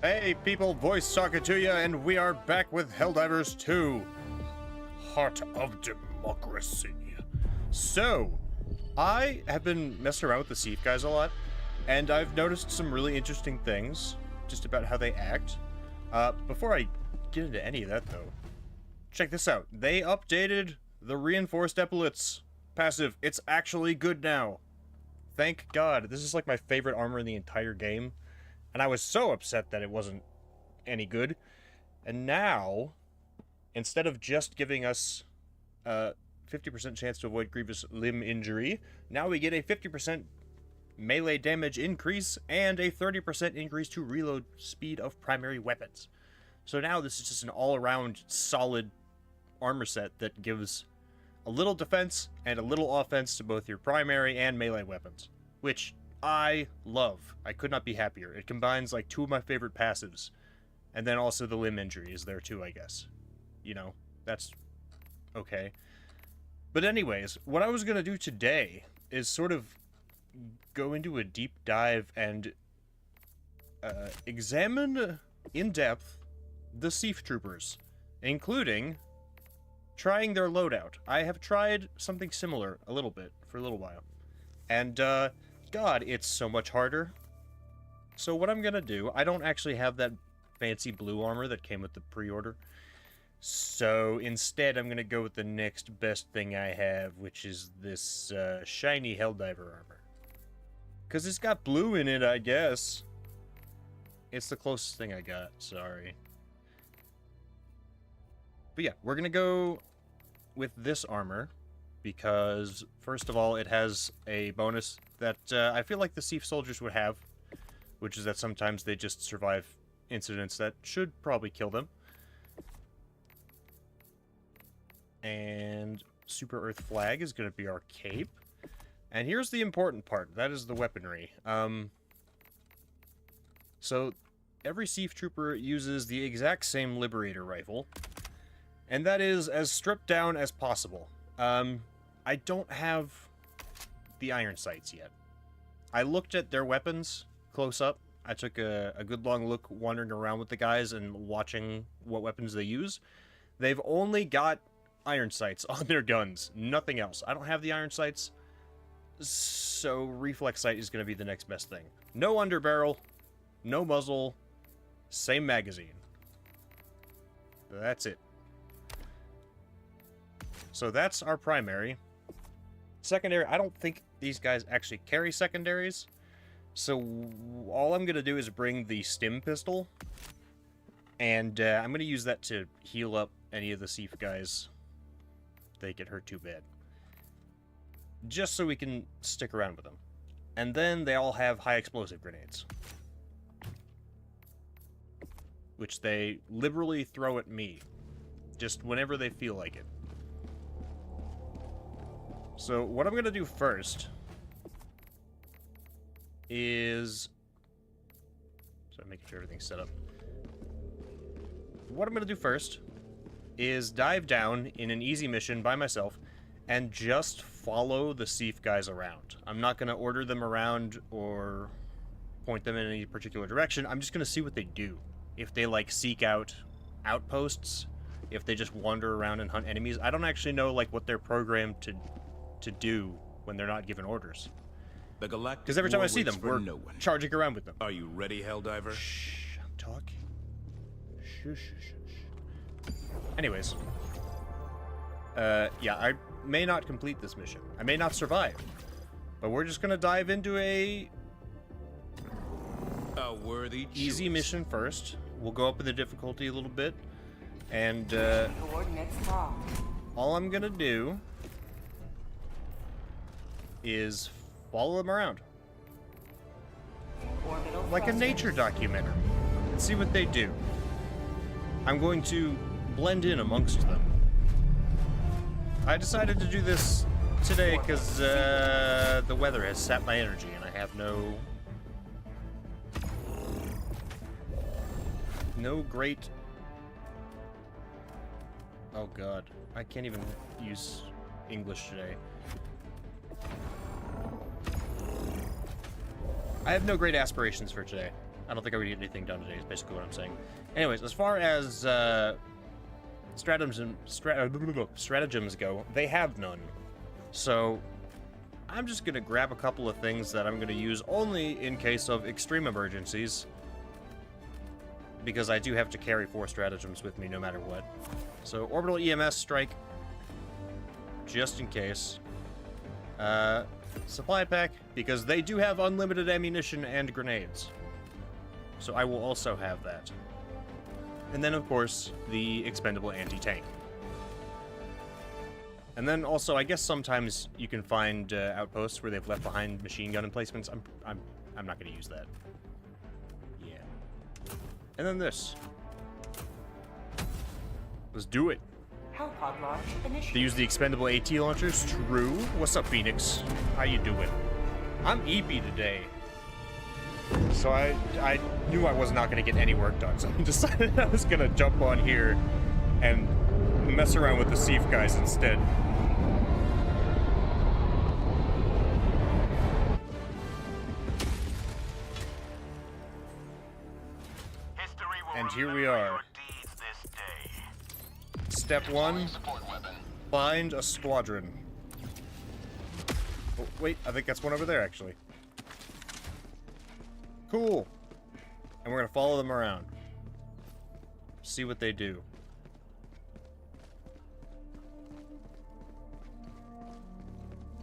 Hey people, voice talking to you, and we are back with Helldivers 2. Heart of Democracy. So, I have been messing around with the SEAF guys a lot, and I've noticed some really interesting things just about how they act. Before I get into any of that though, check this out. They updated the reinforced epaulets passive. It's actually good now. Thank God. This is like my favorite armor in the entire game. And I was so upset that it wasn't any good. And now, instead of just giving us a 50% chance to avoid grievous limb injury, now we get a 50% melee damage increase and a 30% increase to reload speed of primary weapons. So now this is just an all-around solid armor set that gives a little defense and a little offense to both your primary and melee weapons, which I love. I could not be happier. It combines like two of my favorite passives, and then also the limb injury is there too, I guess. You know, that's okay. But anyways, what I was gonna do today is sort of go into a deep dive and examine in depth the SEAF troopers, including trying their loadout. I have tried something similar a little bit for a little while, and God, it's so much harder. So what I'm gonna do, I don't actually have that fancy blue armor that came with the pre-order. So instead, I'm gonna go with the next best thing I have, which is this shiny Helldiver armor. Because it's got blue in it, I guess. It's the closest thing I got, sorry. But yeah, we're gonna go with this armor, because first of all, it has a bonus that I feel like the SEAF soldiers would have, which is that sometimes they just survive incidents that should probably kill them. And Super Earth Flag is going to be our cape. And here's the important part. That is the weaponry. So every SEAF trooper uses the exact same Liberator rifle, and that is as stripped down as possible. I don't have the iron sights yet. I looked at their weapons close up. I took a good long look wandering around with the guys and watching what weapons they use. They've only got iron sights on their guns, nothing else. I don't have the iron sights, so reflex sight is going to be the next best thing. No underbarrel, no muzzle, same magazine. That's it. So that's our primary. Secondary, I don't think these guys actually carry secondaries, so all I'm going to do is bring the stim pistol, and I'm going to use that to heal up any of the SEAF guys if they get hurt too bad, just so we can stick around with them. And then they all have high explosive grenades, which they liberally throw at me, just whenever they feel like it. So what I'm going to do first is... So I'm making sure everything's set up. What I'm going to do first is dive down in an easy mission by myself and just follow the SEAF guys around. I'm not going to order them around or point them in any particular direction. I'm just going to see what they do. If they, like, seek out outposts, if they just wander around and hunt enemies. I don't actually know, like, what they're programmed to do when they're not given orders. Because every time I see them, we're charging around with them. Are you ready, Helldiver? Shh, I'm talking. Shh, shh, shh, shh. Anyways. Yeah, I may not complete this mission. I may not survive. But we're just gonna dive into a worthy easy choice. mission first. We'll go up in the difficulty a little bit. And, all I'm gonna do is follow them around. Like a nature documentary. And see what they do. I'm going to blend in amongst them. I decided to do this today because the weather has sapped my energy and I have no great... Oh god, I can't even use English today. I have no great aspirations for today. I don't think I would get anything done today, is basically what I'm saying. Anyways, as far as stratagems go, they have none. So I'm just going to grab a couple of things that I'm going to use only in case of extreme emergencies. Because I do have to carry 4 stratagems with me no matter what. So orbital EMS strike, just in case. Supply pack, because they do have unlimited ammunition and grenades. So I will also have that. And then, of course, the expendable anti-tank. And then also, I guess sometimes you can find outposts where they've left behind machine gun emplacements. I'm not going to use that. Yeah. And then this. Let's do it. Hellpod launch initiated. To use the expendable AT launchers? True. What's up, Phoenix? How you doing? I'm eepy today. So I knew I was not going to get any work done, so I decided I was going to jump on here and mess around with the SEAF guys instead. And here we are. Step 1, find a squadron. Oh, wait, I think that's one over there, actually. Cool. And we're gonna follow them around. See what they do.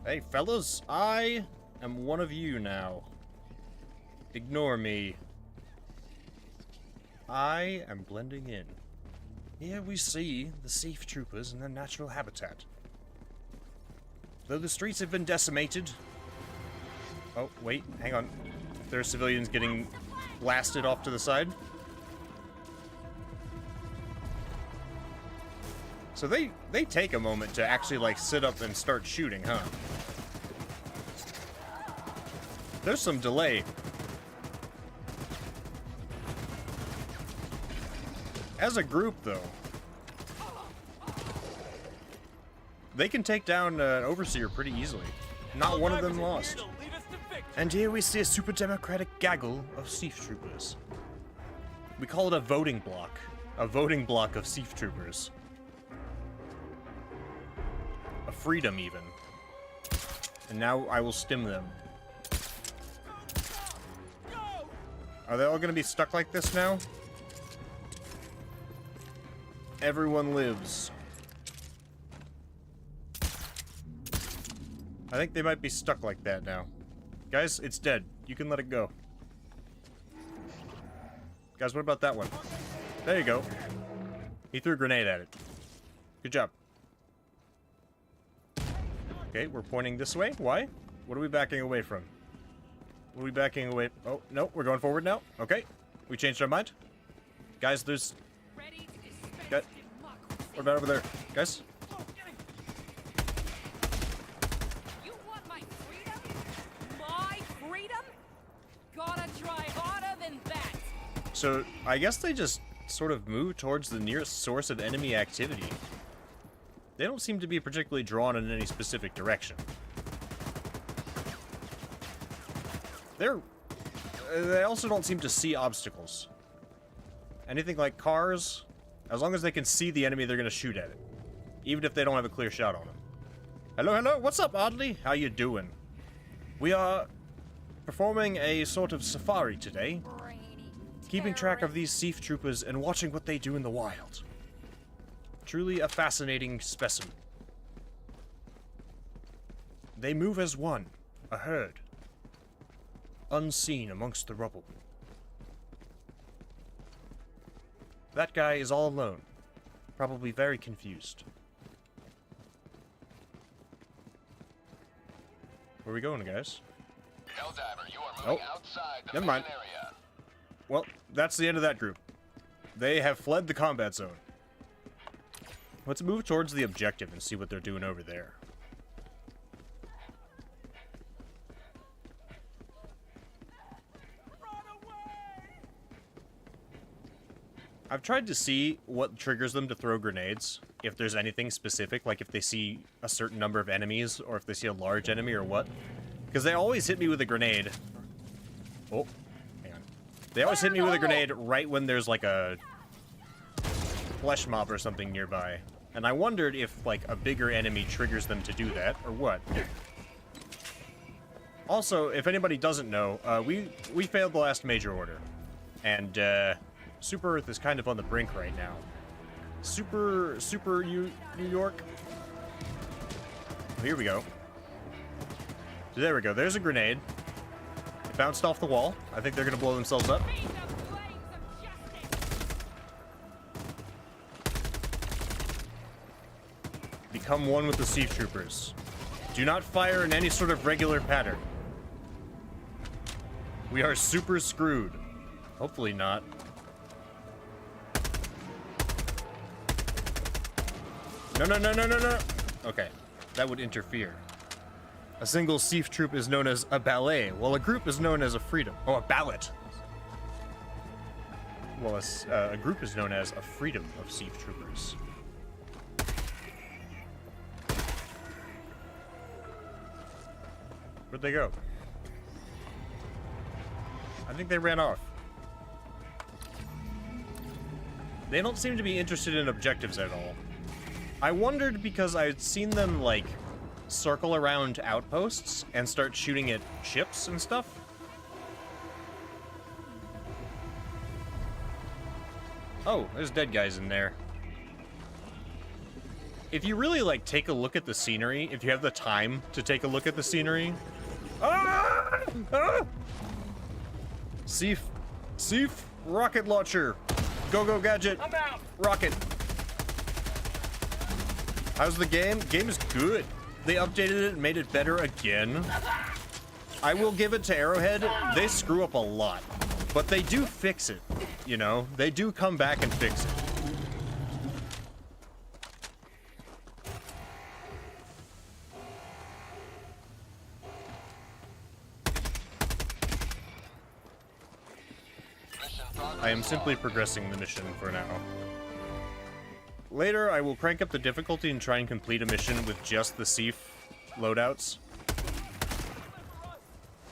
Hey, fellas, I am one of you now. Ignore me. I am blending in. Here we see the SEAF troopers in their natural habitat. Though the streets have been decimated... Oh, wait, hang on. There are civilians getting blasted off to the side. So they take a moment to actually, like, sit up and start shooting, huh? There's some delay. As a group, though, they can take down an overseer pretty easily. Not one of them lost. And here we see a super democratic gaggle of SEAF troopers. We call it a voting block. A voting block of SEAF troopers. A freedom, even. And now I will stim them. Are they all going to be stuck like this now? Everyone lives. I think they might be stuck like that now. Guys, it's dead. You can let it go. Guys, what about that one? There you go. He threw a grenade at it. Good job. Okay, we're pointing this way. Why? What are we backing away from? What are we backing away? Oh, no, we're going forward now. Okay, we changed our mind. Guys, there's... What about over there? Guys? You want my freedom? My freedom? Gotta try harder than that. So, I guess they just sort of move towards the nearest source of enemy activity. They don't seem to be particularly drawn in any specific direction. They also don't seem to see obstacles. Anything like cars, as long as they can see the enemy, they're gonna shoot at it. Even if they don't have a clear shot on them. Hello, hello, what's up, Oddly? How you doing? We are performing a sort of safari today. Keeping track of these SEAF troopers and watching what they do in the wild. Truly a fascinating specimen. They move as one, a herd. Unseen amongst the rubble. That guy is all alone. Probably very confused. Where are we going, guys? Helldiver, you are moving outside the never mind. area. Well, that's the end of that group. They have fled the combat zone. Let's move towards the objective and see what they're doing over there. I've tried to see what triggers them to throw grenades, if there's anything specific, like if they see a certain number of enemies, or if they see a large enemy, or what. Because they always hit me with a grenade. Oh, hang on. They always hit me with a grenade right when there's like a flesh mob or something nearby. And I wondered if like a bigger enemy triggers them to do that, or what. Also, if anybody doesn't know, we failed the last major order. And Super Earth is kind of on the brink right now. Super New York. Oh, here we go. There we go. There's a grenade. It bounced off the wall. I think they're going to blow themselves up. Become one with the SEAF troopers. Do not fire in any sort of regular pattern. We are super screwed. Hopefully not. No. Okay, that would interfere. A single SEAF troop is known as a ballet, while a group is known as a freedom. Oh, a ballet. Well, a group is known as a freedom of SEAF troopers. Where'd they go? I think they ran off. They don't seem to be interested in objectives at all. I wondered because I'd seen them, like, circle around outposts and start shooting at ships and stuff. Oh, there's dead guys in there. If you really, like, take a look at the scenery, if you have the time to take a look at the scenery... Ah! Ah! SEAF, rocket launcher. Go gadget. I'm out. Rocket. How's the game? Game is good. They updated it and made it better again. I will give it to Arrowhead. They screw up a lot, but they do fix it. You know, they do come back and fix it. I am simply progressing the mission for now. Later, I will crank up the difficulty and try and complete a mission with just the SEAF loadouts.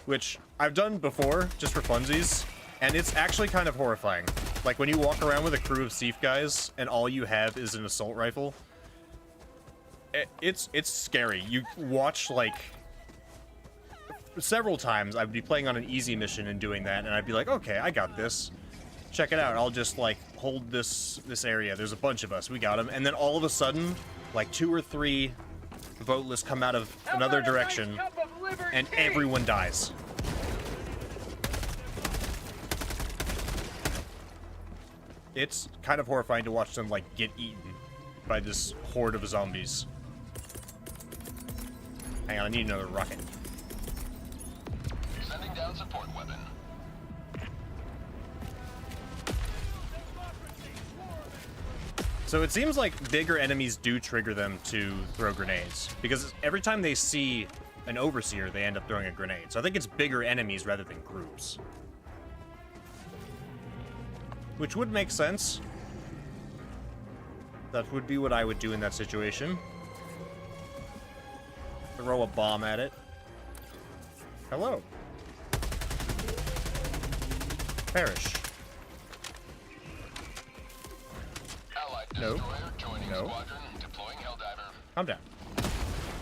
Which I've done before, just for funsies, and it's actually kind of horrifying. Like, when you walk around with a crew of SEAF guys, and all you have is an assault rifle, it's scary. You watch, like... Several times, I'd be playing on an easy mission and doing that, and I'd be like, okay, I got this. Check it out. I'll just, like, hold this area. There's a bunch of us. We got them. And then all of a sudden, like, 2 or 3 voteless come out of another direction, and everyone dies. It's kind of horrifying to watch them, like, get eaten by this horde of zombies. Hang on, I need another rocket. Sending down support weapon. So it seems like bigger enemies do trigger them to throw grenades, because every time they see an overseer, they end up throwing a grenade. So I think it's bigger enemies rather than groups. Which would make sense. That would be what I would do in that situation. Throw a bomb at it. Hello. Perish. No. No. Calm down.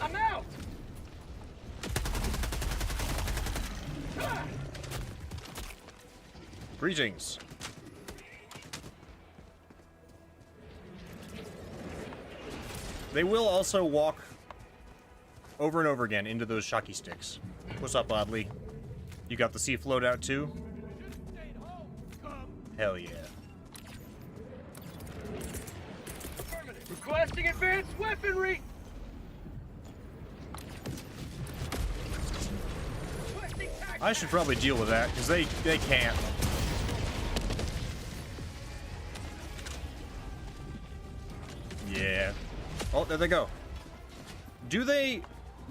I'm out. Greetings. They will also walk over and over again into those shocky sticks. What's up, Oddly? You got the SEAF loadout too? Hell yeah. Requesting advanced weaponry! I should probably deal with that, because they can't. Yeah. Oh, there they go. Do they...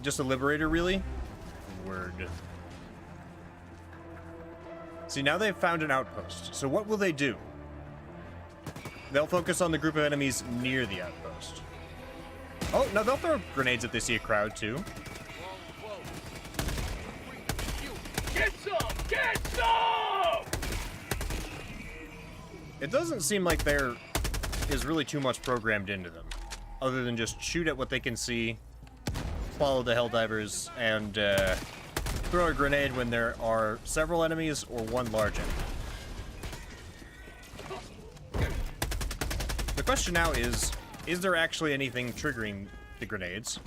Just a Liberator, really? Word. See, now they've found an outpost. So what will they do? They'll focus on the group of enemies near the outpost. Oh, no, they'll throw grenades if they see a crowd, too. Get some! Get some! It doesn't seem like there is really too much programmed into them, other than just shoot at what they can see, follow the Helldivers, and throw a grenade when there are several enemies or one large enemy. The question now is there actually anything triggering the grenades?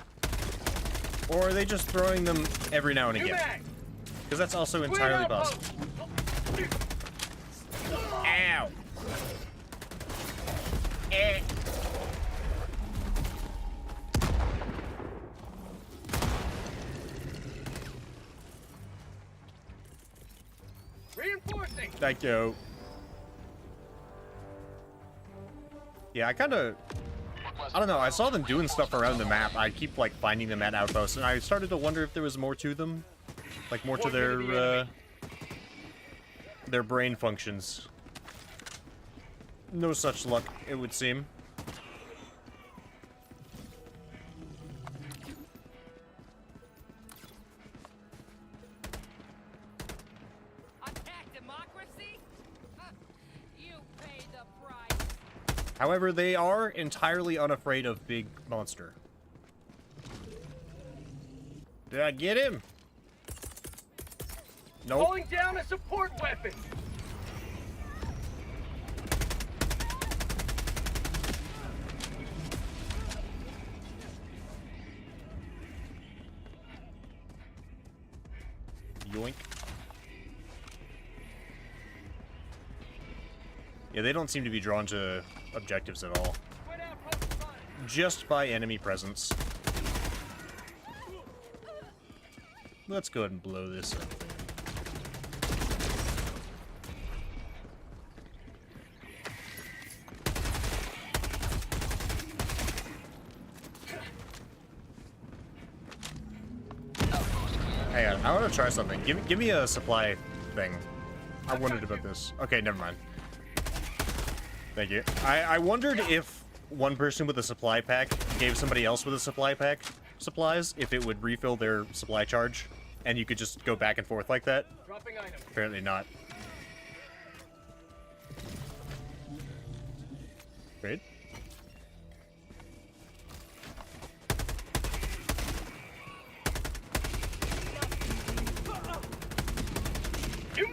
Or are they just throwing them every now and again? Because that's also entirely possible. Ow! Eh. Reinforcing. Thank you. Yeah, I don't know, I saw them doing stuff around the map. I keep, like, finding them at outposts, and I started to wonder if there was more to them. Like, more to their brain functions. No such luck, it would seem. Attack democracy? You pay the price. However, they are entirely unafraid of Big Monster. Did I get him? Nope. Calling down a support weapon. Yoink. Yeah, they don't seem to be drawn to objectives at all. Just by enemy presence. Let's go ahead and blow this up. Hang on, I want to try something. Give me a supply thing. I wondered about this. Okay, never mind. Thank you. I wondered if one person with a supply pack gave somebody else with a supply pack supplies, if it would refill their supply charge, and you could just go back and forth like that. Dropping item. Apparently not. Great.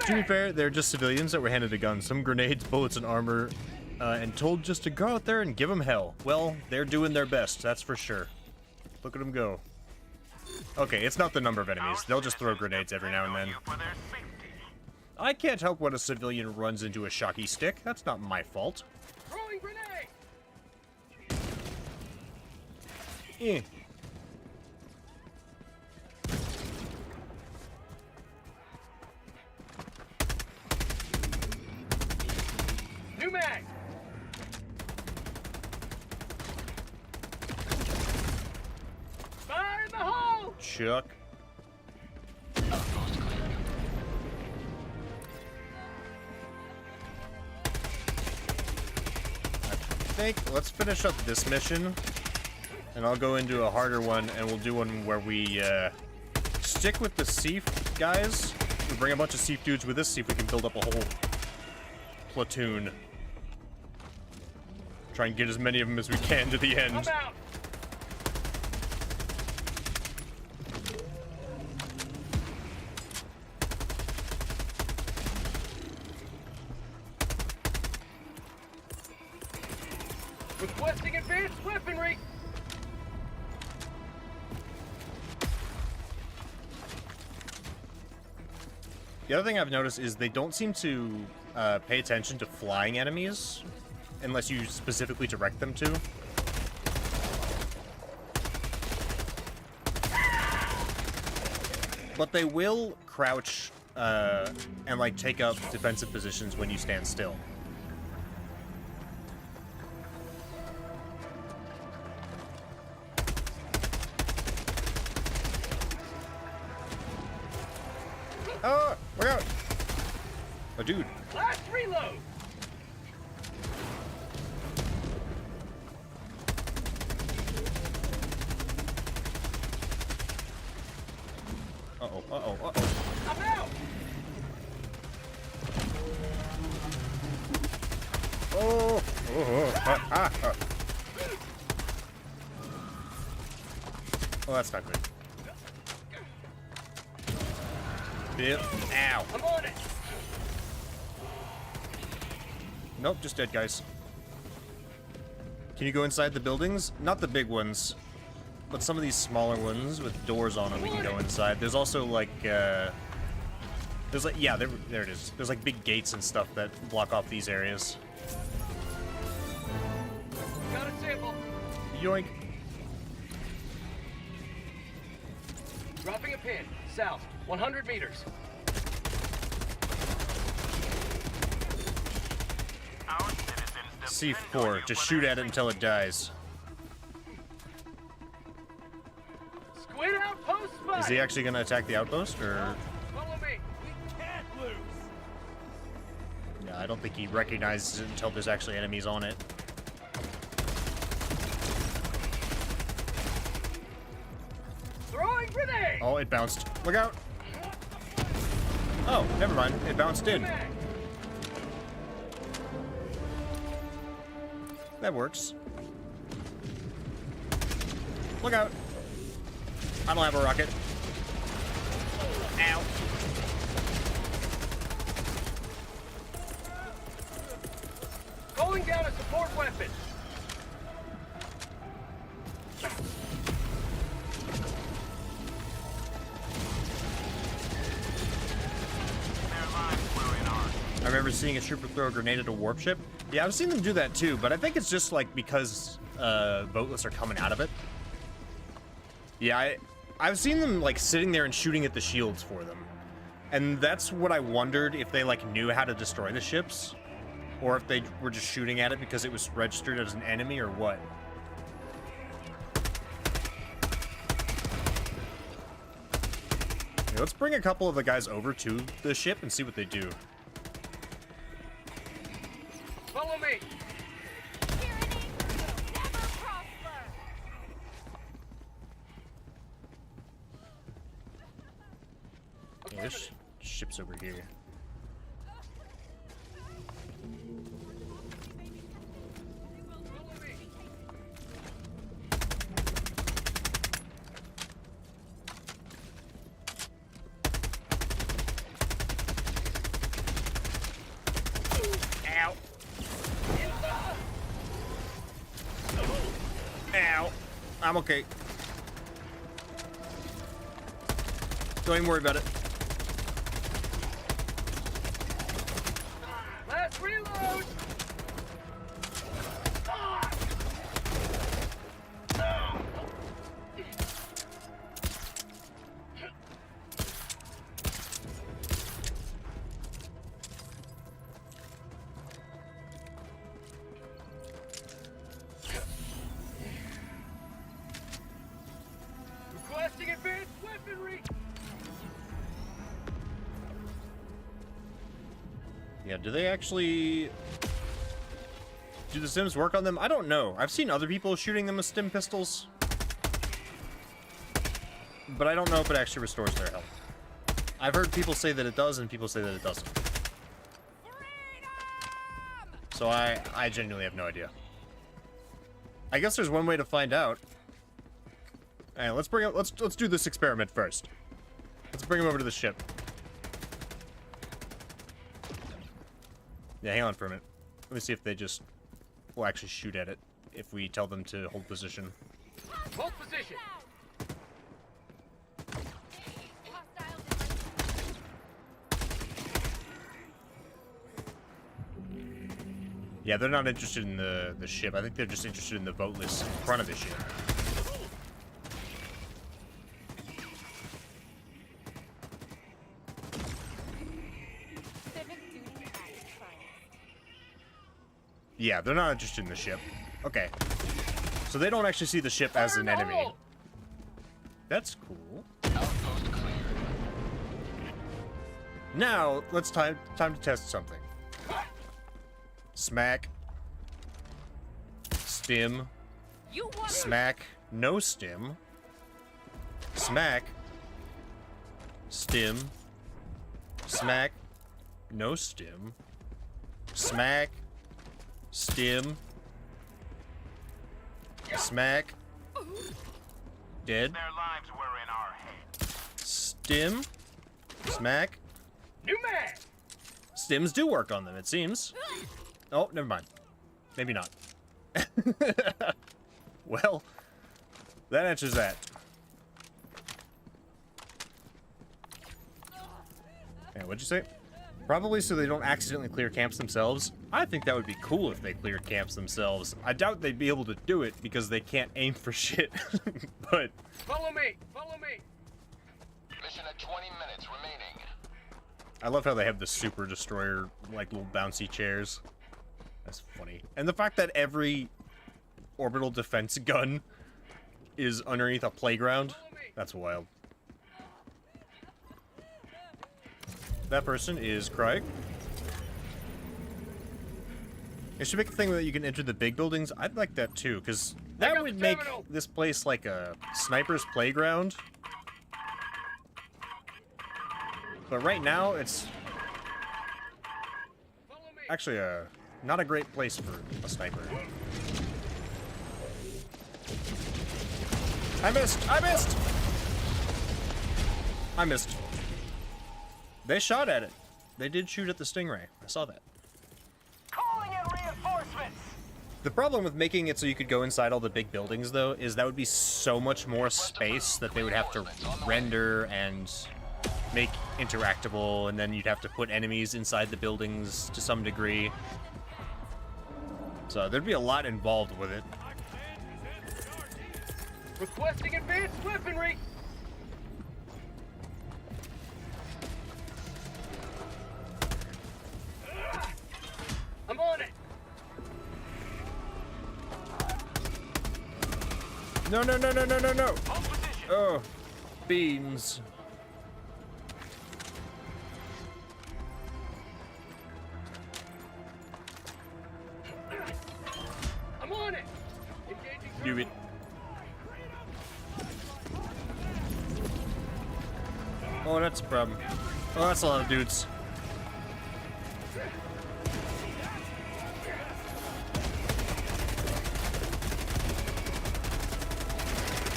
To be fair, they're just civilians that were handed a gun, some grenades, bullets, and armor, and told just to go out there and give them hell. Well, they're doing their best, that's for sure. Look at them go. Okay, it's not the number of enemies. They'll just throw grenades every now and then. I can't help when a civilian runs into a shocky stick. That's not my fault. Throwing grenade. Eh. New mag. Fire in the hole. Chuck. I think let's finish up this mission, and I'll go into a harder one, and we'll do one where we stick with the SEAF guys. We bring a bunch of SEAF dudes with us, see if we can build up a whole platoon. Try and get as many of them as we can to the end. I'm out. Requesting advanced weaponry. The other thing I've noticed is they don't seem to pay attention to flying enemies unless you specifically direct them to. But they will crouch and like take up defensive positions when you stand still. Oh, look out! Oh, dude. Last reload. Uh-oh, uh-oh, uh-oh. I'm out. Oh! Oh, that's not good. Bill. Ow. I'm on it. Nope, just dead guys. Can you go inside the buildings? Not the big ones, but some of these smaller ones with doors on them we can go inside. There's also like, there's like, yeah, there it is. There's like big gates and stuff that block off these areas. Got a sample. Yoink. Dropping a pin. South. 100 meters. SEAF 4, just shoot at it until it dies. Squid outpost spot. Is he actually gonna attack the outpost, or? Follow me. Yeah, I don't think he recognizes it until there's actually enemies on it. Throwing grenade. Oh, it bounced. Look out! Oh, never mind. It bounced in. Mag. That works. Look out! I don't have a rocket. Ow. Calling down a support weapon. I remember seeing a trooper throw a grenade at a warp ship. Yeah, I've seen them do that too, but I think it's just like because boatless are coming out of it. Yeah, I've seen them like sitting there and shooting at the shields for them. And that's what I wondered, if they like knew how to destroy the ships, or if they were just shooting at it because it was registered as an enemy or what. Okay, let's bring a couple of the guys over to the ship and see what they do. Follow me. Tyranny will never prosper. Yeah, this ship's over here. Follow me. Ow. Ow. I'm okay. Don't even worry about it. Last reload. Requesting advanced weaponry. Yeah, do they actually... Do the stims work on them? I don't know. I've seen other people shooting them with stim pistols. But I don't know if it actually restores their health. I've heard people say that it does, and people say that it doesn't. So I genuinely have no idea. I guess there's one way to find out. Alright, let's do this experiment first. Let's bring him over to the ship. Yeah, hang on for a minute. Let me see if they just will actually shoot at it if we tell them to hold position. Hold position. Yeah, they're not interested in the ship. I think they're just interested in the boatless in front of the ship. Civic duty at its finest. Yeah, they're not interested in the ship. Okay. So they don't actually see the ship as an enemy. That's cool. Outpost cleared. Now, let's time to test something. Smack. Stim. You want Smack. No stim. Smack. Stim. Smack. No stim. Smack. Stim. Smack. Dead. Their lives were in our hands. Stim. Smack. New man. Stims do work on them, it seems. Oh, never mind. Maybe not. Well, that answers that. Yeah, what'd you say? Probably so they don't accidentally clear camps themselves. I think that would be cool if they cleared camps themselves. I doubt they'd be able to do it because they can't aim for shit. But Follow me. Follow me. Mission at 20 minutes remaining. I love how they have the super destroyer, like, little bouncy chairs. That's funny. And the fact that every orbital defense gun is underneath a playground. That's wild. That person is Craig. It should make a thing that you can enter the big buildings. I'd like that too, because that would make this place like a sniper's playground. But right now, it's actually not a great place for a sniper. I missed! I missed! I missed. They shot at it. They did shoot at the Stingray. I saw that. Calling in reinforcements. The problem with making it so you could go inside all the big buildings, though, is that would be so much more space that they would have to render and make interactable, and then you'd have to put enemies inside the buildings to some degree. So there'd be a lot involved with it. Requesting advanced weaponry. I'm on it. No, no, no, no, no, no, no! Hold position. Oh, beans. I'm on it. Engaging. Do it. Oh, that's a problem. Oh, that's a lot of dudes.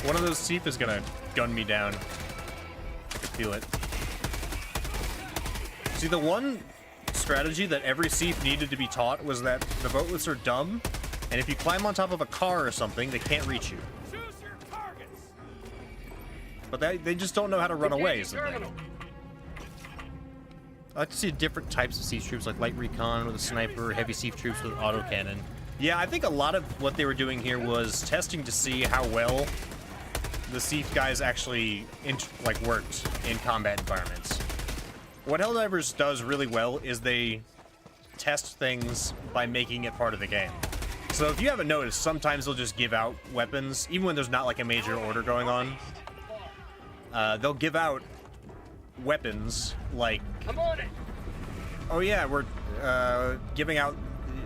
One of those SEAF is gonna gun me down. I can feel it. See, the one strategy that every SEAF needed to be taught was that the boatless are dumb, and if you climb on top of a car or something, they can't reach you. Choose your targets. But they just don't know how to run away, is the thing. Terminal. I like to see different types of SEAF troops, like light recon with a sniper, heavy SEAF troops with autocannon. Yeah, I think a lot of what they were doing here was testing to see how well the SEAF guys actually worked in combat environments. What Helldivers does really well is they test things by making it part of the game. So if you haven't noticed, sometimes they'll just give out weapons, even when there's not like a major order going on. They'll give out weapons like, I'm on it. oh yeah, we're giving out,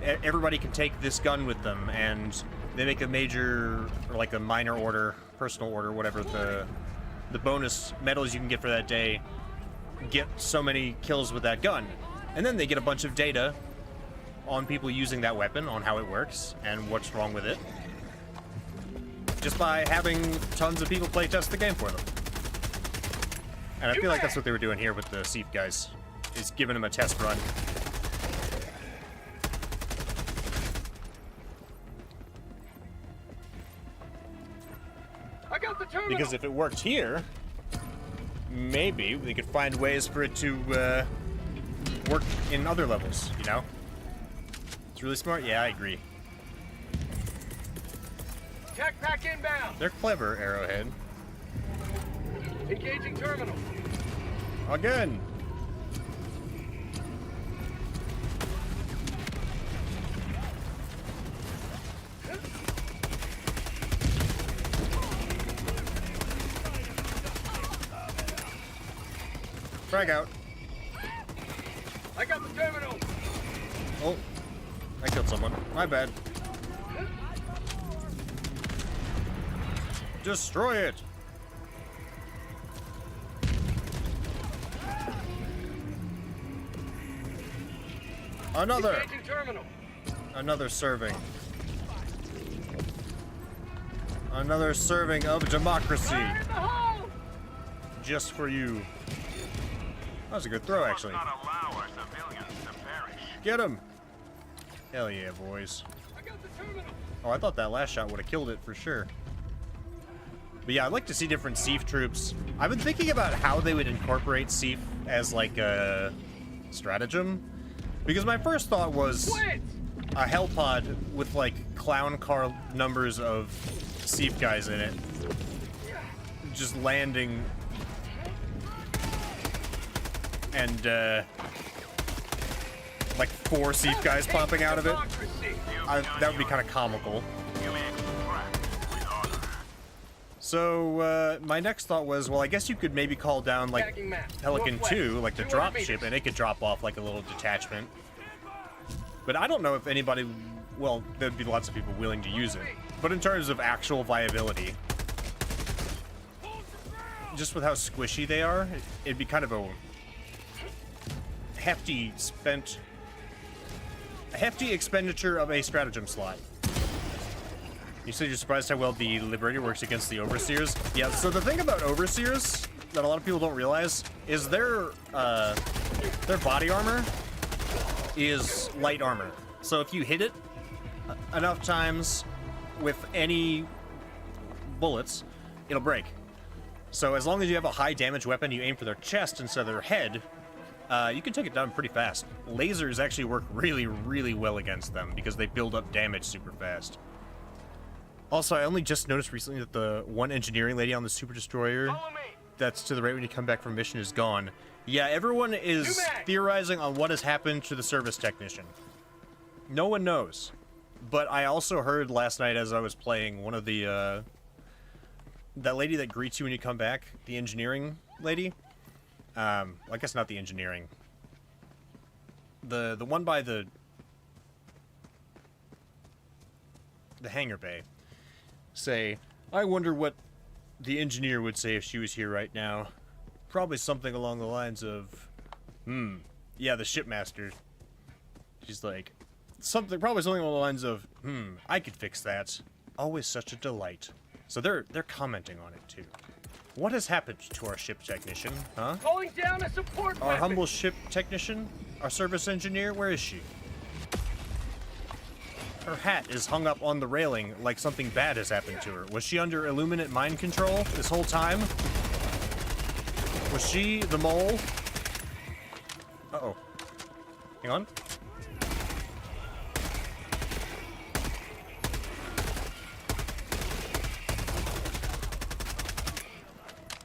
everybody can take this gun with them, and they make a major, or like a minor order, personal order, whatever, the bonus medals you can get for that day, get so many kills with that gun. And then they get a bunch of data on people using that weapon, on how it works, and what's wrong with it, just by having tons of people play test the game for them. And I feel like that's what they were doing here with the SEAF guys, is giving them a test run. I got the terminal. Because if it worked here, maybe we could find ways for it to work in other levels, you know? It's really smart. Yeah, I agree. Tech pack inbound. They're clever, Arrowhead. Engaging terminal. Again! Frag out. I got the terminal. Oh, I killed someone. My bad. Destroy it! Another! Engaging terminal. Another serving. Another serving of democracy. Fire in the hole! Just for you. That was a good throw, actually. Not allow our civilians to perish. Get him! Hell yeah, boys. I got the terminal. Oh, I thought that last shot would have killed it for sure. But yeah, I'd like to see different SEAF troops. I've been thinking about how they would incorporate SEAF as like a stratagem. Because my first thought was Quit! a hell pod with like clown car numbers of SEAF guys in it. Just landing. And like 4 SEAF guys popping out of it. That would be kind of comical. You may extract with honor. So, my next thought was, well, I guess you could maybe call down, like, Attacking map. Pelican Northwest. 2, like the 200 drop meters. ship, and it could drop off like a little detachment. But I don't know if anybody, well, there'd be lots of people willing to use it. But in terms of actual viability, just with how squishy they are, it'd be kind of a hefty expenditure of a stratagem slot. You said you're surprised how well the Liberator works against the Overseers? Yeah, so the thing about Overseers that a lot of people don't realize is their body armor is light armor. So if you hit it enough times with any bullets, it'll break. So as long as you have a high damage weapon, you aim for their chest instead of their head, you can take it down pretty fast. Lasers actually work really, really well against them because they build up damage super fast. Also, I only just noticed recently that the one engineering lady on the Super Destroyer Follow me. that's to the right when you come back from mission is gone. Yeah, everyone is theorizing on what has happened to the service technician. No one knows. But I also heard last night as I was playing one of the, that lady that greets you when you come back, the engineering lady. I guess not the engineering. The one by the hangar bay. Say, I wonder what the engineer would say if she was here right now. Probably something along the lines of, yeah, the shipmaster. She's like, probably something along the lines of, I could fix that. Always such a delight. So they're commenting on it too. What has happened to our ship technician, huh? Calling down a support Our weapon. humble ship technician? Our service engineer? Where is she? Her hat is hung up on the railing like something bad has happened to her. Was she under Illuminate mind control this whole time? Was she the mole? Uh-oh. Hang on.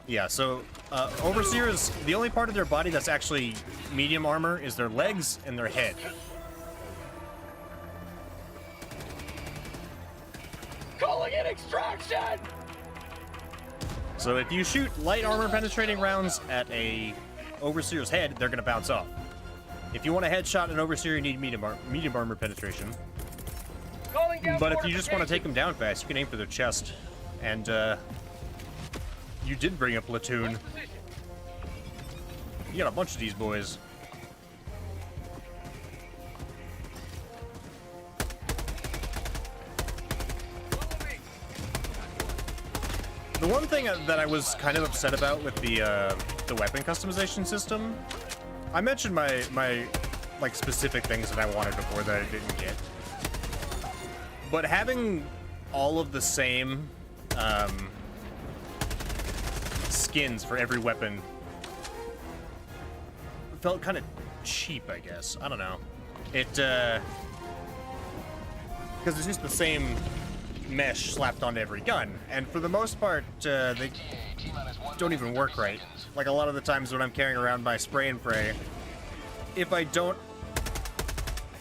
Yeah, so, Overseers, the only part of their body that's actually medium armor is their legs and their head. Calling in extraction! So if you shoot light armor penetrating rounds at a Overseer's head, they're gonna bounce off. If you want a headshot an Overseer, you need medium armor penetration. Calling down But if you just want to fortification. take them down fast, you can aim for their chest. And, you did bring a platoon. Position. You got a bunch of these boys. Follow me. The one thing that I was kind of upset about with the weapon customization system, I mentioned my like specific things that I wanted before that I didn't get. But having all of the same skins for every weapon felt kind of cheap, I guess. I don't know. It because it's just the same mesh slapped onto every gun, and for the most part, they don't even work right. Like a lot of the times when I'm carrying around my spray and pray, if I don't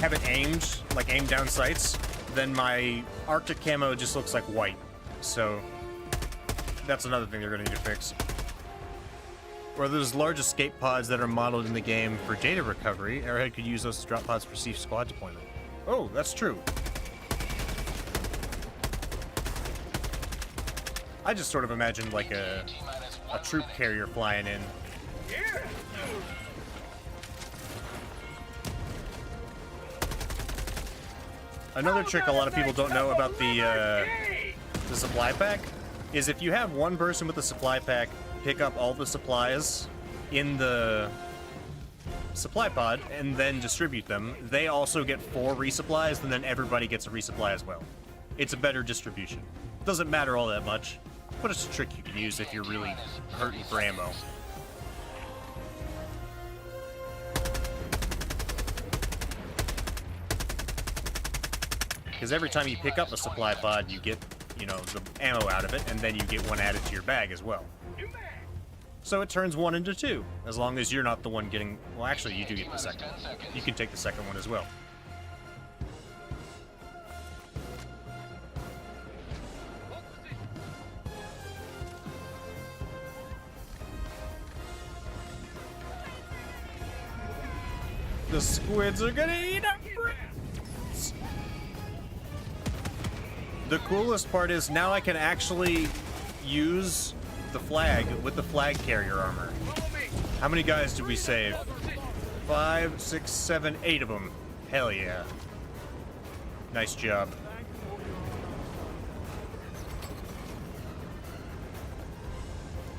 have it aimed, like aimed down sights, then my Arctic camo just looks like white. So that's another thing they're gonna need to fix. Or those large escape pods that are modeled in the game for data recovery, Arrowhead could use those as drop pods for SEAF squad deployment. Oh, that's true. I just sort of imagined like a troop carrier flying in. Here. Another trick a lot of people don't know about the supply pack is if you have one person with the supply pack pick up all the supplies in the supply pod and then distribute them, they also get 4 resupplies, and then everybody gets a resupply as well. It's a better distribution. Doesn't matter all that much, but it's a trick you can use if you're really hurting for ammo. Because every time you pick up a supply pod, you get, you know, the ammo out of it, and then you get 1 added to your bag as well. So it turns 1 into 2, as long as you're not the one getting... Well, actually, you do get the second one. You can take the second one as well. The squids are gonna eat up brains! The coolest part is now I can actually use the flag with the flag carrier armor. How many guys did we save? 5, 6, 7, 8 of them. Hell yeah. Nice job.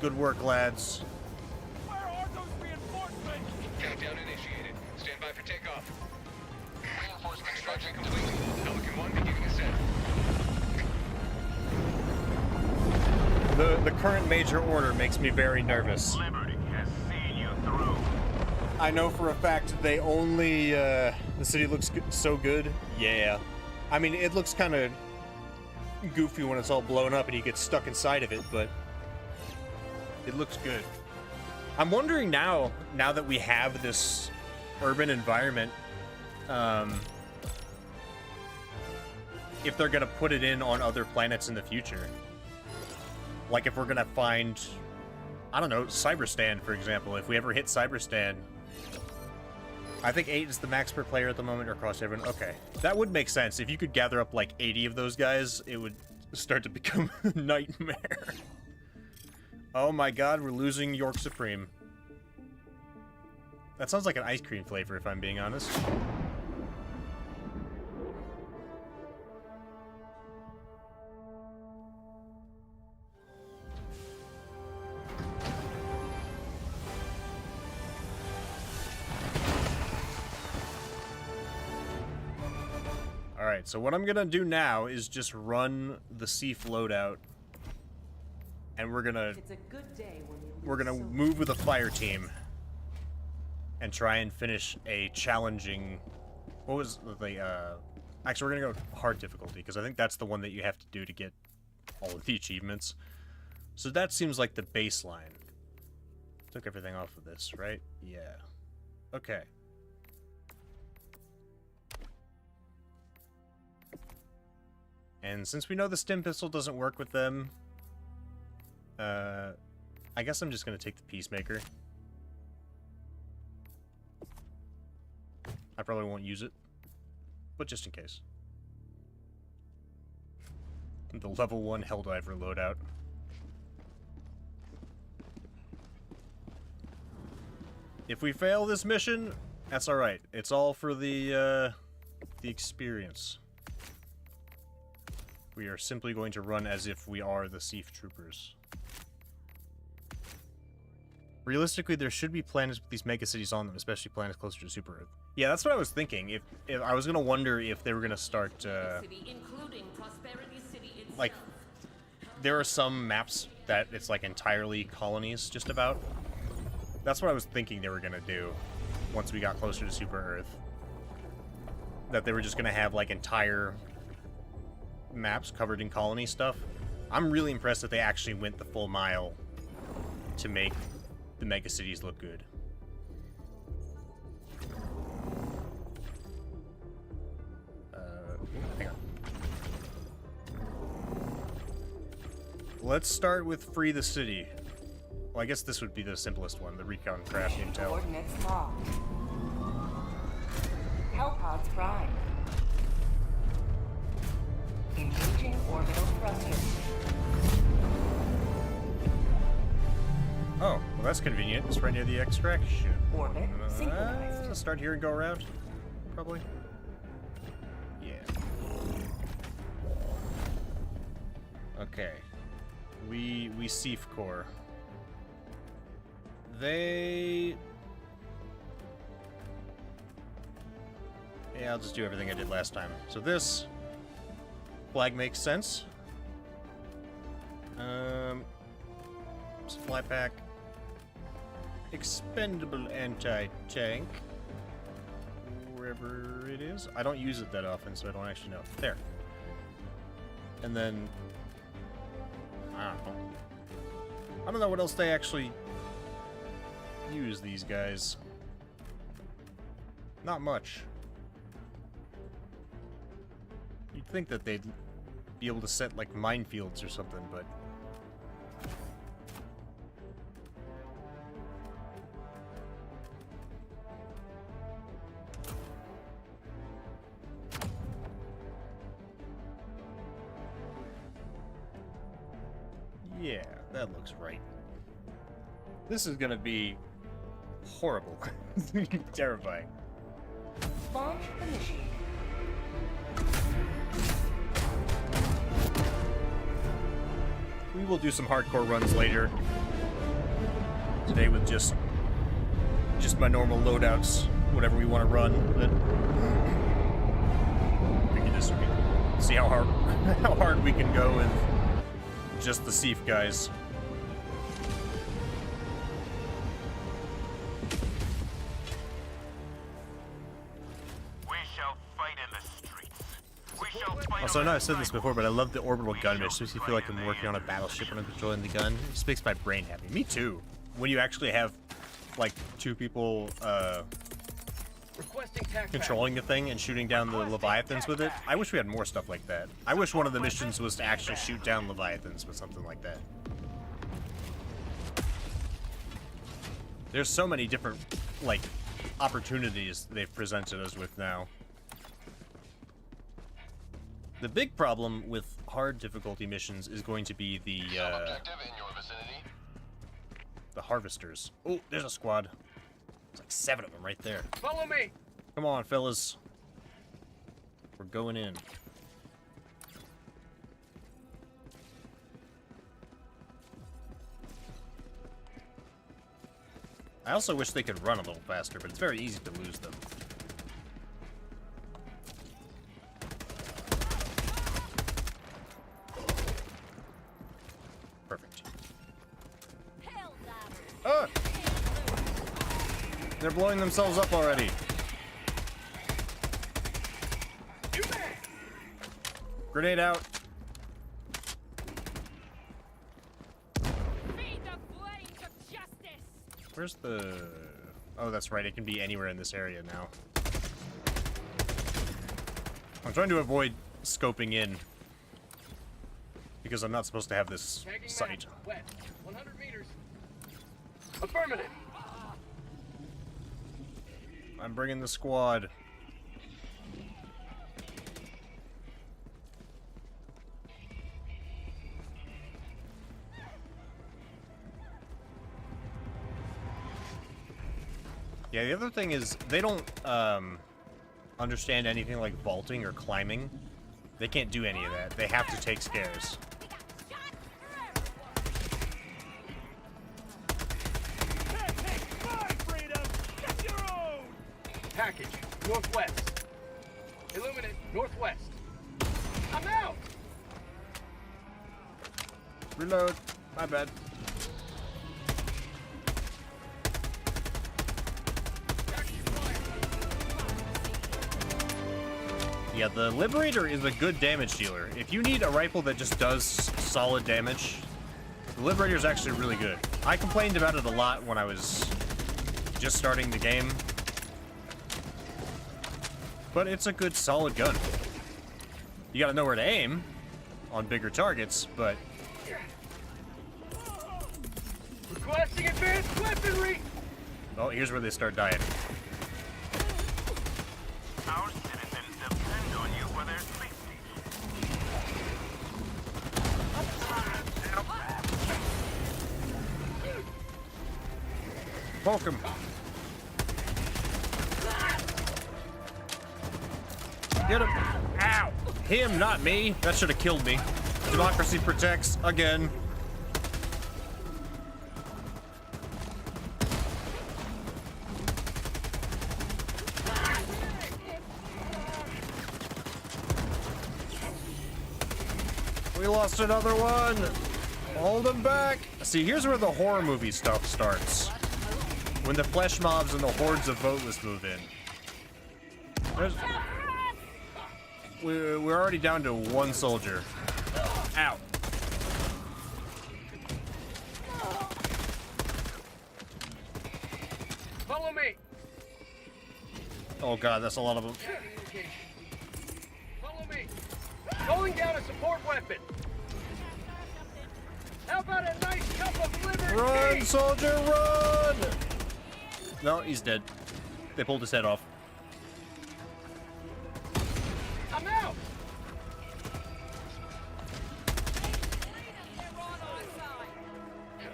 Good work, lads. Where are those reinforcements? Countdown initiated. Stand by for takeoff. Reinforcement construction complete. Pelican 1 beginning ascent. The current major order makes me very nervous. Liberty has seen you through. I know for a fact they only, the city looks so good. Yeah. I mean, it looks kind of goofy when it's all blown up and you get stuck inside of it, but it looks good. I'm wondering now that we have this urban environment, if they're gonna put it in on other planets in the future. Like if we're gonna find, I don't know, Cyberstan, for example. If we ever hit Cyberstan, I think 8 is the max per player at the moment, or across everyone. Okay, that would make sense. If you could gather up like 80 of those guys, it would start to become a nightmare. Oh my god, we're losing York Supreme. That sounds like an ice cream flavor, if I'm being honest. Alright, so what I'm gonna do now is just run the SEAF loadout. And we're gonna move with a fire team and try and finish a challenging... What was the... Actually, we're gonna go hard difficulty, because I think that's the one that you have to do to get all of the achievements. So that seems like the baseline. Took everything off of this, right? Yeah. Okay. And since we know the stim pistol doesn't work with them, I guess I'm just gonna take the Peacemaker. I probably won't use it, but just in case. The level 1 Helldiver loadout. If we fail this mission, that's alright. It's all for the experience. We are simply going to run as if we are the SEAF troopers. Realistically, there should be planets with these megacities on them, especially planets closer to Super Earth. Yeah, that's what I was thinking. If I was gonna wonder if they were gonna start, like, there are some maps that it's like entirely colonies, just about. That's what I was thinking they were gonna do once we got closer to Super Earth. That they were just gonna have like entire maps covered in colony stuff. I'm really impressed that they actually went the full mile to make the megacities look good. Hang on. Let's start with free the city. Well, I guess this would be the simplest one, the recon craft intel. Coordinates locked. Hellpods prime. Engaging orbital thrusters. Oh, well that's convenient. It's right near the extraction. Orbit synchronized. Start here and go around, probably. Yeah. Okay. We SEAF core. They... Yeah, I'll just do everything I did last time. So this flag makes sense. Supply pack. Expendable anti-tank. Wherever it is. I don't use it that often, so I don't actually know. There. And then... I don't know what else they actually use, these guys. Not much. You'd think that they'd be able to set, like, minefields or something, but... Yeah, that looks right. This is gonna be horrible. It's gonna be terrifying. Launch initiated. We will do some hardcore runs later. Today with just my normal loadouts, whatever we want to run. But figure this will be, see how hard we can go with just the SEAF guys. We shall fight in the streets. We shall fight. Also, I know I've said this before, but I love the orbital gun mission. It makes me feel like I'm working on a battleship when I'm controlling the gun. It just makes my brain happy. Me too. When you actually have, like, two people Requesting tac controlling the thing and shooting down the Leviathans with it. I wish we had more stuff like that. I wish one of the missions was to actually shoot down Leviathans with something like that. There's so many different, like, opportunities they've presented us with now. The big problem with hard difficulty missions is going to be the harvesters. Oh, there's a squad. There's like 7 of them right there. Follow me. Come on, fellas. We're going in. I also wish they could run a little faster, but it's very easy to lose them. Perfect. Ah! They're blowing themselves up already. Grenade out. Feed the flames of justice. Where's the... Oh, that's right. It can be anywhere in this area now. I'm trying to avoid scoping in because I'm not supposed to have this sight. West, 100 meters. Affirmative. I'm bringing the squad. Yeah, the other thing is they don't understand anything like vaulting or climbing. They can't do any of that. They have to take scares. Package, northwest. Illuminate, northwest. I'm out! Reload. My bad. Yeah, the Liberator is a good damage dealer. If you need a rifle that just does solid damage, the Liberator is actually really good. I complained about it a lot when I was just starting the game, but it's a good, solid gun. You gotta know where to aim on bigger targets, but... Requesting advanced weaponry! Oh, here's where they start dying. Our citizens depend on you for their safety. Poke him. Get him. Ow. Him, not me. That should have killed me. Democracy protects again. We lost another one. Hold him back. See, here's where the horror movie stuff starts. When the flesh mobs and the hordes of voteless move in. We're already down to one soldier. Ow. Follow me. Oh god, that's a lot of them. Follow me. Calling down a support weapon. How about a nice cup of liberty? Run, soldier, run! No, he's dead. They pulled his head off. I'm out.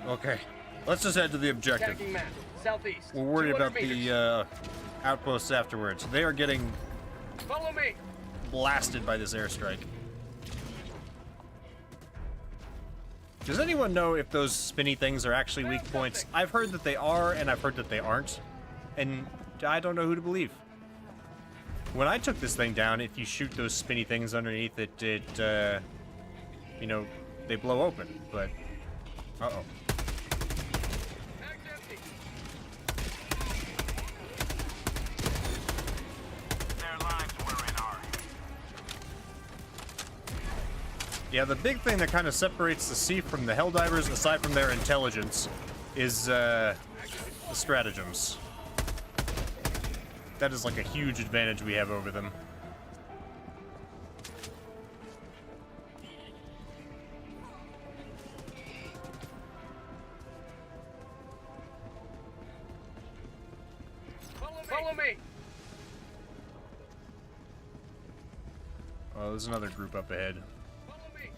Okay, let's just head to the objective. Attacking map. Southeast. We're worried 200 about meters. the outposts afterwards. They are getting Follow me. blasted by this airstrike. Does anyone know if those spinny things are actually weak points? I've heard that they are, and I've heard that they aren't. And I don't know who to believe. When I took this thing down, if you shoot those spinny things underneath it, you know, they blow open, but... Uh-oh. Mag's empty. Their lives were in our hands. Yeah, the big thing that kind of separates the SEAF from the Helldivers, aside from their intelligence, is the stratagems. That is like a huge advantage we have over them. Follow me. Oh, there's another group up ahead. Follow me.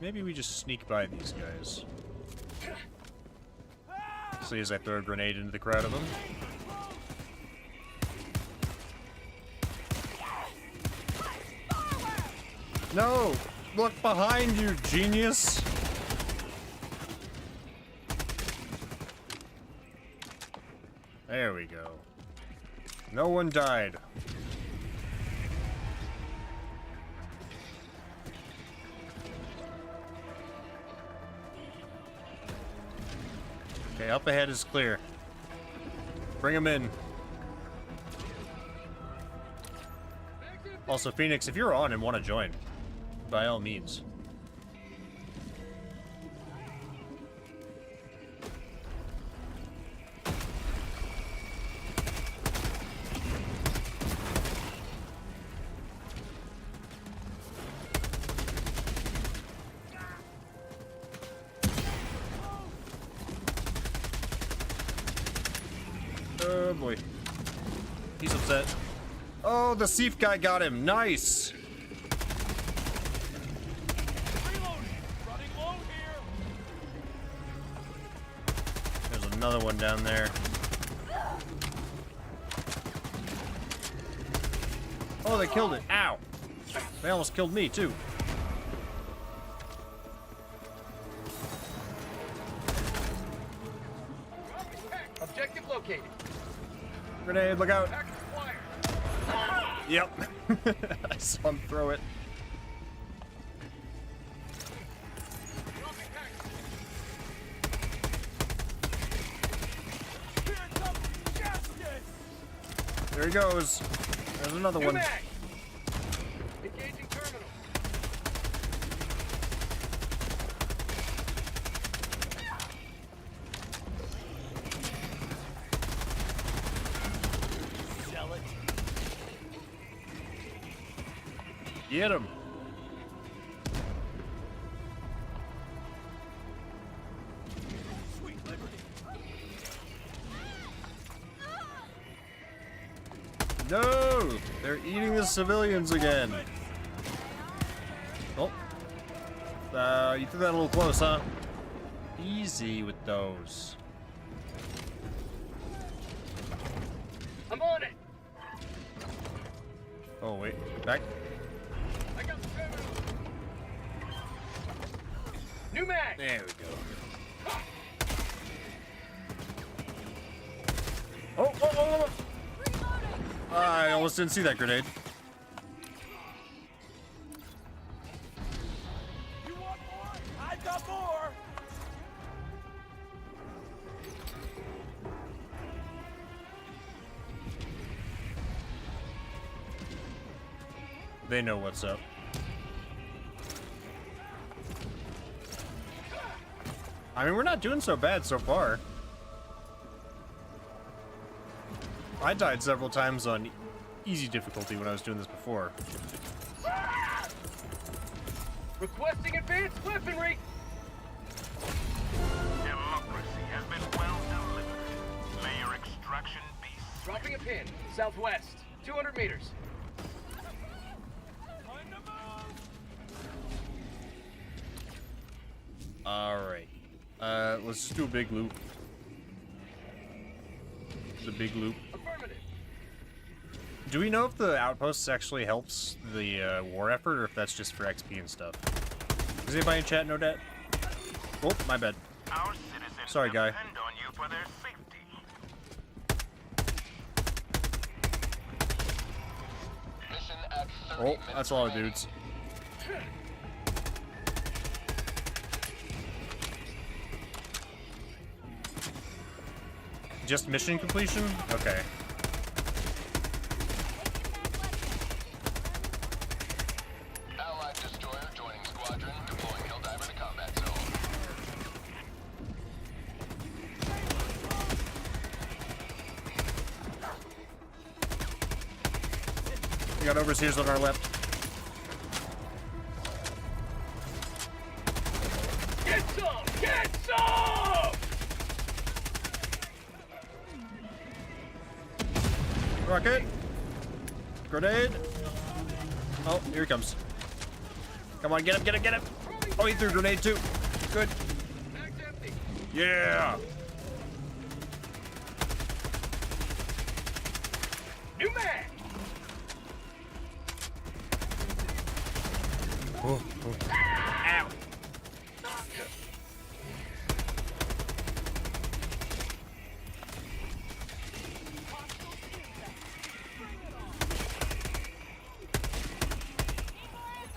Maybe we just sneak by these guys. See as I throw a grenade into the crowd of them. No! Look behind you, genius! There we go. No one died. Okay, up ahead is clear. Bring him in. Also, Phoenix, if you're on and want to join, by all means. Oh boy. He's upset. Oh, the SEAF guy got him. Nice. There's another one down there. Oh, they killed it. Ow. They almost killed me, too. Objective located. Grenade, look out. Attack required. Yep. I saw him throw it. There he goes. There's another one. Mag. Engaging terminal. Sell it. Get him. Sweet liberty. No! They're eating the civilians again. Oh. You threw that a little close, huh? Easy with those. I'm on it. Oh, wait. Back. I got the terminal. New mag. There we go. Oh. I almost didn't see that grenade. You want more? I got more. They know what's up. I mean, we're not doing so bad so far. I died several times on easy difficulty when I was doing this before. Requesting advanced weaponry. Democracy has been well delivered. Layer extraction beasts. Dropping a pin. Southwest. 200 meters. Alright. Let's just do a big loop. The big loop. Affirmative. Do we know if the outposts actually helps the war effort, or if that's just for XP and stuff? Does anybody in chat know that? Oh, my bad. Our citizens Sorry, guy. depend on you for their safety. Mission at 30 Oh, that's a lot of dudes. Just mission completion? Okay. Allied destroyer joining squadron. Deploying Helldiver to combat zone. We got overseers on our left. Get some! Get some! Rocket! Grenade! Oh, here he comes. Come on, get him, get him, get him! Oh, he threw a grenade too. Good. Mag's empty. Yeah! New mag! Oh, oh. Ow!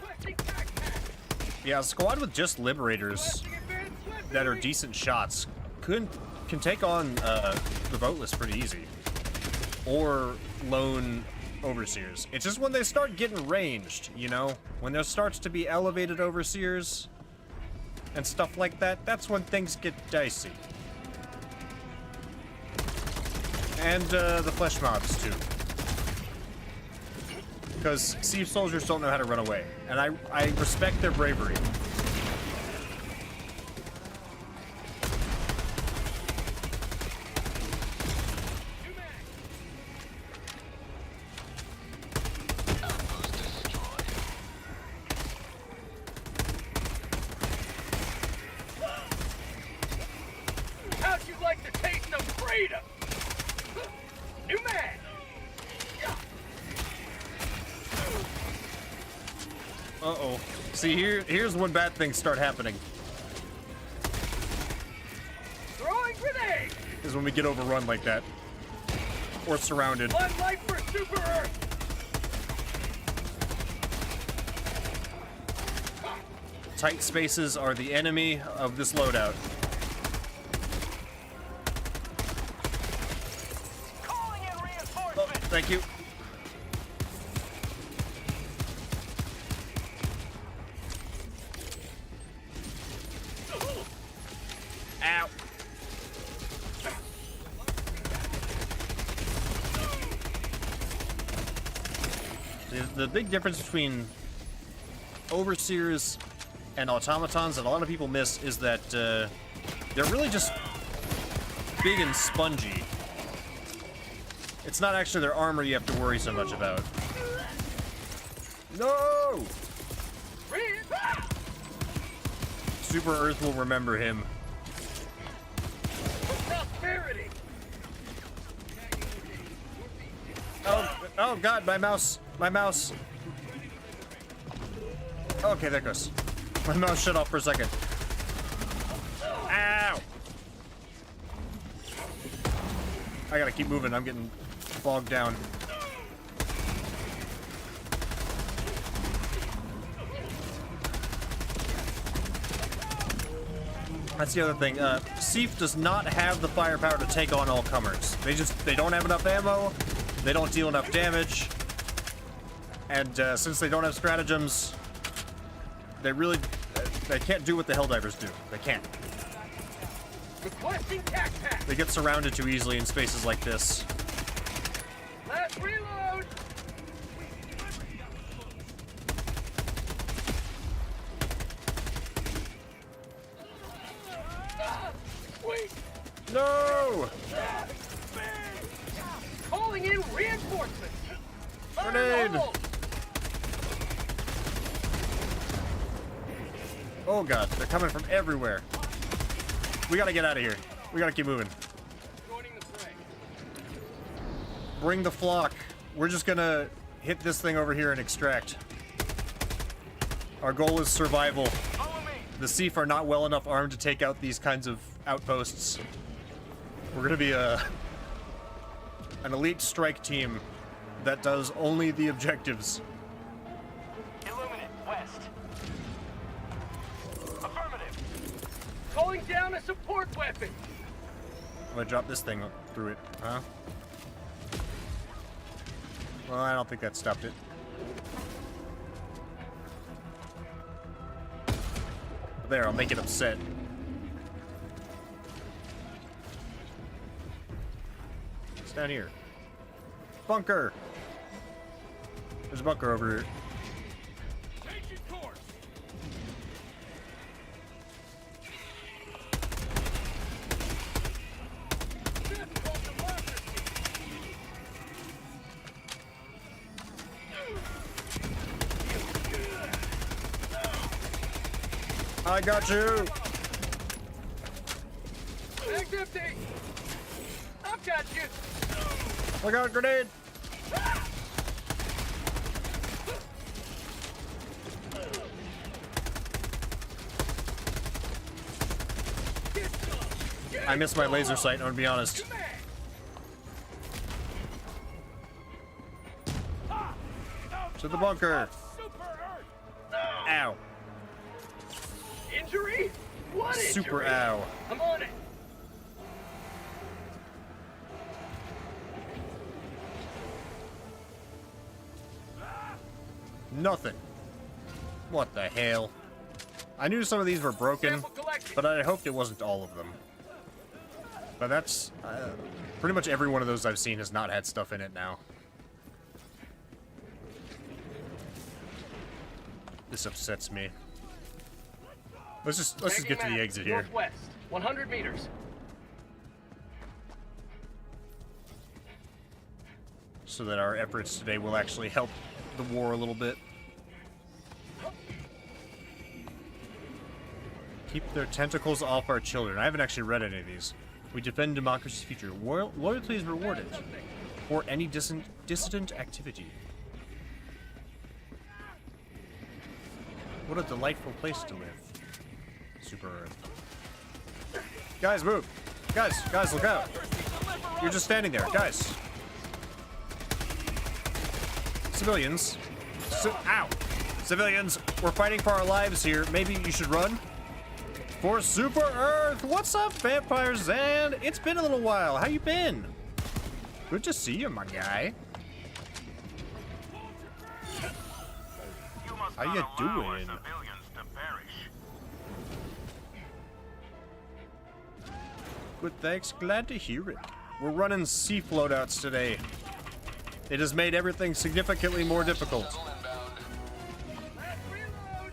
Requesting backpack. Yeah, a squad with just liberators Requesting advanced weaponry. that are decent shots can take on the boat list pretty easy. Or lone overseers. It's just when they start getting ranged, you know? When there starts to be elevated overseers and stuff like that, that's when things get dicey. And the flesh mobs too. Because SEAF soldiers don't know how to run away. And I respect their bravery. New mag. How'd you like the taste of freedom? New mag! Uh-oh. See, here's when bad things start happening. Throwing grenade! Is when we get overrun like that. Or surrounded. One life for Super Earth! Tight spaces are the enemy of this loadout. Calling in Oh, reinforcements! thank you. Ow. The big difference between overseers and automatons that a lot of people miss is that they're really just big and spongy. It's not actually their armor you have to worry so much about. No! Super Earth will remember him. Prosperity! Oh god, my mouse. My mouse. Okay, there it goes. My mouse shut off for a second. Ow! I gotta keep moving. I'm getting bogged down. That's the other thing. SEAF does not have the firepower to take on all comers. They don't have enough ammo. They don't deal enough damage. And since they don't have stratagems, they can't do what the Helldivers do. They can't. Requesting tac-tac. They get surrounded too easily in spaces like this. Last reload. Wait. No! Calling in reinforcements. Grenade! Fire Oh god, they're coming from everywhere. We gotta get out of here. We gotta keep moving. joining the fray. Bring the flock. We're just gonna hit this thing over here and extract. Our goal is survival. Follow me. The SEAF are not well enough armed to take out these kinds of outposts. We're gonna be an elite strike team that does only the objectives. Illuminate west. Affirmative. Calling down a support weapon. I'm gonna drop this thing through it, huh? Well, I don't think that stopped it. There, I'll make it upset. It's down here. Bunker! There's a bunker over here. Changing course. I got you! Bag's empty. I've got you. I got a grenade! I missed my laser sight, I'm gonna be honest. To the bunker! Ow. Injury? What injury? Super ow. I'm on it. Nothing. What the hell? I knew some of these were broken, Sample collection. but I hoped it wasn't all of them. But that's... pretty much every one of those I've seen has not had stuff in it now. This upsets me. Let's just get to the Tagging exit map, here. Northwest, 100 meters. So that our efforts today will actually help the war a little bit. Keep their tentacles off our children. I haven't actually read any of these. We defend democracy's future. Loyalty is rewarded for any dissident activity. What a delightful place to live. Super Earth. Guys, move! Guys, look out! You're just standing there, guys. Civilians. Ow! Civilians, we're fighting for our lives here. Maybe you should run. For Super Earth! What's up, Vampire Zan? It's been a little while. How you been? Good to see you, my guy. You must How not you allow our doing? civilians to perish. Good, thanks. Glad to hear it. We're running SEAF loadouts today. It has made everything significantly more difficult. Last reload.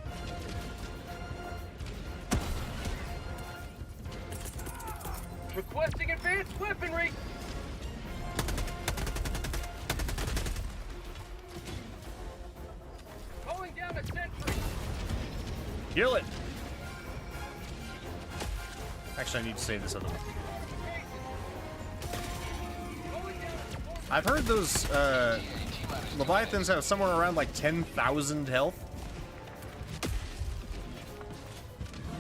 Requesting advanced weaponry. Calling down a sentry. Kill it! Actually, I need to save this other one. Calling down a support. I've heard those Leviathans have somewhere around like 10,000 health.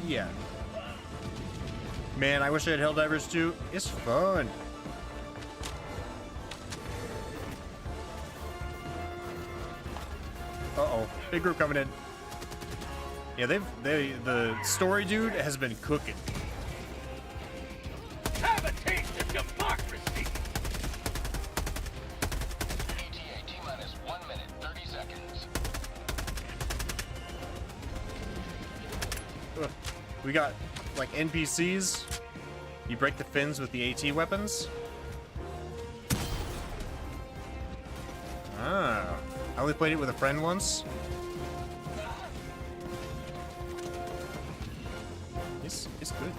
Yeah. Man, I wish I had Helldivers too. It's fun. Uh-oh. Big group coming in. Yeah, the story dude has been cooking. Have a taste of democracy! ETA T-minus 1 minute, 30 seconds. Ugh. We got, like, NPCs. You break the fins with the AT weapons. Ah. I only played it with a friend once. It's good.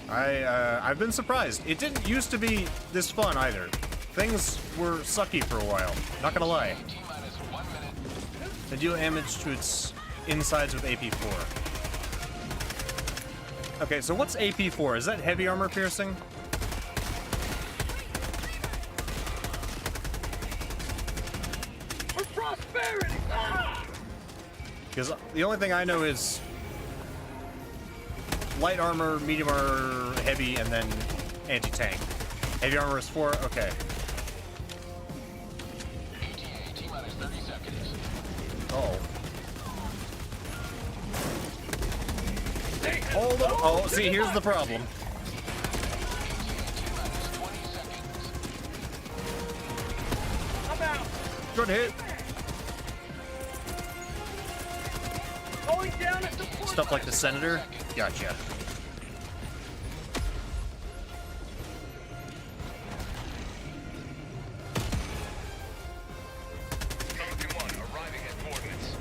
I've been surprised. It didn't used to be this fun either. Things were sucky for a while. Not gonna lie. T-minus 1 minute. They deal damage to its insides with AP4. Okay, so what's AP4? Is that heavy armor piercing? For prosperity! Ah! Because the only thing I know is light armor, medium armor, heavy, and then anti-tank. Heavy armor is 4. Okay. ETA T-minus 30 seconds. Oh. Hold on. Oh, see, here's the problem. I'm out! Good hit. Going down at the point! Stuff like the Senator. Gotcha. Pelican 1 arriving at coordinates.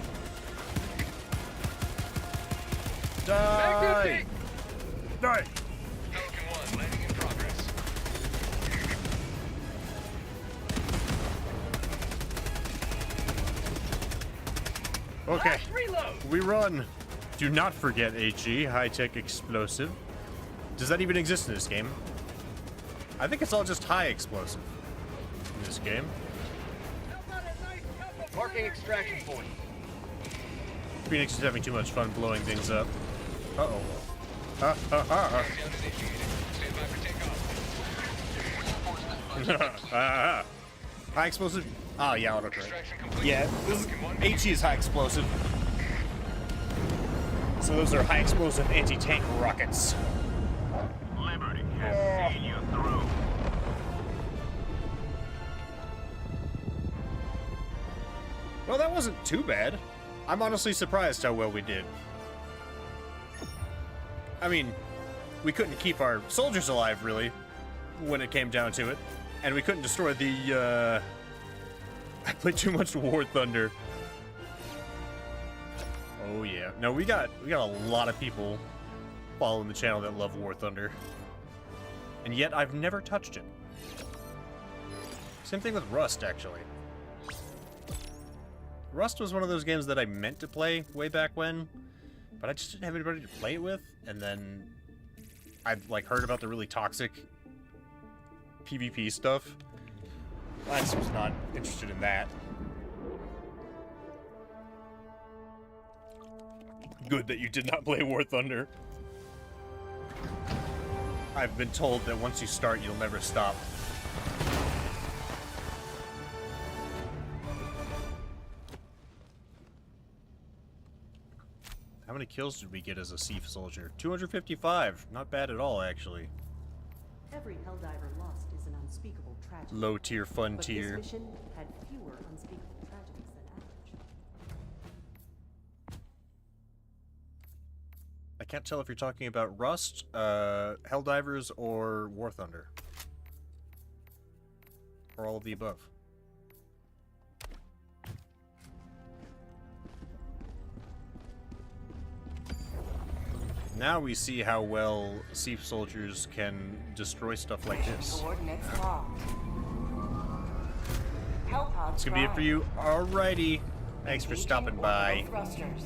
Die! Die! Pelican 1 landing in progress. Okay. Last reload! We run. Do not forget HE, high-tech explosive. Does that even exist in this game? I think it's all just high explosive in this game. Marking extraction point. Phoenix is having too much fun blowing things up. Uh-oh. Ha ha ha. Countdown initiated. Stand by for takeoff. Ha. High explosive? Oh, yeah, autocorrect. Extraction complete. Yeah, this Pelican 1 HE is high explosive. So those are high explosive anti-tank rockets. Liberty has seen you through. Well, that wasn't too bad. I'm honestly surprised how well we did. I mean, we couldn't keep our soldiers alive, really, when it came down to it. And we couldn't destroy the, I played too much War Thunder. Oh, yeah. No, we got a lot of people following the channel that love War Thunder. And yet, I've never touched it. Same thing with Rust, actually. Rust was one of those games that I meant to play way back when, but I just didn't have anybody to play it with, and then I'd, like, heard about the really toxic PvP stuff. I just was not interested in that. Good that you did not play War Thunder. I've been told that once you start, you'll never stop. How many kills did we get as a SEAF soldier? 255. Not bad at all, actually. Every Helldiver lost is an unspeakable tragedy. Low tier, fun But tier. this mission had fewer unspeakable tragedies than average. I can't tell if you're talking about Rust, Helldivers, or War Thunder. Or all of the above. Now we see how well SEAF soldiers can destroy stuff like this. Coordinates locked. Hellpods It's gonna be it for you. Alrighty. Thanks for stopping by. Thrusters.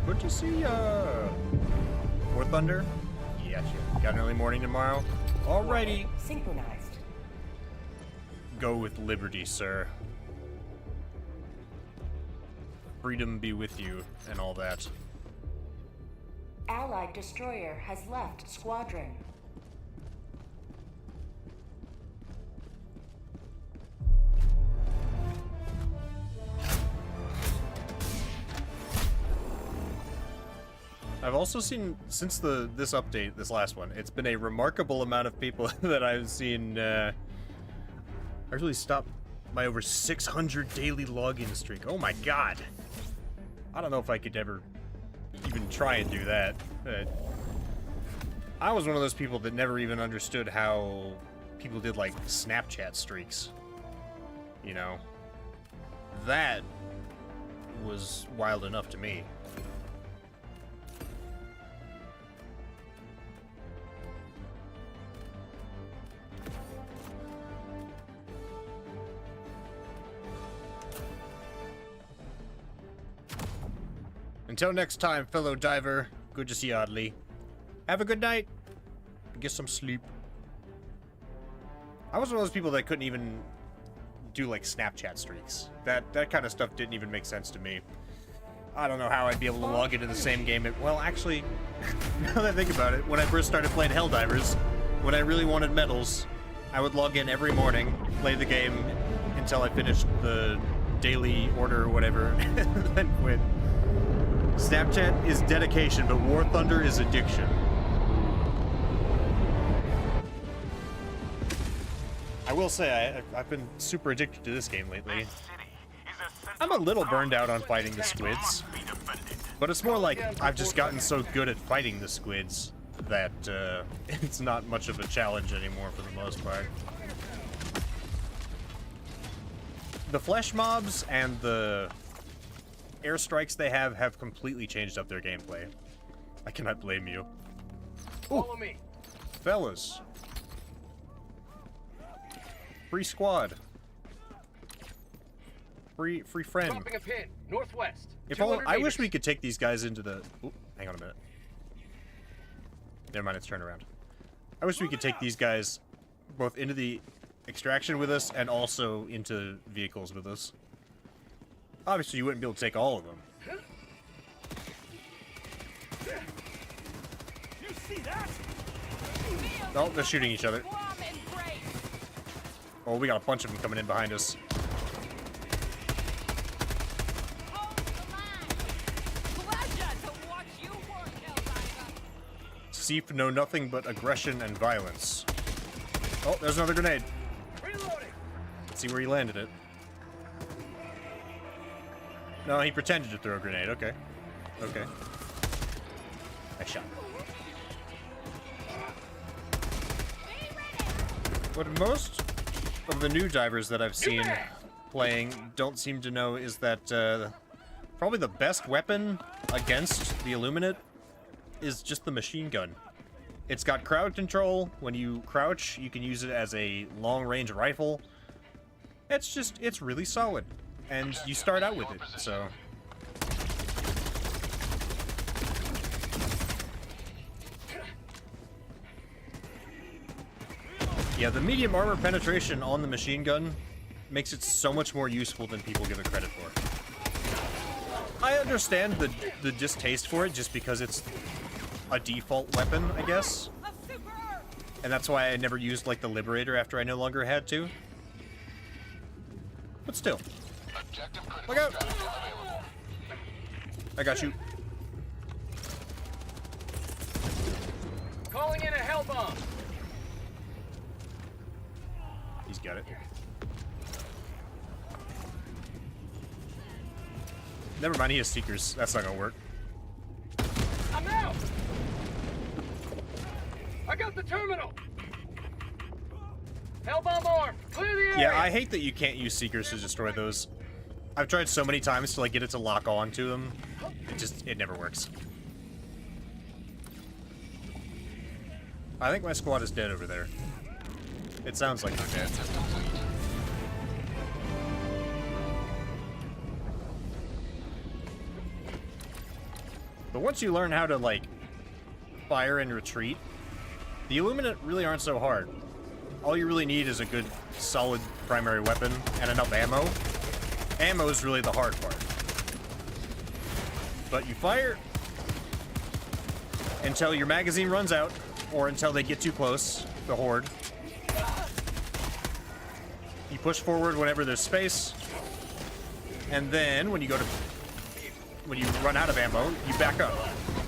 Good to see ya. War Thunder? Gotcha. Got an early morning tomorrow? Alrighty. Synchronized. Go with liberty, sir. freedom be with you and all that. Allied destroyer has left squadron. I've also seen, since this update, this last one, it's been a remarkable amount of people that I've seen actually stop my over 600 daily login streak. Oh my god! I don't know if I could ever even try and do that. I was one of those people that never even understood how people did, like, Snapchat streaks. You know? That was wild enough to me. Until next time, fellow diver, good to see you, Oddly. Have a good night. Get some sleep. I was one of those people that couldn't even do, like, Snapchat streaks. That kind of stuff didn't even make sense to me. I don't know how I'd be able to log into the same game. Well, actually, now that I think about it, when I first started playing Helldivers, when I really wanted medals, I would log in every morning, play the game until I finished the daily order or whatever, and then quit. Snapchat is dedication, but War Thunder is addiction. I will say, I've been super addicted to this game lately. I'm a little burned out on fighting the squids, but it's more like I've just gotten so good at fighting the squids that it's not much of a challenge anymore for the most part. The flesh mobs and the airstrikes they have completely changed up their gameplay. I cannot blame you. Follow me. Fellas. Free squad. Free friend. Dropping a pin. Northwest. If only, I wish we could take these guys into the... Ooh, hang on a minute. Never mind, it's turned around. I wish we could take these guys both into the extraction with us and also into vehicles with us. Obviously, you wouldn't be able to take all of them. You see that? Oh, they're shooting each other. Oh, we got a bunch of them coming in behind us. SEAF know nothing but aggression and violence. Oh, there's another grenade. Reloading. Let's see where he landed it. No, he pretended to throw a grenade. Okay. Okay. I shot. What most of the new divers that I've seen playing don't seem to know is that probably the best weapon against the Illuminate is just the machine gun. It's got crowd control. When you crouch, you can use it as a long-range rifle. It's really solid. And you start out with it, so... Yeah, the medium armor penetration on the machine gun makes it so much more useful than people give it credit for. I understand the distaste for it just because it's a default weapon, I guess. And that's why I never used, like, the Liberator after I no longer had to. But still. Look out! I got you. Calling in a hell bomb. He's got it. Never mind, he has Seekers. That's not gonna work. I'm out. I got the terminal. Hell bomb armed. Clear the area. Yeah, I hate that you can't use Seekers to destroy those. I've tried so many times to, like, get it to lock on to them. It never works. I think my squad is dead over there. It sounds like they're dead. But once you learn how to, like, fire and retreat, the Illuminate really aren't so hard. All you really need is a good, solid primary weapon and enough ammo. Ammo is really the hard part. But you fire until your magazine runs out, or until they get too close, the horde. You push forward whenever there's space, and then when you run out of ammo, you back up.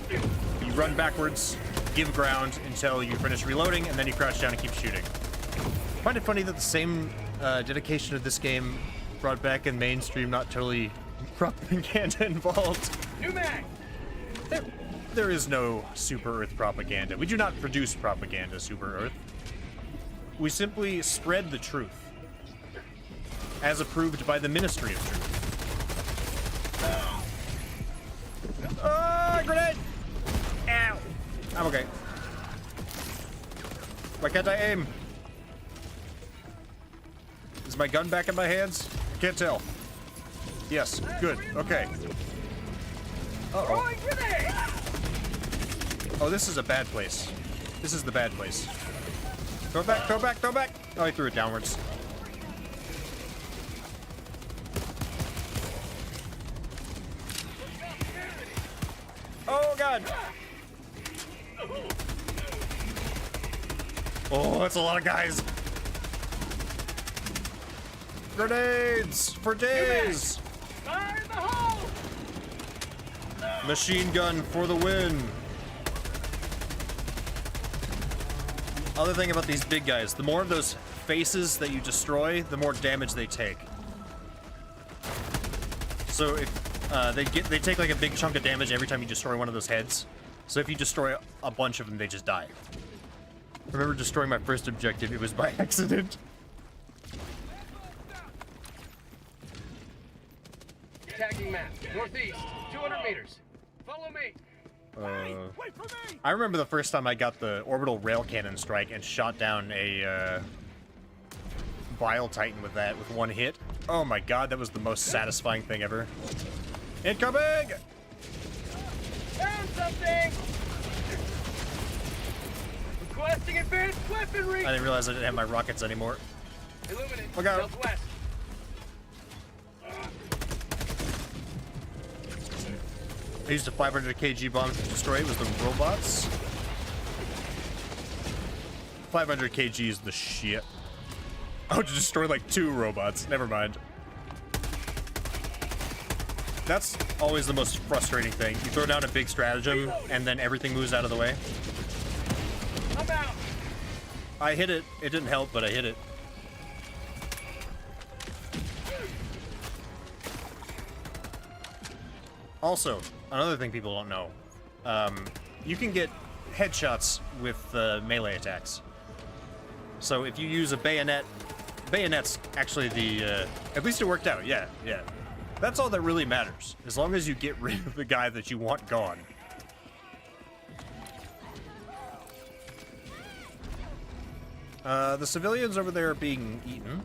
You run backwards, give ground until you finish reloading, and then you crouch down and keep shooting. I find it funny that the same dedication of this game brought back in mainstream, not totally propaganda involved. New mag! There is no Super Earth propaganda. We do not produce propaganda, Super Earth. We simply spread the truth, as approved by the Ministry of Truth. Grenade! Ow! I'm okay. Why can't I aim? Is my gun back in my hands? I can't tell. Yes, good, okay. Uh-oh. Oh, this is a bad place. This is the bad place. Throw it back, throw it back, throw it back! Oh, I threw it downwards. Oh, God! Oh, that's a lot of guys! Grenades! For days! Fire in the hole! Machine gun for the win! Other thing about these big guys, the more of those faces that you destroy, the more damage they take. So if they take like a big chunk of damage every time you destroy one of those heads. So if you destroy a bunch of them, they just die. I remember destroying my first objective, it was by accident. Tagging map, northeast, 200 meters. Follow me. I remember the first time I got the orbital rail cannon strike and shot down a Bile Titan with that with one hit. Oh my god, that was the most satisfying thing ever. Incoming! Found something! Requesting advanced weaponry! I didn't realize I didn't have my rockets anymore. Illuminate, Look out. southwest. I used a 500 kg bomb to destroy it with the robots. 500 kg is the shit. Oh, to destroy like 2 robots. Never mind. That's always the most frustrating thing. You throw down a big stratagem, and then everything moves out of the way. I'm out. I hit it. It didn't help, but I hit it. Also, another thing people don't know, you can get headshots with melee attacks. So if you use a bayonet's actually the, at least it worked out, yeah. That's all that really matters, as long as you get rid of the guy that you want gone. The civilians over there are being eaten.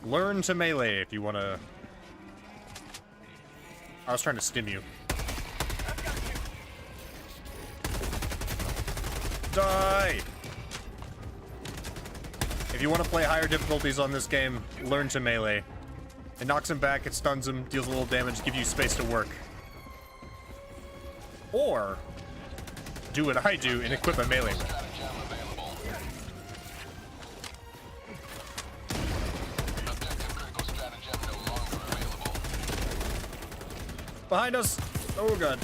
Learn to melee if you want to... I was trying to stim you. Die! If you want to play higher difficulties on this game, learn to melee. It knocks him back, it stuns him, deals a little damage, gives you space to work. Or do what I do and equip a melee weapon. Behind us! Oh god.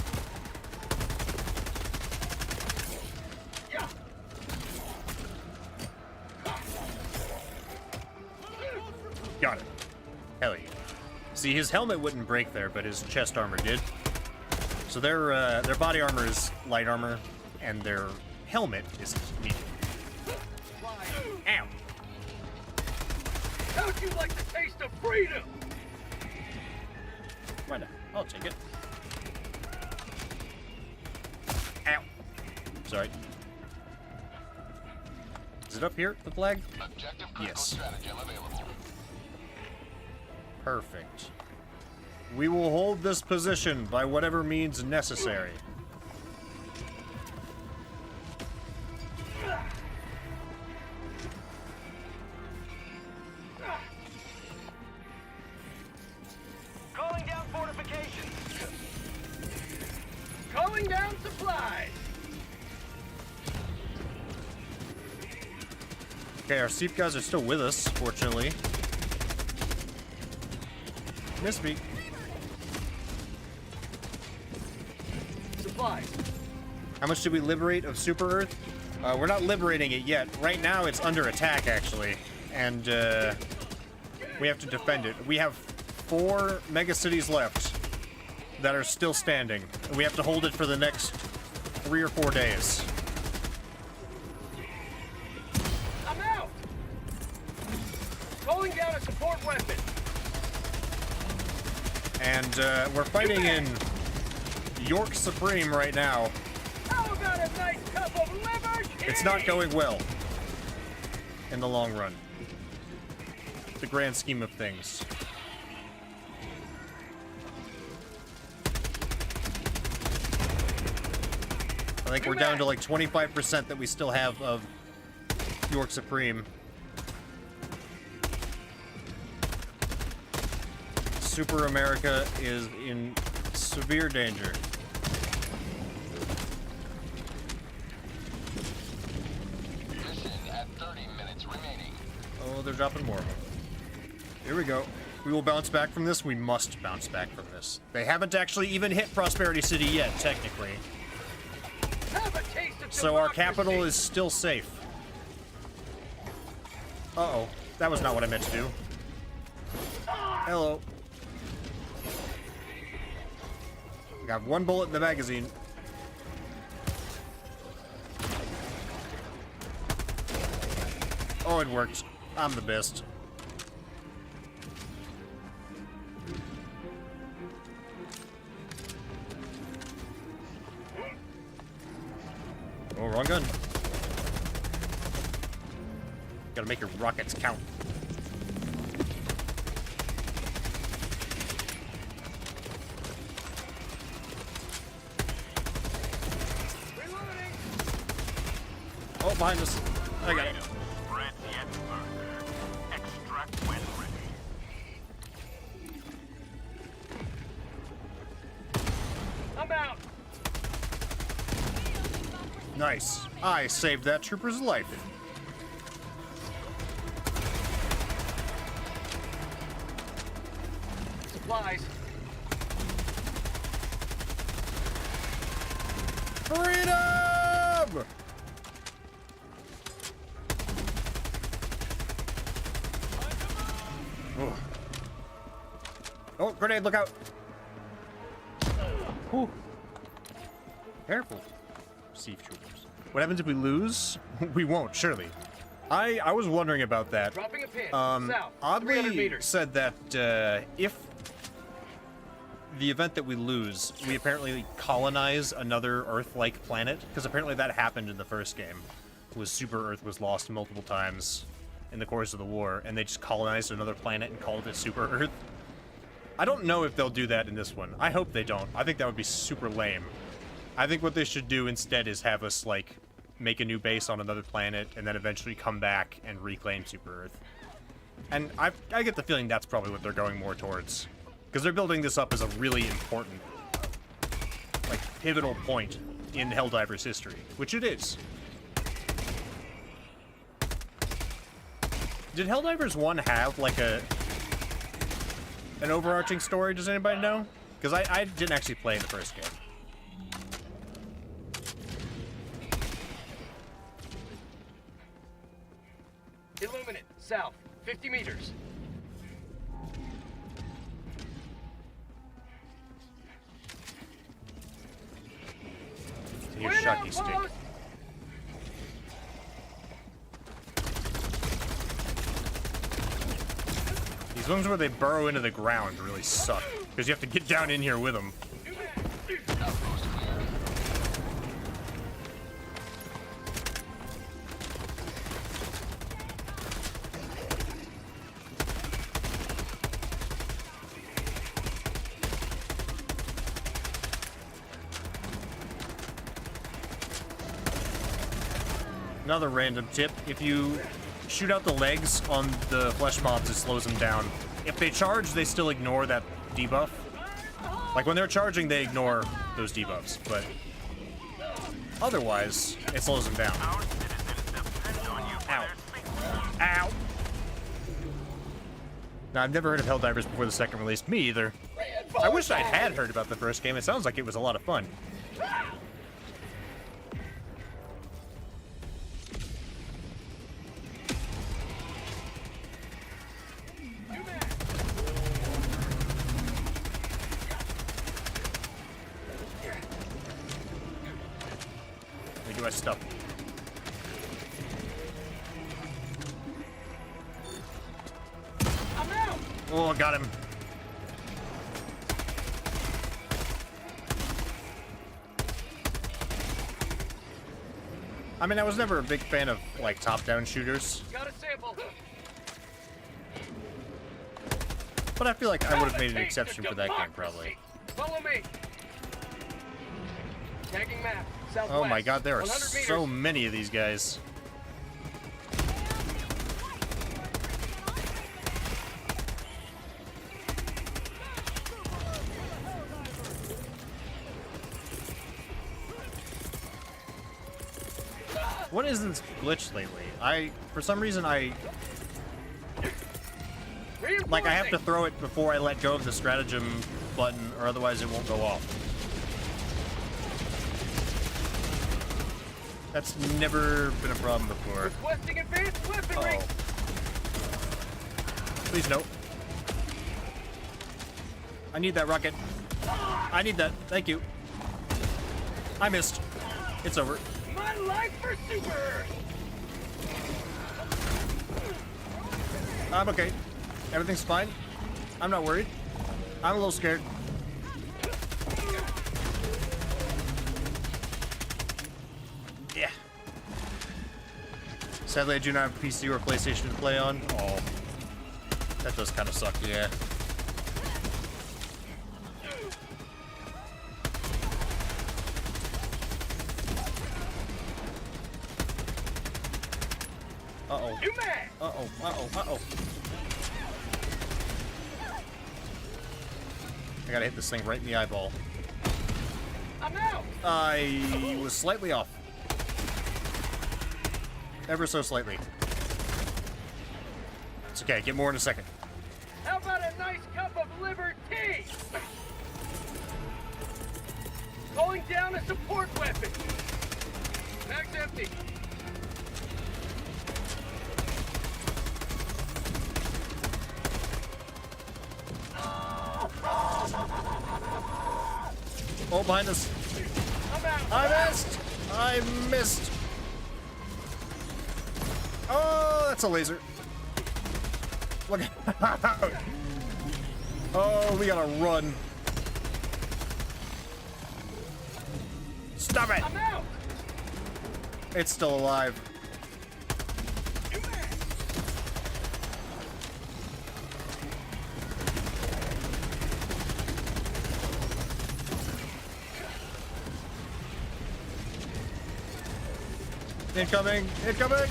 Got it. Hell yeah. See, his helmet wouldn't break there, but his chest armor did. So their body armor is light armor, and their helmet is medium. Ow! How'd you like the taste of freedom? Why not? I'll take it. Ow. Sorry. Is it up here, the flag? Yes. Perfect. We will hold this position by whatever means necessary. Okay, our SEAF guys are still with us, fortunately. Missed me. Supplies. How much did we liberate of Super Earth? We're not liberating it yet. Right now, it's under attack, actually. And, we have to defend it. We have 4 megacities left that are still standing. We have to hold it for the next 3 or 4 days. I'm out! Calling down a support weapon. And, we're fighting in York Supreme right now. How about a nice cup of liver? It's not going well in the long run. The grand scheme of things. I think we're down to like 25% that we still have of York Supreme. Super America is in severe danger. Oh, they're dropping more. Here we go. We will bounce back from this. We must bounce back from this. They haven't actually even hit Prosperity City yet, technically. Have a taste of So our democracy. capital is still safe. Uh-oh. That was not what I meant to do. Hello. Got 1 bullet in the magazine. Oh, it worked. I'm the best. Oh, wrong gun. Gotta make your rockets count. Reloading. Oh, behind us. I got it. Spread yet further. Extract when ready. I'm out. Nice. I saved that trooper's life. Supplies. Freedom! Oh. Oh, grenade, look out! Whew. Careful, SEAF troopers. What happens if we lose? We won't, surely. I was wondering about that. Dropping a pin. South. 300 Oddly meters. said that if the event that we lose, we apparently colonize another Earth-like planet, because apparently that happened in the first game. Was Super Earth was lost multiple times in the course of the war, and they just colonized another planet and called it Super Earth. I don't know if they'll do that in this one. I hope they don't. I think that would be super lame. I think what they should do instead is have us, like, make a new base on another planet, and then eventually come back and reclaim Super Earth. And I get the feeling that's probably what they're going more towards. Because they're building this up as a really important, like, pivotal point in Helldivers history. Which it is. Did Helldivers 1 have, like, an overarching story? Does anybody know? Because I didn't actually play the first game. Illuminate. South. 50 meters. Your shucky stick. These ones where they burrow into the ground really suck, because you have to get down in here with them. Another random tip, if you shoot out the legs on the flesh mobs, it slows them down. If they charge, they still ignore that debuff. Like, when they're charging, they ignore those debuffs, but otherwise, it slows them down. Our citizens depend on you for Ow. their safety. Ow! Now, I've never heard of Helldivers before the second release. Me either. I wish I had heard about the first game. It sounds like it was a lot of fun. Let me do my stuff. Oh, I got him. I mean, I was never a big fan of, like, top-down shooters. Got a sample. But I feel like I would have made an exception for that game, probably. Follow me. Tagging map. Southwest. Oh my god, there are 100 so meters. many of these guys. What is this glitch lately? For some reason, I have to throw it before I let go of the stratagem button, or otherwise it won't go off. That's never been a problem before. Requesting advanced weaponry. Uh-oh. Please no. I need that rocket. I need that. Thank you. I missed. It's over. My life for super. I'm okay. Everything's fine. I'm not worried. I'm a little scared. Yeah. Sadly, I do not have a PC or PlayStation to play on. Oh. That does kind of suck, yeah. Uh-oh. You mad? Uh-oh, uh-oh, uh-oh. I gotta hit this thing right in the eyeball. I'm out. I was slightly off. Ever so slightly. It's okay, get more in a second. How about a nice cup of liver tea? Calling down a support weapon. Bag's empty. Oh, behind us. I'm out. I missed! I missed! Oh, that's a laser. Look out! Oh, we gotta run. Stop it! I'm out. It's still alive. Incoming! Incoming!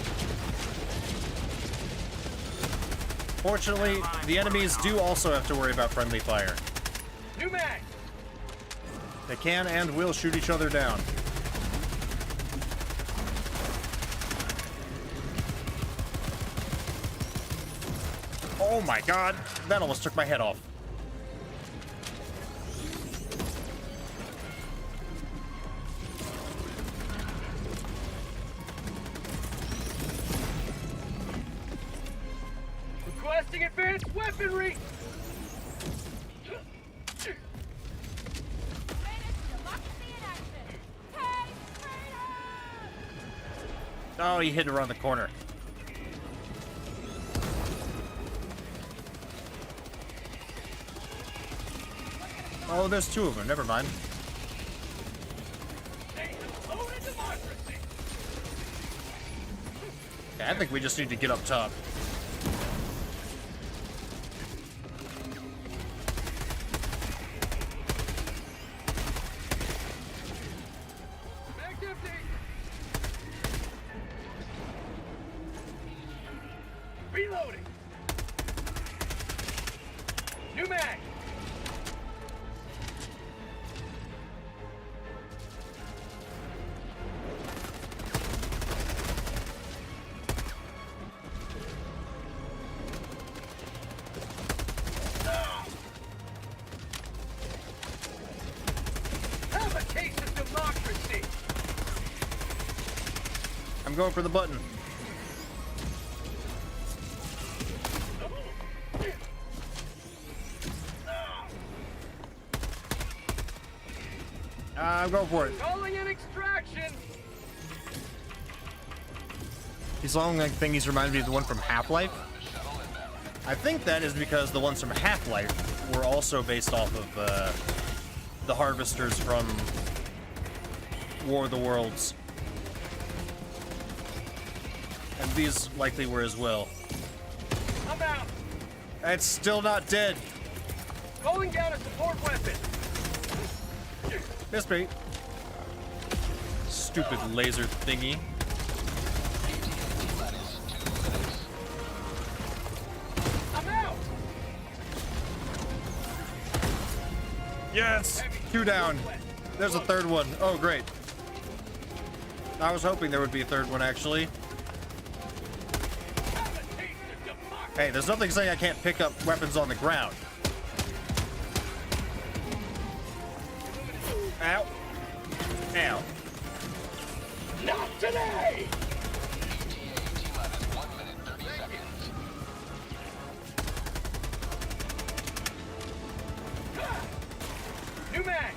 Fortunately, the enemies do also have to worry about friendly fire. New mag. They can and will shoot each other down. Oh my god! That almost took my head off. Requesting advanced weaponry. Oh, he hit around the corner. Oh, there's two of them. Never mind. Yeah, I think we just need to get up top. Bag's empty. Reloading. New mag. I'm going for the button. I'm going for it. Calling in extraction. These long like thingies remind me of the one from Half-Life. I think that is because the ones from Half-Life were also based off of the harvesters from War of the Worlds. And these likely were as well. I'm out. It's still not dead. Calling down a support weapon. Missed me. Stupid laser thingy. I'm out. Yes! 2 down. There's a third one. Oh, great. I was hoping there would be a third one, actually. Hey, there's nothing saying I can't pick up weapons on the ground. Ow. Ow. Not today. New mag.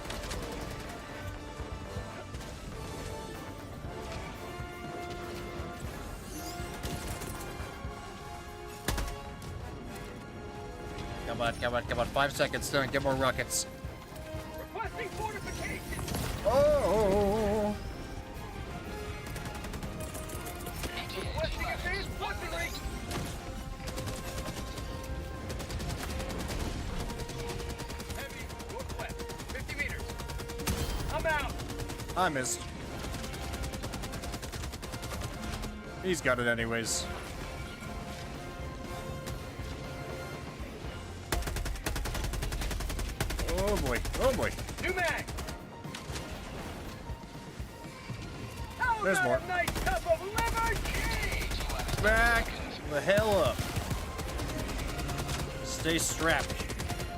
Come on, come on, come on. 5 seconds to get more rockets. Requesting fortification. Oh! Requesting advanced weaponry. Heavy, northwest, 50 meters. I'm out. I missed. He's got it anyways. Oh boy, oh boy. New mag. There's more. A nice cup of liver cheese. Back the hell up. Stay strapped,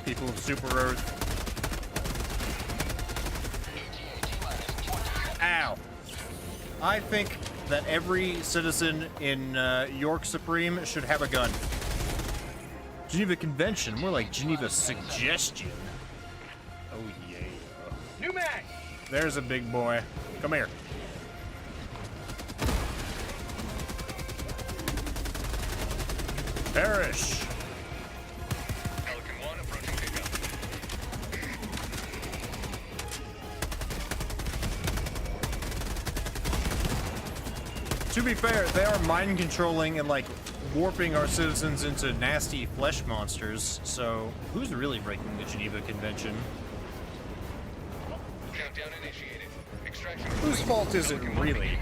people of Super Earth. Ow. I think that every citizen in York Supreme should have a gun. Geneva Convention, more like Geneva Suggestion. Oh yeah. New mag. There's a big boy. Come here. Perish. Pelican 1 approaching pickup. To be fair, they are mind controlling and like warping our citizens into nasty flesh monsters, so who's really breaking the Geneva Convention? Countdown initiated. Extraction. Whose fault is it really?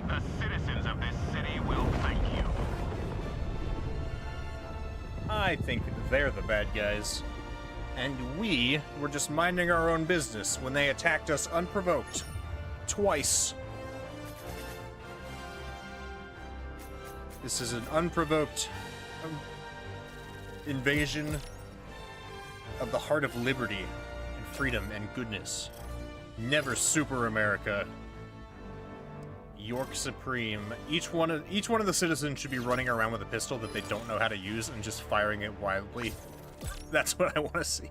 The citizens of this city will thank you. I think they're the bad guys. And we were just minding our own business when they attacked us unprovoked. Twice. This is an unprovoked invasion of the heart of liberty and freedom and goodness. Never Super America. York Supreme. Each one of the citizens should be running around with a pistol that they don't know how to use and just firing it wildly. That's what I want to see.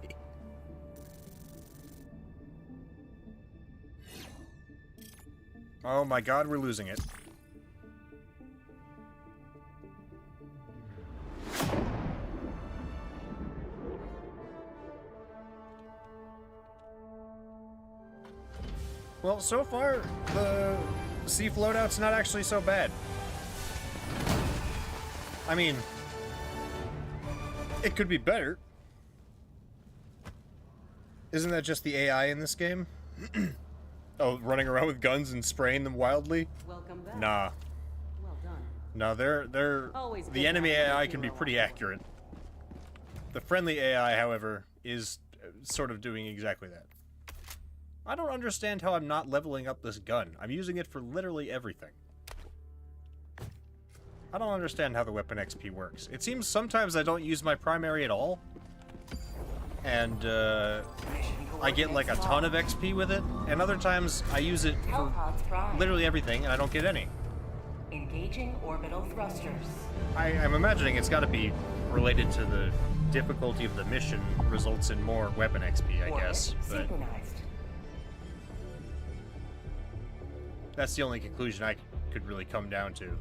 Oh my god, we're losing it. Well, so far, the SEAF loadout's not actually so bad. I mean, it could be better. Isn't that just the AI in this game? Oh, running around with guns and spraying them wildly? Welcome back. Nah. Well done. No, they're Always the good enemy to have AI a can be hero pretty on. accurate. The friendly AI, however, is sort of doing exactly that. I don't understand how I'm not leveling up this gun. I'm using it for literally everything. I don't understand how the weapon XP works. It seems sometimes I don't use my primary at all. and I get like a ton of XP with it, and other times I use it for Hellpods prime. literally everything, and I don't get any. Engaging orbital thrusters. I'm imagining it's got to be related to the difficulty of the mission results in more weapon XP, I guess. Orbit But synchronized. that's the only conclusion I could really come down to.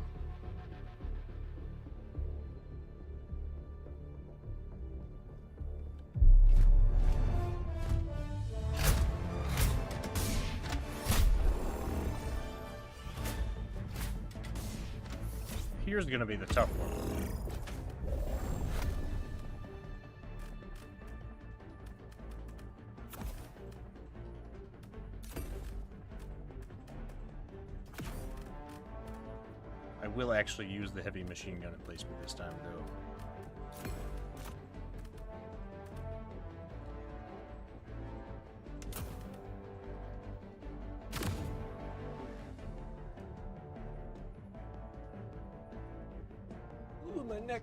Here's gonna be the tough one. I will actually use the heavy machine gun emplacement this time, though. Ooh, my neck.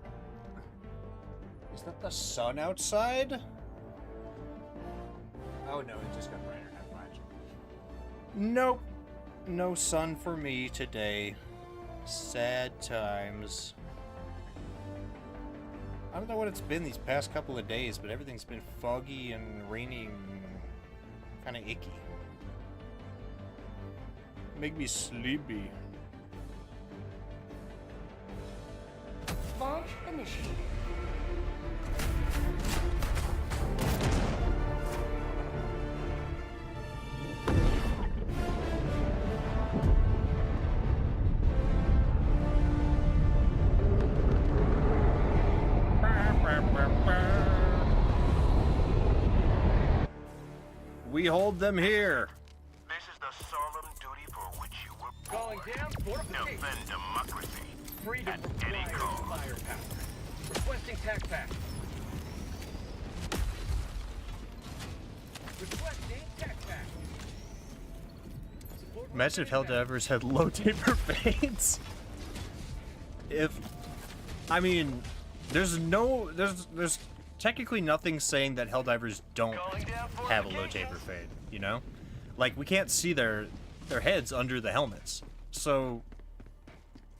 Is that the sun outside? Oh no, it just got brighter. Never mind. Nope. No sun for me today. Sad times. I don't know what it's been these past couple of days, but everything's been foggy and rainy and kind of icky. Make me sleepy. Launch initiated. We hold them here. This is the solemn duty for which you were Calling born. down fortification. Defend democracy. Freedom At any requires cost. firepower. Requesting tac pack. Requesting tac pack. Support Imagine if Helldivers had low taper fades. There's technically nothing saying that Helldivers don't Calling down have a low taper fade, you know? Like, we can't see their heads under the helmets. So,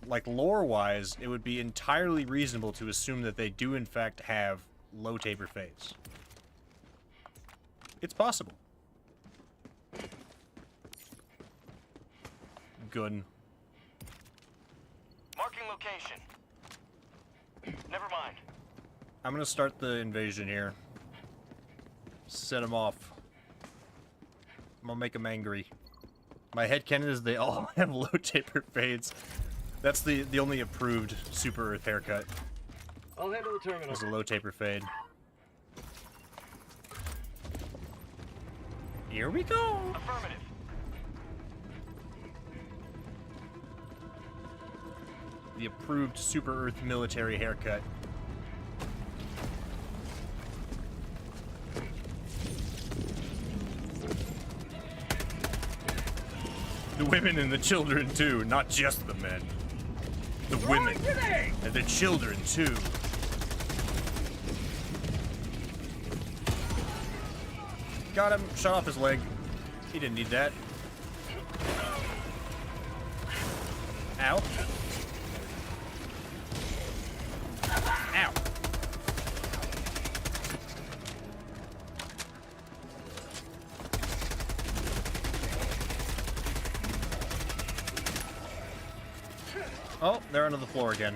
like, lore-wise, it would be entirely reasonable to assume that they do, in fact, have low taper fades. It's possible. Gun. Marking location. Never mind. I'm gonna start the invasion here. Set them off. I'm gonna make them angry. My headcanon is they all have low taper fades. That's the only approved Super Earth haircut. I'll handle the terminal. Is a low taper fade. Here we go. Affirmative. The approved Super Earth military haircut. The women and the children too, not just the men. The women and the children too. Got him, shot off his leg. He didn't need that. Ow. Ow. Oh, they're under the floor again.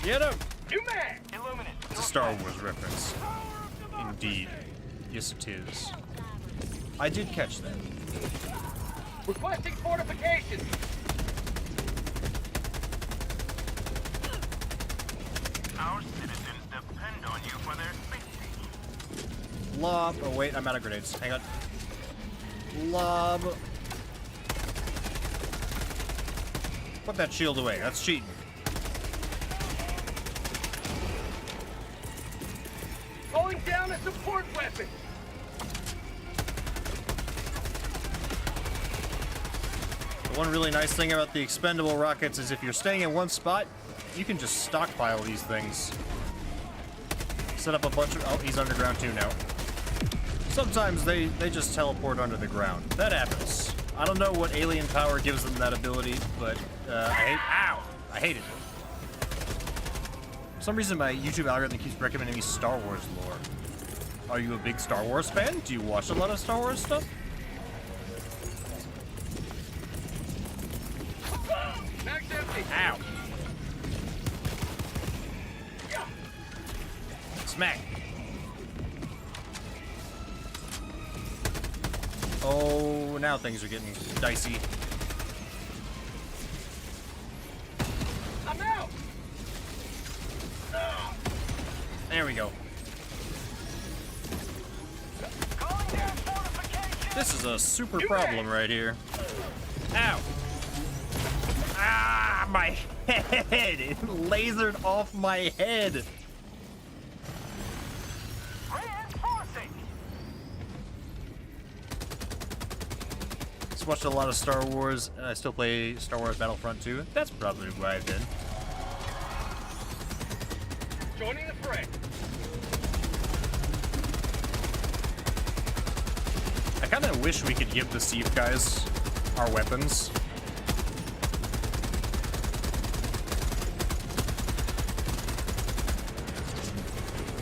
Get him! New man! Illuminate. It's a Star Wars reference. Indeed. Yes, it is. I did catch that. Requesting fortification. Our citizens depend on you for their safety. Lob. Oh, wait, I'm out of grenades. Hang on. Lob. Put that shield away. That's cheating. Calling down a support weapon. One really nice thing about the expendable rockets is if you're staying in one spot, you can just stockpile these things. Set up a bunch of... Oh, he's underground too now. Sometimes they just teleport under the ground. That happens. I don't know what alien power gives them that ability, but I hate it. For some reason, my YouTube algorithm keeps recommending me Star Wars lore. Are you a big Star Wars fan? Do you watch a lot of Star Wars stuff? Mag's empty. Ow. Smack. Oh, now things are getting dicey. I'm out. There we go. This is a super problem right here. Ow. Ah, my head! It lasered off my head. Just watched a lot of Star Wars, and I still play Star Wars Battlefront 2. That's probably why I've been. Joining the fray. I kind of wish we could give the SEAF guys our weapons.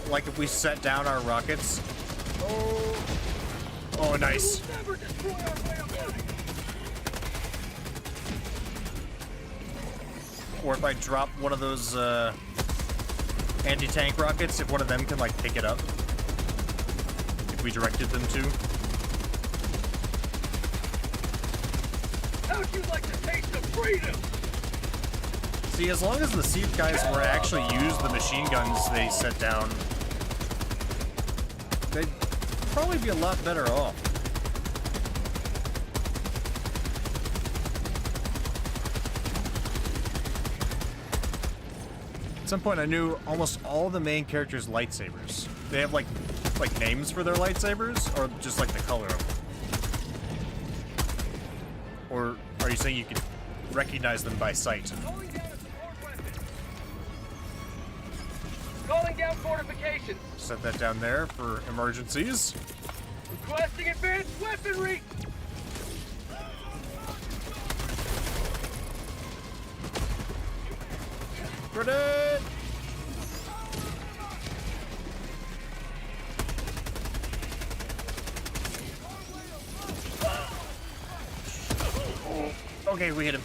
Like if we set down our rockets. Oh, nice. Or if I drop one of those anti-tank rockets, if one of them can like pick it up. If we directed them to. How'd you like to taste of freedom? See, as long as the SEAF guys were actually use the machine guns they set down, they'd probably be a lot better off. At some point I knew almost all the main characters' lightsabers. They have like names for their lightsabers, or just like the color of them? Or are you saying you can recognize them by sight? Calling down fortifications. Set that down there for emergencies. Requesting advanced weaponry. Grenade! Okay, we hit him.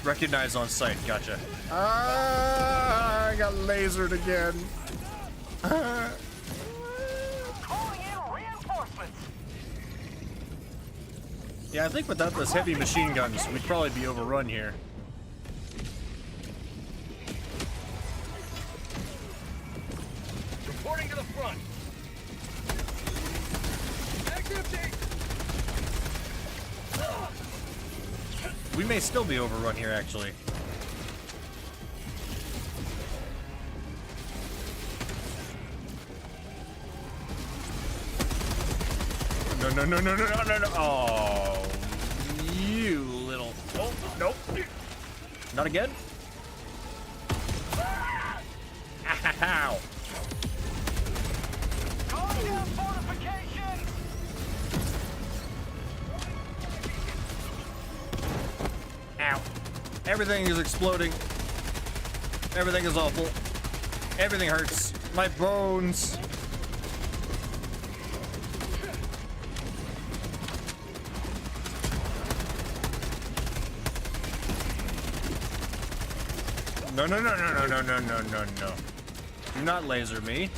Recognize on sight, gotcha. Ah, I got lasered again. Calling in reinforcements. Yeah, I think without those heavy machine guns, we'd probably be overrun here. Reporting to the front. Mag's empty. We may still be overrun here, actually. No, no, no, no, no, no, no, no. Oh, you little... Oh, nope. Not again? Ow. Calling down fortifications. Ow. Everything is exploding. Everything is awful. Everything hurts. My bones. No, no, no, no, no, no, no, no, no, no. Do not laser me.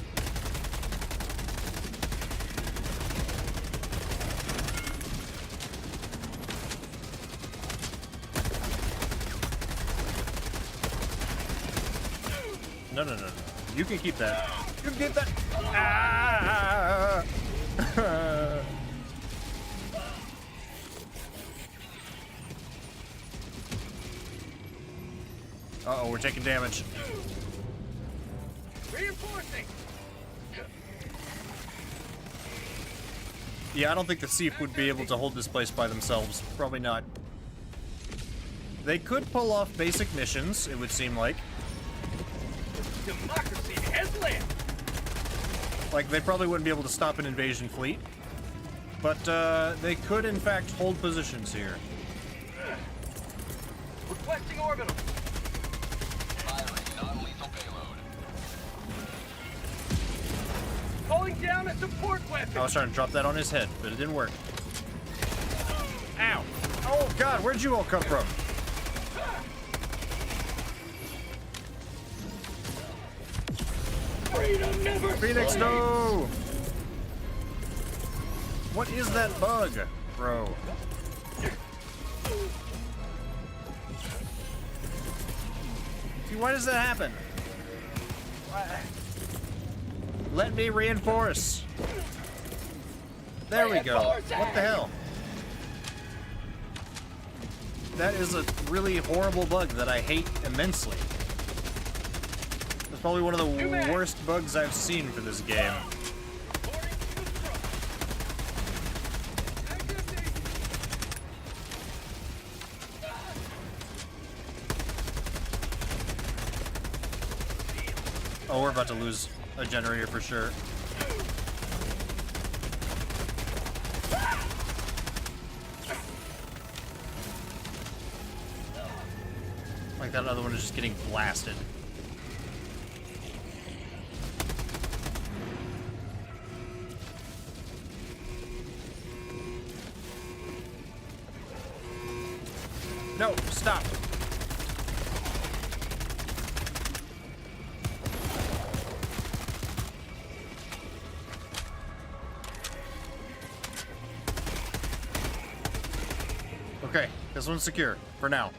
No, no, no, no. You can keep that. You can keep that. Ah! Uh-oh, we're taking damage. Reinforcing. Yeah, I don't think the SEAF would be able to hold this place by themselves. Probably not. They could pull off basic missions, it would seem like. Democracy has landed. Like, they probably wouldn't be able to stop an invasion fleet. But, they could, in fact, hold positions here. Requesting orbital. Firing non-lethal payload. Calling down a support weapon. I was trying to drop that on his head, but it didn't work. Ow! Oh, God, where'd you all come from? Freedom never Phoenix, no! What is that bug, bro? See, why does that happen? Let me reinforce. There we go. What the hell? That is a really horrible bug that I hate immensely. That's probably one of the worst bugs I've seen for this game. Oh, we're about to lose a generator for sure. Like that other one is just getting blasted. No, stop. Okay, this one's secure for now.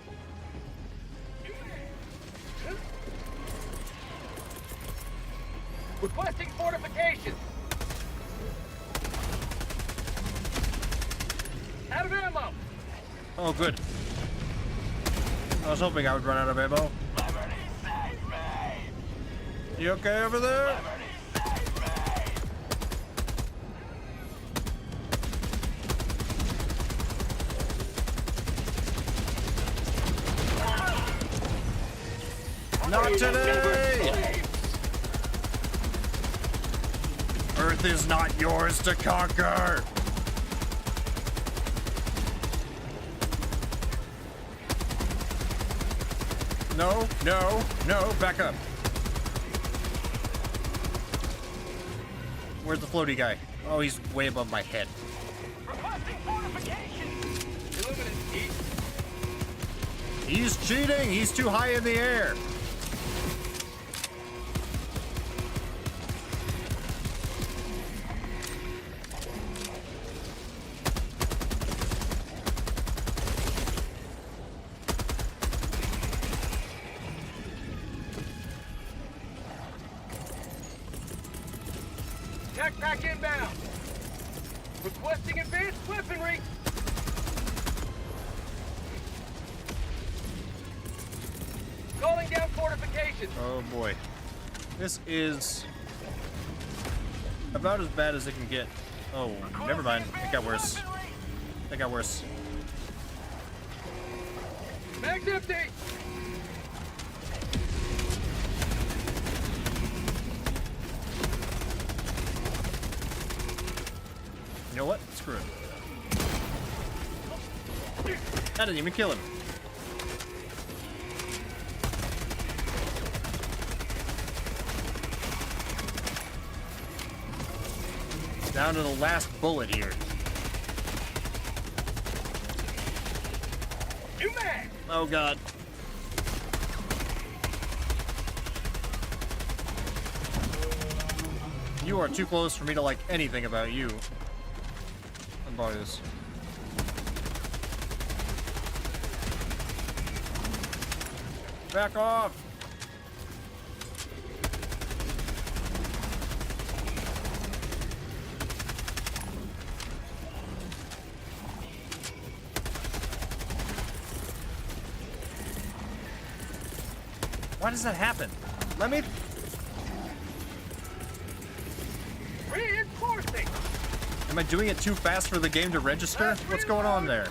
Requesting fortifications. Out of ammo. Oh, good. I was hoping I would run out of ammo. You okay over there? Not today! Earth is not yours to conquer! No, no, no, back up. Where's the floaty guy? Oh, he's way above my head. Requesting fortifications. Illuminate heat. He's cheating! He's too high in the air! Backpack inbound. Requesting advanced weaponry. Calling down fortifications. Oh boy. This is about as bad as it can get. Oh, never mind. It got worse. It got worse. Mag's empty. You know what? Screw it. That didn't even kill him. Down to the last bullet here. New mag. Oh god. You are too close for me to like anything about you. I'll borrow this. Back off! Why does that happen? Let me... Reinforcing. Am I doing it too fast for the game to register? What's going on there?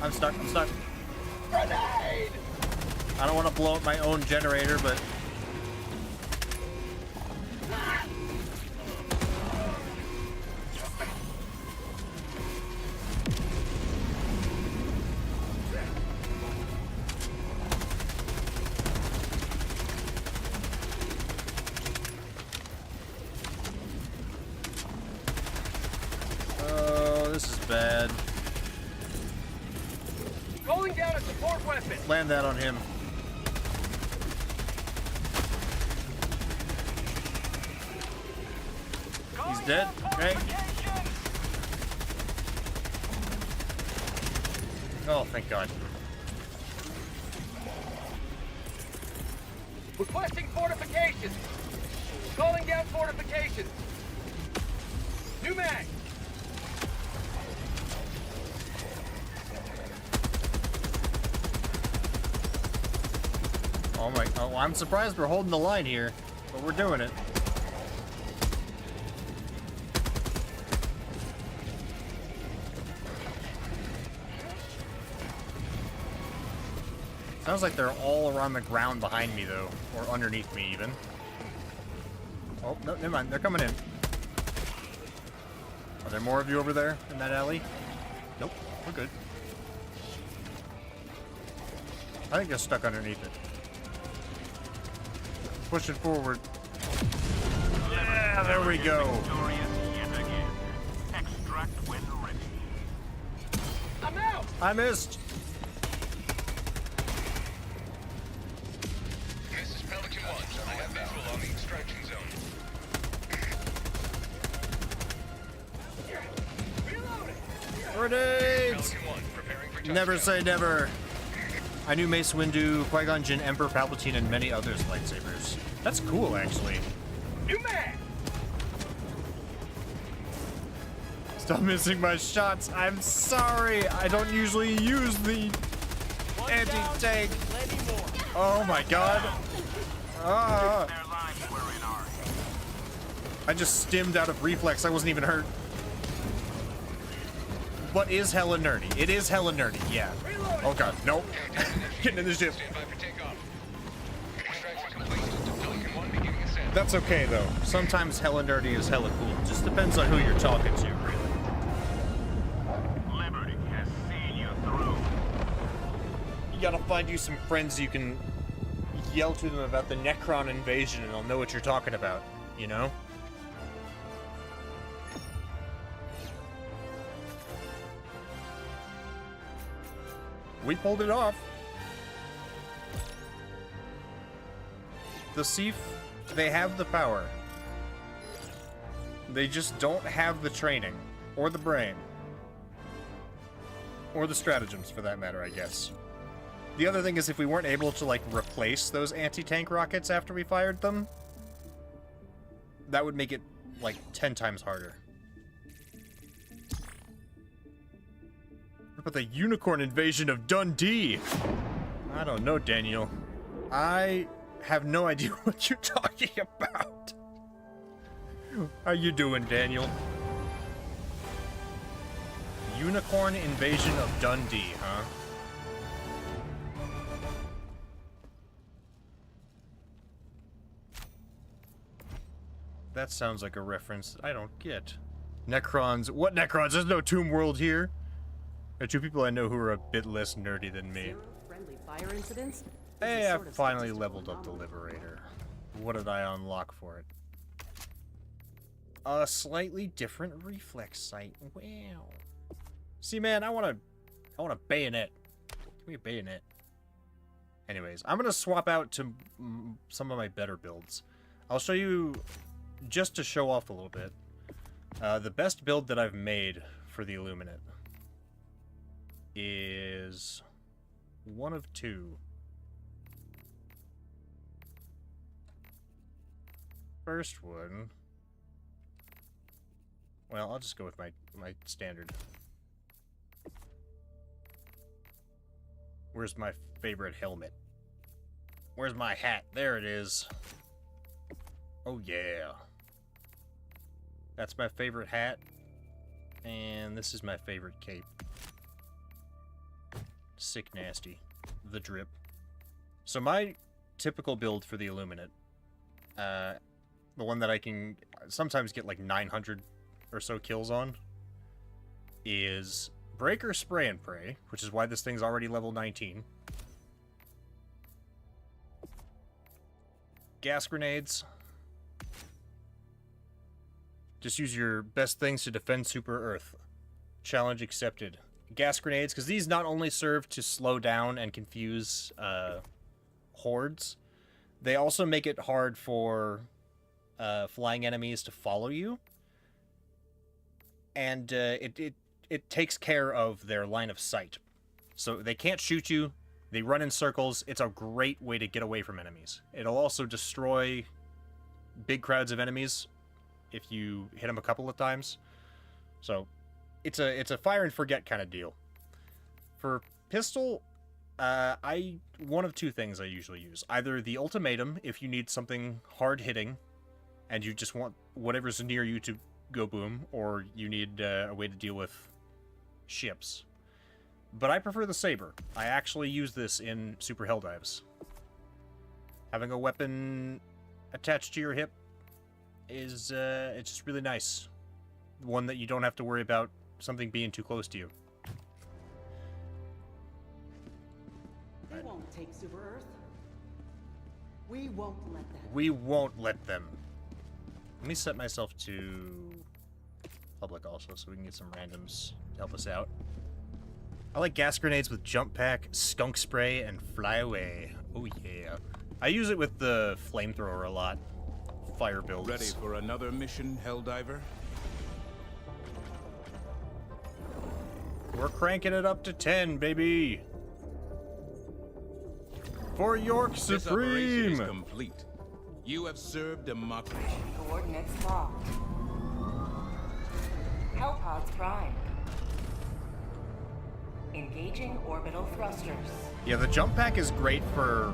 I'm stuck. I'm stuck. Grenade! I don't want to blow up my own generator, but... Oh, this is bad. Calling down a support weapon. Land that on him. He's dead. Okay. Oh, thank God. Requesting fortifications. Calling down fortifications. New mag. Oh my, oh, I'm surprised we're holding the line here, but we're doing it. Sounds like they're all around the ground behind me, though, or underneath me, even. Oh, no, never mind, they're coming in. Are there more of you over there in that alley? Nope, we're good. I think they're stuck underneath it. Push it forward. Yeah, there we go. Victorious yet again. Extract when ready. I'm out. I missed. This is Pelican 1. I have visual on the extraction zone. Reloading. Grenades! Pelican 1, preparing for touchdown. Never say never. I knew Mace Windu, Qui-Gon Jinn, Emperor Palpatine, and many others' lightsabers. That's cool, actually. New mag. Stop missing my shots. I'm sorry. I don't usually use the anti-tank. Oh my God. Ah. Their lives were in our hands. I just stimmed out of reflex. I wasn't even hurt. But is hella nerdy. It is hella nerdy, yeah. Oh God, nope. Getting in the ship. Stand by for takeoff. Extraction complete. Pelican 1 beginning ascent. That's okay though. Sometimes hella nerdy is hella cool. Just depends on who you're talking to, really. Liberty has seen you through. You gotta find you some friends you can yell to them about the Necron invasion and they'll know what you're talking about, you know? We pulled it off. The SEAF, they have the power. They just don't have the training, or the brain, or the stratagems, for that matter, I guess. The other thing is, if we weren't able to, like, replace those anti-tank rockets after we fired them, that would make it, like, 10 times harder. What about the unicorn invasion of Dundee? I don't know, Daniel. I have no idea what you're talking about. How you doing, Daniel? Unicorn invasion of Dundee, huh? That sounds like a reference that I don't get. Necrons. What Necrons? There's no Tomb World here. There are two people I know who are a bit less nerdy than me. Zero friendly fire incidents? Hey, Is a I sort of finally statistical leveled up the anomaly. Liberator. What did I unlock for it? A slightly different reflex sight. Wow. See, man, I want a bayonet. Give me a bayonet. Anyways, I'm gonna swap out to some of my better builds. I'll show you, just to show off a little bit, the best build that I've made for the Illuminate is one of two. First one, well, I'll just go with my standard. Where's my favorite helmet? Where's my hat? There it is. Oh yeah. That's my favorite hat. And this is my favorite cape. sick nasty. The drip. So my typical build for the Illuminate, the one that I can sometimes get like 900 or so kills on, is Breaker, Spray, and Pray, which is why this thing's already level 19. Gas grenades. Just use your best things to defend Super Earth. Challenge accepted. Gas grenades, because these not only serve to slow down and confuse hordes, they also make it hard for flying enemies to follow you. And it takes care of their line of sight. So they can't shoot you. They run in circles. It's a great way to get away from enemies. It'll also destroy big crowds of enemies if you hit them a couple of times. So it's a fire and forget kind of deal. For pistol, one of two things I usually use. Either the ultimatum, if you need something hard hitting and you just want whatever's near you to go boom, or you need a way to deal with ships. But I prefer the saber. I actually use this in Super Helldives. Having a weapon attached to your hip is it's just really nice. One that you don't have to worry about something being too close to you. They won't take Super Earth. We won't let them. We won't let them. Let me set myself to public also, so we can get some randoms to help us out. I like gas grenades with jump pack, skunk spray, and fly away. Oh yeah. I use it with the flamethrower a lot. Fire builds. Ready for another mission, Helldiver? We're cranking it up to 10, baby. For York This operation is Supreme. complete. You have served democracy. Coordinates locked. Hellpods prime. Engaging orbital thrusters. Yeah, the jump pack is great for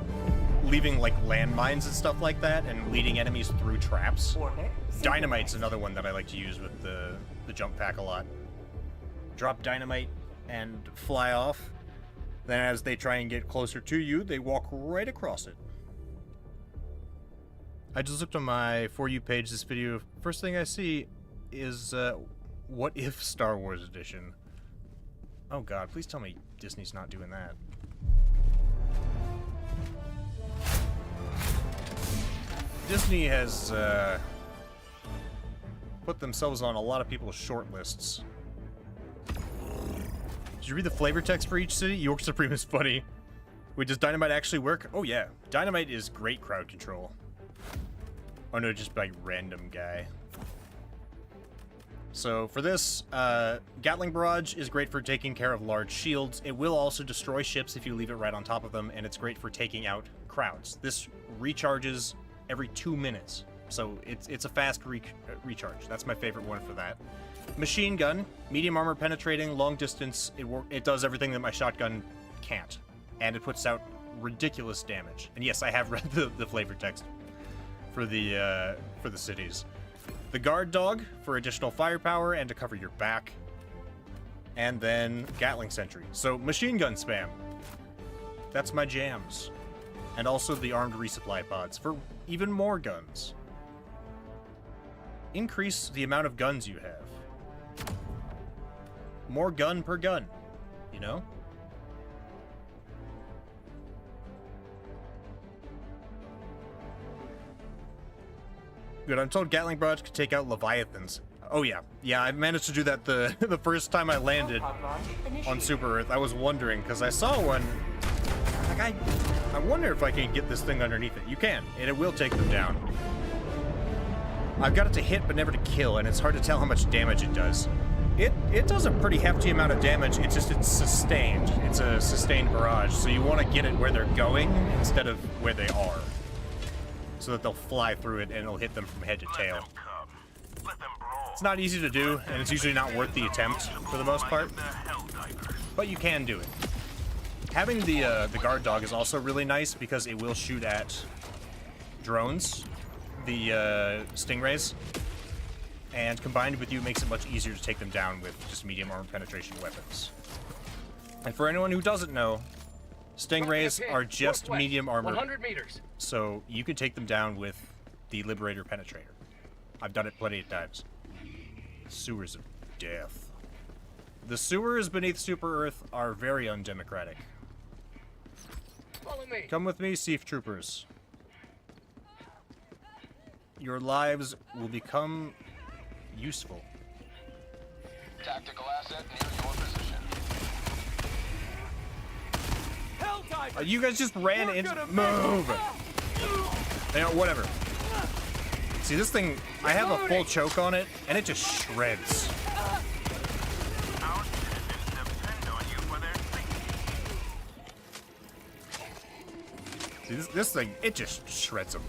leaving like landmines and stuff like that and leading enemies through traps. Orbit. Dynamite's another one that I like to use with the jump pack a lot. Drop dynamite and fly off. Then as they try and get closer to you, they walk right across it. I just looked on my For You page this video. First thing I see is What If Star Wars Edition. Oh god, please tell me Disney's not doing that. Disney has put themselves on a lot of people's short lists. Did you read the flavor text for each city? York Supreme is funny. Wait, does Dynamite actually work? Oh yeah, Dynamite is great crowd control. Oh no, just like random guy. So for this, Gatling Barrage is great for taking care of large shields. It will also destroy ships if you leave it right on top of them, and it's great for taking out crowds. This recharges every 2 minutes, so it's a fast recharge. That's my favorite one for that. Machine gun, medium armor penetrating, long distance. It does everything that my shotgun can't, and it puts out ridiculous damage. And yes, I have read the flavor text for the cities. The guard dog for additional firepower and to cover your back. And then Gatling sentry. So machine gun spam. That's my jams. And also the armed resupply pods for even more guns. Increase the amount of guns you have. More gun per gun, you know? Good, I'm told Gatling Barrage could take out Leviathans. Oh yeah. Yeah, I managed to do that the first time I landed Hellpod launch on initiated. Super Earth. I was wondering, because I saw one. Like, I wonder if I can get this thing underneath it. You can, and it will take them down. I've got it to hit, but never to kill, and it's hard to tell how much damage it does. It does a pretty hefty amount of damage, it's sustained. It's a sustained barrage, so you want to get it where they're going instead of where they are. So that they'll fly through it and it'll hit them from head to tail. Let them come. Let them brawl. It's not easy to do, and it's usually not worth the attempt for the most part, The Helldivers. but you can do it. Having the guard dog is also really nice because it will shoot at drones, the stingrays, and combined with you makes it much easier to take them down with just medium armor penetration weapons. And for anyone who doesn't know, Stingrays are just Northwest, medium armor, 100 meters. so you can take them down with the Liberator Penetrator. I've done it plenty of times. Sewers of death. The sewers beneath Super Earth are very undemocratic. Follow me. Come with me, SEAF troopers. Your lives will become useful. Tactical asset near your position. Helldivers! You guys just ran into. Move! You know, whatever. See, this thing, I have a full choke on it, and it just shreds. Our citizens depend on you for their safety. See, this thing, it just shreds them.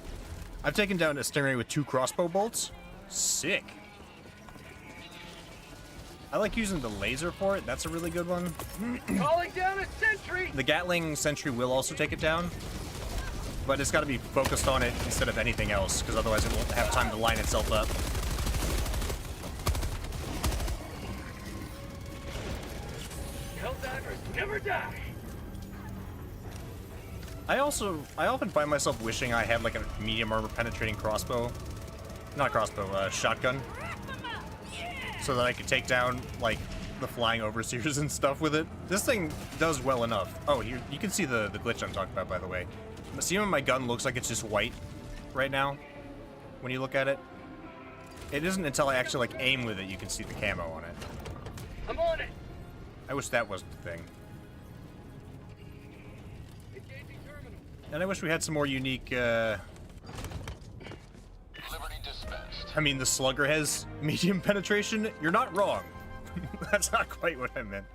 I've taken down a Stingray with 2 crossbow bolts. Sick. I like using the laser for it. That's a really good one. Calling down a sentry! The Gatling sentry will also take it down, but it's got to be focused on it instead of anything else, because otherwise it won't have time to line itself up. Helldivers never die! I often find myself wishing I had like a medium armor penetrating crossbow. Not crossbow, shotgun. So that I could take down, like, the flying overseers and stuff with it. This thing does well enough. Oh, here, you can see the glitch I'm talking about, by the way. See when my gun looks like it's just white right now? When you look at it? It isn't until I actually, like, aim with it you can see the camo on it. I'm on it! I wish that was the thing. Engaging terminal. And I wish we had some more unique, Liberty dispensed. I mean, the Slugger has medium penetration. You're not wrong. That's not quite what I meant.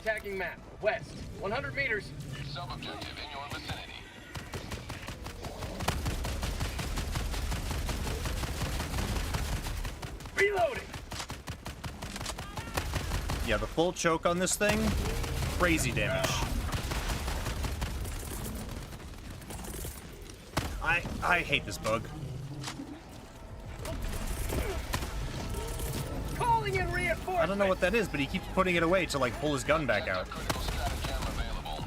Tagging map. West. 100 meters. Sub-objective in your vicinity. Reloading! Yeah, the full choke on this thing, crazy damage. I hate this bug. Calling in reinforcements! I don't know what that is, but he keeps putting it away to like pull his gun back out. Critical stratagem available.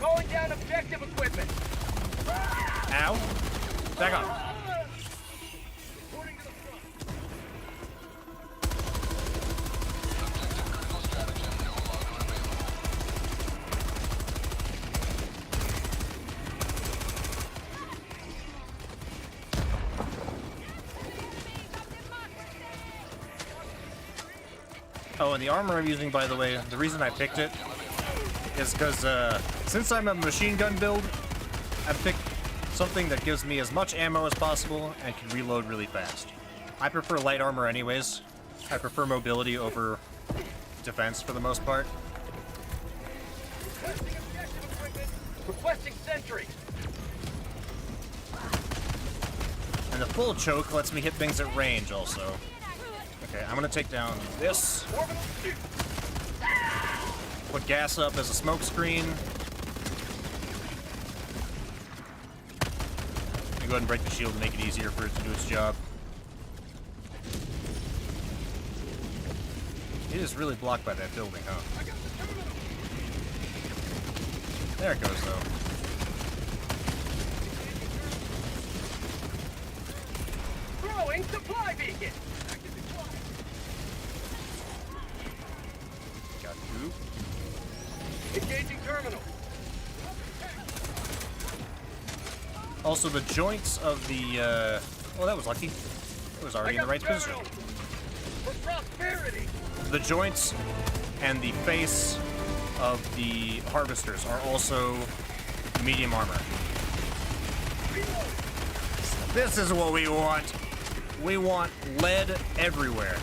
Calling down objective equipment! Ow! Back up. Reporting to the front. Objective critical stratagem no longer available. Oh, and the armor I'm using, by the way, the reason I picked it is because since I'm a machine gun build, I've picked something that gives me as much ammo as possible and can reload really fast. I prefer light armor anyways. I prefer mobility over defense for the most part. Requesting objective equipment. Requesting sentry. And the full choke lets me hit things at range also. Okay, I'm gonna take down this. Orbital shoot. Put gas up as a smoke screen. Go ahead and break the shield to make it easier for it to do its job. It is really blocked by that building, huh? There it goes, though. Throwing supply beacon. Got two. Engaging terminal. Also, the joints of the, well, that was lucky. It was already in the right position. For prosperity. The joints and the face of the harvesters are also medium armor. This is what we want. We want lead everywhere.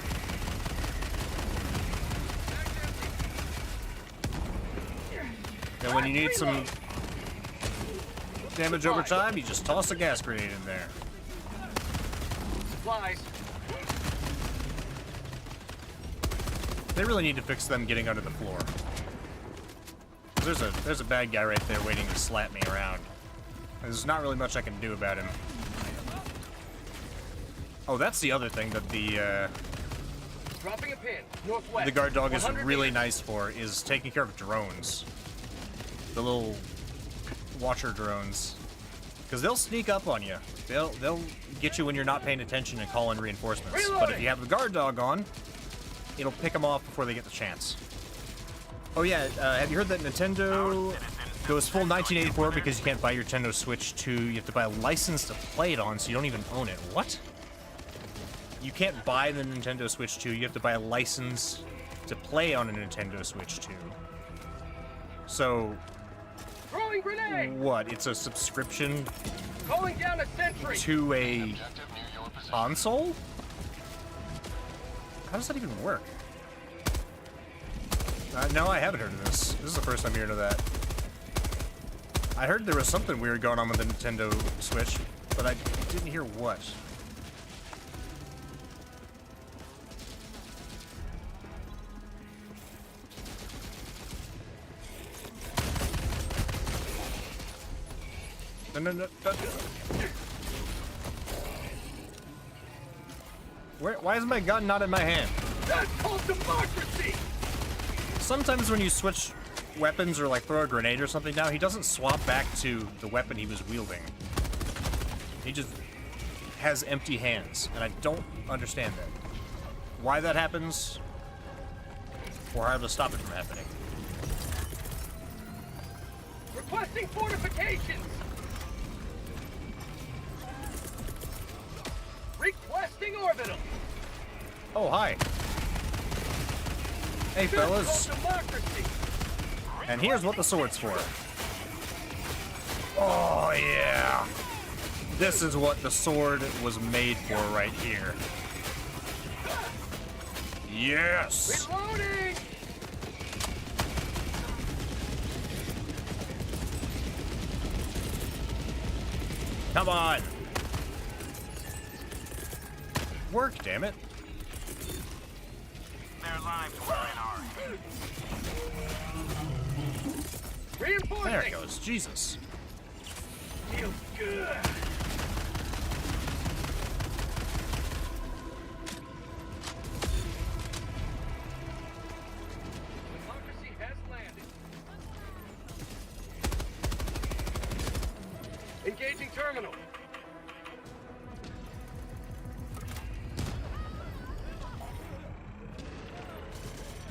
And when you need some damage over time, you just toss a gas grenade in there. Supplies. They really need to fix them getting under the floor. There's a bad guy right there waiting to slap me around. There's not really much I can do about him. Oh, that's the other thing that the Dropping a pin. Northwest. the guard dog is 100 really meters. nice for is taking care of drones. The little watcher drones. Because they'll sneak up on you. They'll get you when you're not paying attention and call in reinforcements. But if you have the guard dog on, it'll pick them off before they get the chance. Oh yeah, have you heard that Nintendo goes full 1984 because you can't buy your Nintendo Switch 2? You have to buy a license to play it on, so you don't even own it. What? You can't buy the Nintendo Switch 2, you have to buy a license to play on a Nintendo Switch 2. So, Throwing grenade. what? It's a subscription Calling down a sentry. to a Objective near your position. console? How does that even work? No, I haven't heard of this. This is the first time hearing of that. I heard there was something weird going on with the Nintendo Switch, but I didn't hear what. No. Why is my gun not in my hand? That's called democracy. Sometimes when you switch weapons or like throw a grenade or something now, he doesn't swap back to the weapon he was wielding. He just has empty hands, and I don't understand that. Why that happens, or how to stop it from happening. Requesting fortifications. Requesting orbital. Oh, hi. Hey, fellas. That's called democracy. And here's what the sword's for. Oh, yeah. This is what the sword was made for right here. Yes. Reloading. Come on. Work, damn it. Their lives were in our hands. Reinforcing. There it goes. Jesus. Feels good. Democracy has landed. Engaging terminal.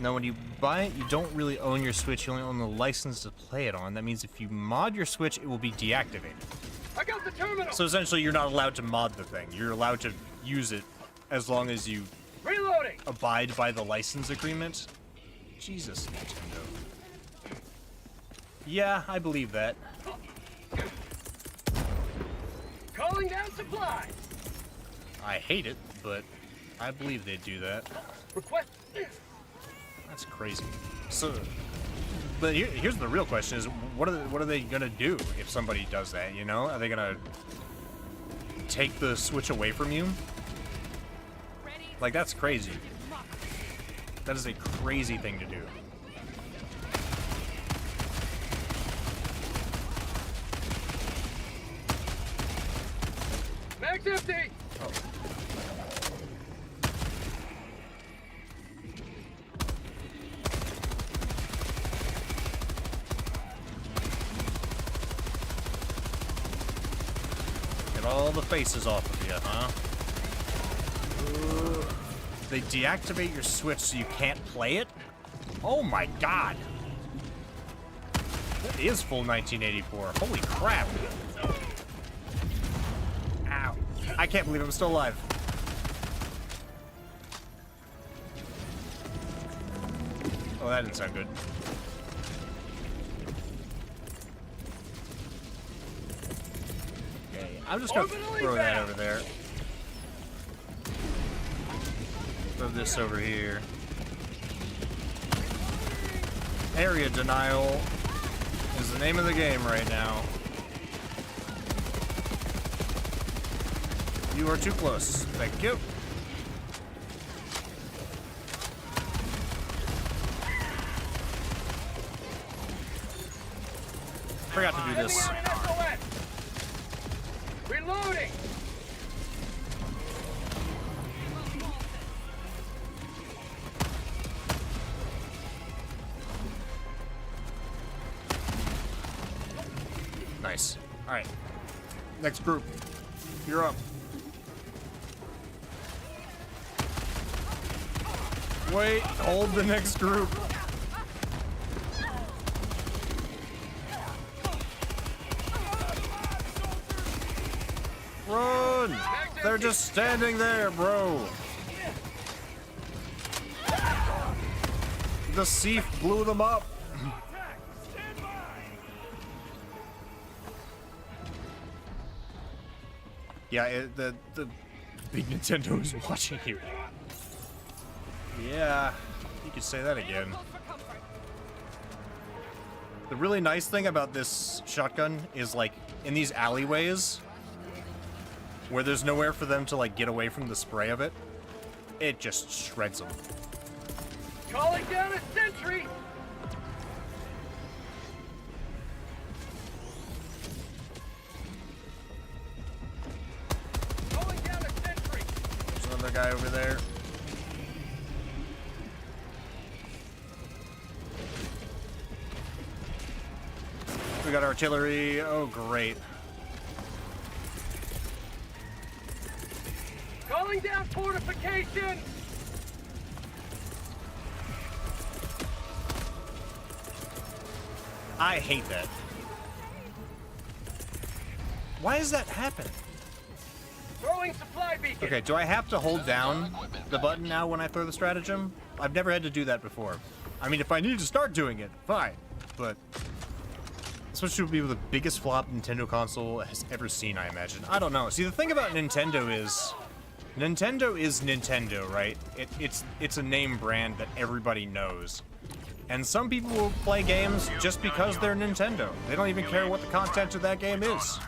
Now, when you buy it, you don't really own your Switch. You only own the license to play it on. That means if you mod your Switch, it will be deactivated. I got the terminal. So essentially, you're not allowed to mod the thing. You're allowed to use it as long as you Reloading. abide by the license agreement. Jesus, Nintendo. Yeah, I believe that. Calling down supplies. I hate it, but I believe they'd do that. Request. That's crazy. So, but here's the real question: is what are they gonna do if somebody does that? You know, are they gonna take the Switch away from you? Like, that's crazy. That is a crazy thing to do. Mag's empty. Oh. Get all the faces off of you, huh? They deactivate your Switch so you can't play it? Oh my god! That is full 1984. Holy crap! Ow. I can't believe I'm still alive. Oh, that didn't sound good. Okay, I'm just gonna throw that over there. Throw this over here. Area denial is the name of the game right now. You are too close. Thank you. Forgot to do this. Sending out an SOS. Reloading. Nice. Alright. Next group. You're up. Wait, hold the next group. Run! They're just standing there, bro. The SEAF blew them up. Yeah, the big Nintendo is watching you. Yeah, you could say that again. The really nice thing about this shotgun is, like, in these alleyways, where there's nowhere for them to, like, get away from the spray of it, it just shreds them. Calling down a sentry! Calling down a sentry! There's another guy over there. We got artillery. Oh, great. Calling down fortification! I hate that. Why does that happen? Throwing supply beacon! Okay, do I have to hold down the button now when I throw the stratagem? I've never had to do that before. I mean, if I need to start doing it, fine. But this would be the biggest flop Nintendo console has ever seen, I imagine. I don't know. See, the thing about Nintendo is Nintendo, right? It's a name brand that everybody knows. And some people will play games just because they're Nintendo. They don't even care what the content of that game is.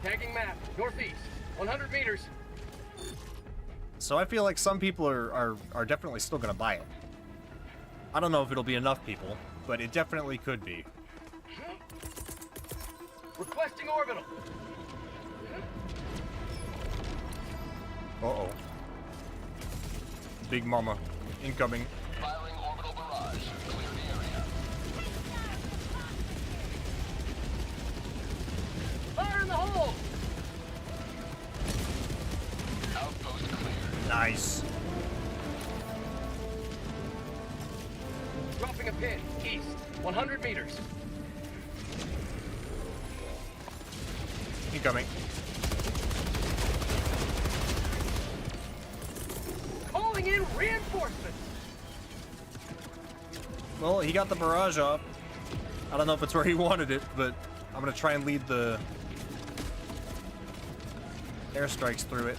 Tagging map, northeast, 100 meters. So I feel like some people are definitely still gonna buy it. I don't know if it'll be enough people, but it definitely could be. Requesting orbital. Uh-oh. Big Mama. Incoming. Firing orbital barrage. Clear the area. Fire in the hole! Outpost clear. Nice. Dropping a pin, east, 100 meters. Incoming. Calling in reinforcements! Well, he got the barrage off. I don't know if it's where he wanted it, but I'm gonna try and lead the airstrikes through it.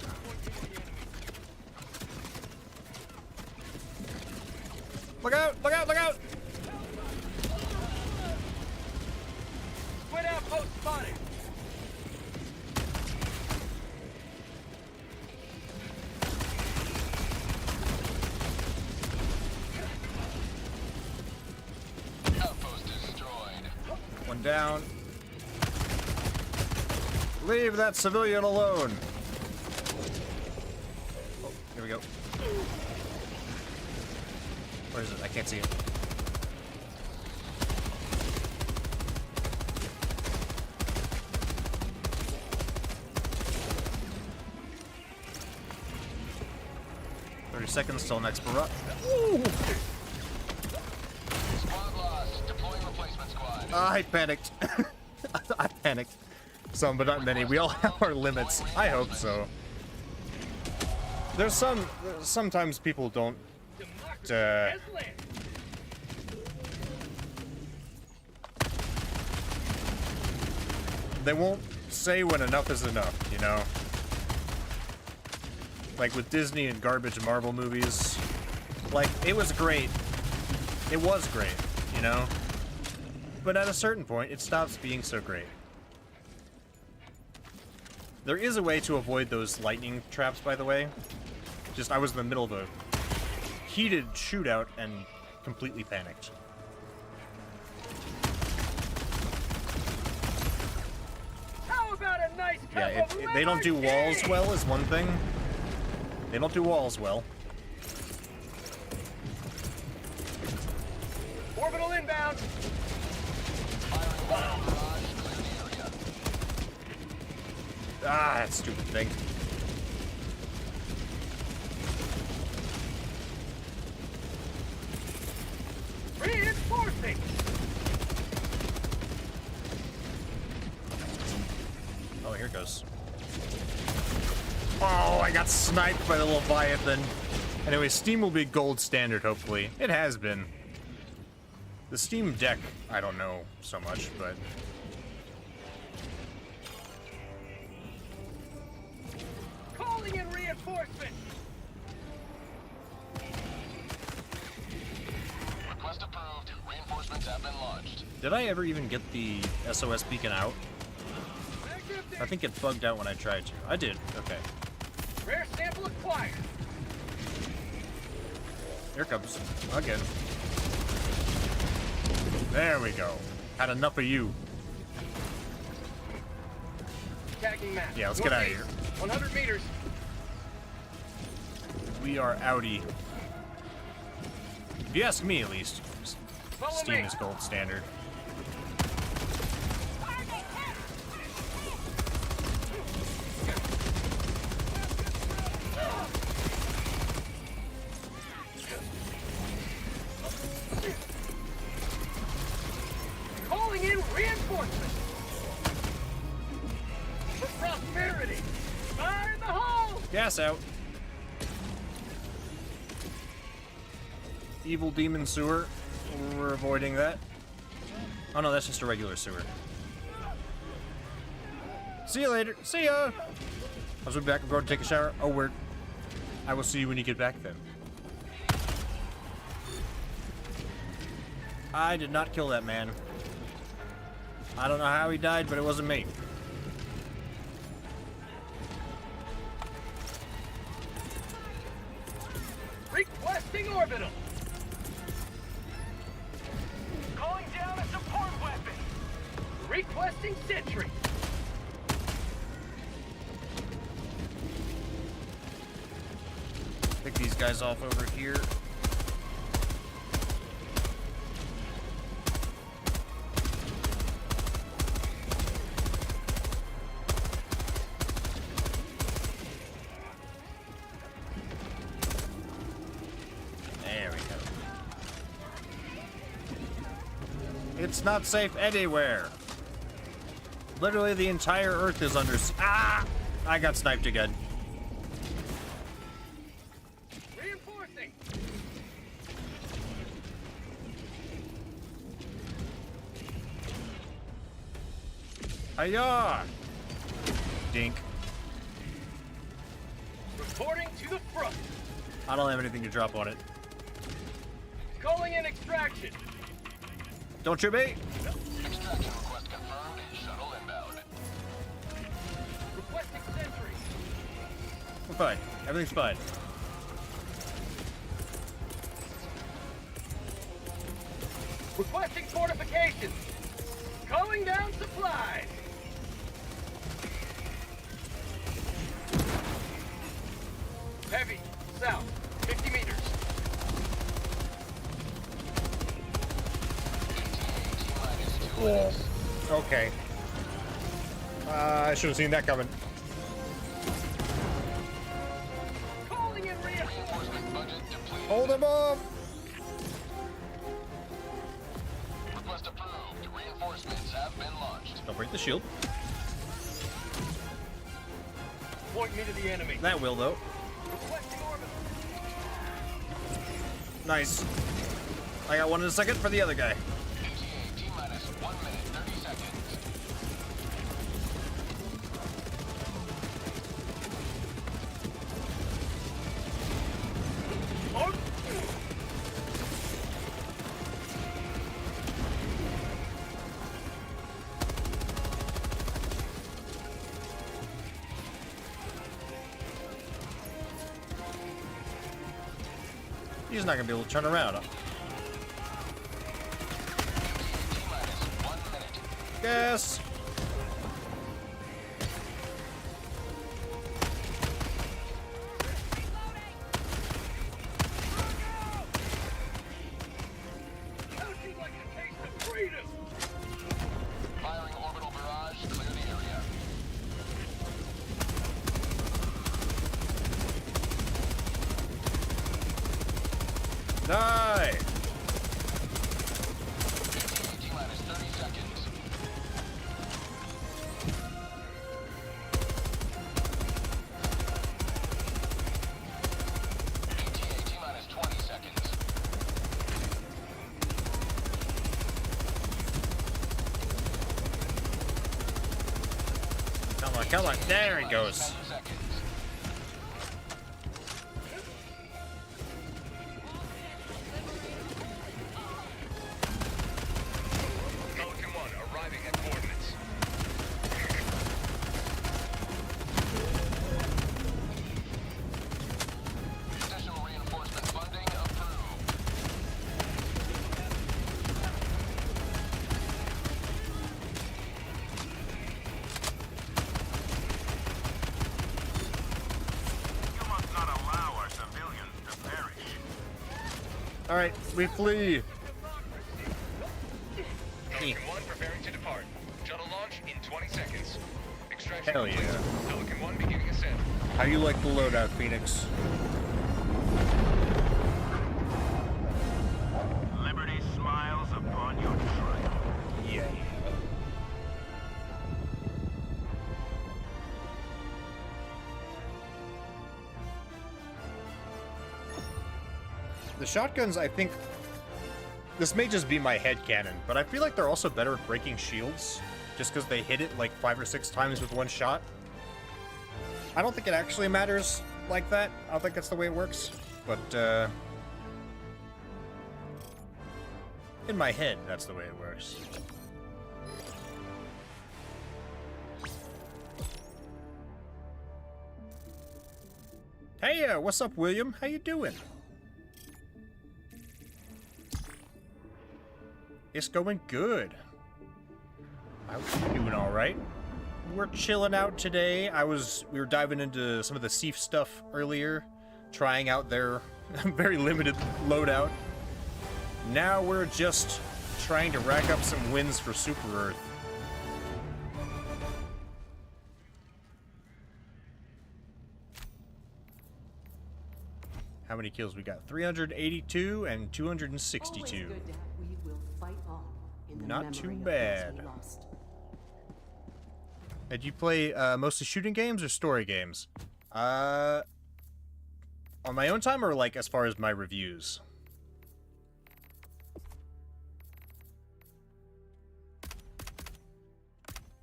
Look out! Look out! Look out! Twin outpost spotted! Outpost destroyed. One down. Leave that civilian alone. Oh, here we go. Where is it? I can't see it. Seconds till next barrage. Ooh! Squad lost. Deploying replacement squad. I panicked. I panicked. Some, but not many. We all have our limits. I hope so. There's sometimes people don't. They won't say when enough is enough, you know? Like with Disney and garbage Marvel movies. Like, it was great. It was great, you know? But at a certain point, it stops being so great. There is a way to avoid those lightning traps, by the way. Just, I was in the middle of a heated shootout and completely panicked. How about a nice Yeah, they don't do walls well is one thing. They don't do walls well. Orbital inbound. Ah, that stupid thing. Reinforcing! Oh, here it goes. Oh, I got sniped by the Leviathan. Anyway, Steam will be gold standard, hopefully. It has been. The Steam Deck, I don't know so much, but... Calling in reinforcements! Request approved. Reinforcements have been launched. Did I ever even get the SOS beacon out? I think it bugged out when I tried to. I did. Okay. Rare sample acquired. Here it comes. Again. There we go. Had enough of you. Tagging map. Yeah, let's get out of here. 100 meters. We are outie. If you ask me, at least, Follow Steam me. is gold standard. Calling in reinforcements. For prosperity. Fire in the hole. Gas out. Evil demon sewer. We're avoiding that. Oh no, that's just a regular sewer. See you later. See ya. I was back. I'm going to take a shower. Oh, word. I will see you when you get back then. I did not kill that man. I don't know how he died, but it wasn't me. Requesting orbital. Calling down a support weapon. Requesting sentry. Pick these guys off over here. There we go. It's not safe anywhere. Literally the entire Earth is under... Ah! I got sniped again. Reinforcing. Hiya! Dink. Reporting to the front. I don't have anything to drop on it. Calling in extraction. Don't shoot me! Extraction request confirmed. Shuttle inbound. Requesting sentry. We're fine. Everything's fine. Requesting fortifications. Calling down supplies. Heavy. South. 50 meters. Okay. I should have seen that coming. Calling in reinforcements. Budget depleted. Hold him up! Request approved. Reinforcements have been launched. Don't break the shield. Point me to the enemy. That will, though. Requesting orbital. Nice. I got one in a second for the other guy. ETA T-minus 1 minute, 30 seconds. Oh. He's not gonna be able to turn around. T-minus 1 minute. Gas! Nothing like a taste of freedom. Die! T-minus 30 seconds. ETA T-minus 20 seconds. Come on, come on. There he goes. 10 seconds. Pelican 1 arriving at coordinates. Additional reinforcement funding approved. You must not allow our civilians to perish. Alright, we flee. Pelican 1 preparing to depart. Shuttle launch in 20 seconds. Extraction Hell complete. yeah. Pelican 1 beginning ascent. How you like the loadout, Phoenix? Liberty smiles upon your triumph. Yeah. The shotguns, I think... This may just be my headcanon, but I feel like they're also better at breaking shields, just because they hit it like 5 or 6 times with one shot. I don't think it actually matters like that. I don't think that's the way it works, but, in my head, that's the way it works. Hey, what's up, William? How you doing? It's going good. I hope you're doing all right. We're chilling out today. We were diving into some of the SEAF stuff earlier, trying out their very limited loadout. Now we're just trying to rack up some wins for Super Earth. How many kills we got? 382 and 262. Always good to have. We will fight on in the Not too memory of bad. those we lost. Did you play mostly shooting games or story games? On my own time or like as far as my reviews?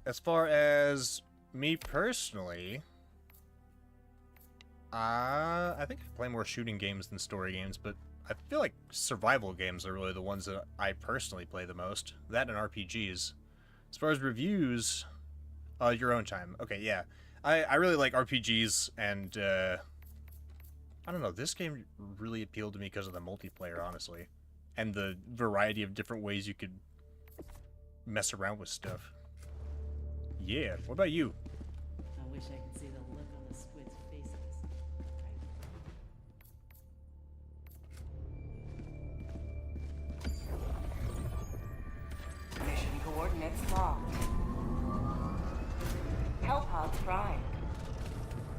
As far as me personally, I think I play more shooting games than story games, but I feel like survival games are really the ones that I personally play the most. That and RPGs. As far as reviews, your own time. Okay, yeah. I really like RPGs, and I don't know, this game really appealed to me because of the multiplayer, honestly. And the variety of different ways you could mess around with stuff. Yeah, what about you? I wish I could see the look on the squid's faces. Mission coordinates locked. Hellpods prime.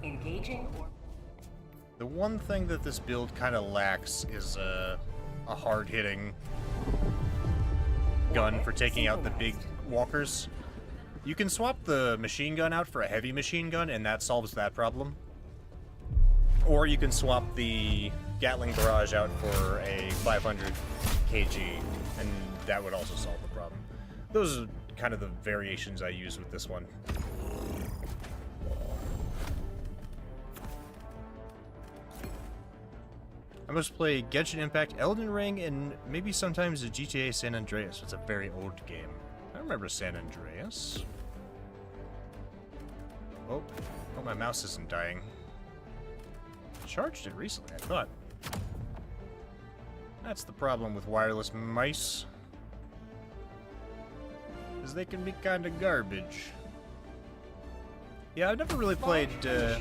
Engaging or... The one thing that this build kind of lacks is a hard-hitting gun for taking out the big walkers. You can swap the machine gun out for a heavy machine gun, and that solves that problem. Or you can swap the Gatling barrage out for a 500 kg, and that would also solve the problem. Those are kind of the variations I use with this one. I must play Genshin Impact, Elden Ring, and maybe sometimes the GTA San Andreas. It's a very old game. I remember San Andreas. Oh, my mouse isn't dying. Charged it recently, I thought. That's the problem with wireless mice. Is they can be kind of garbage. Yeah, I've never really played, I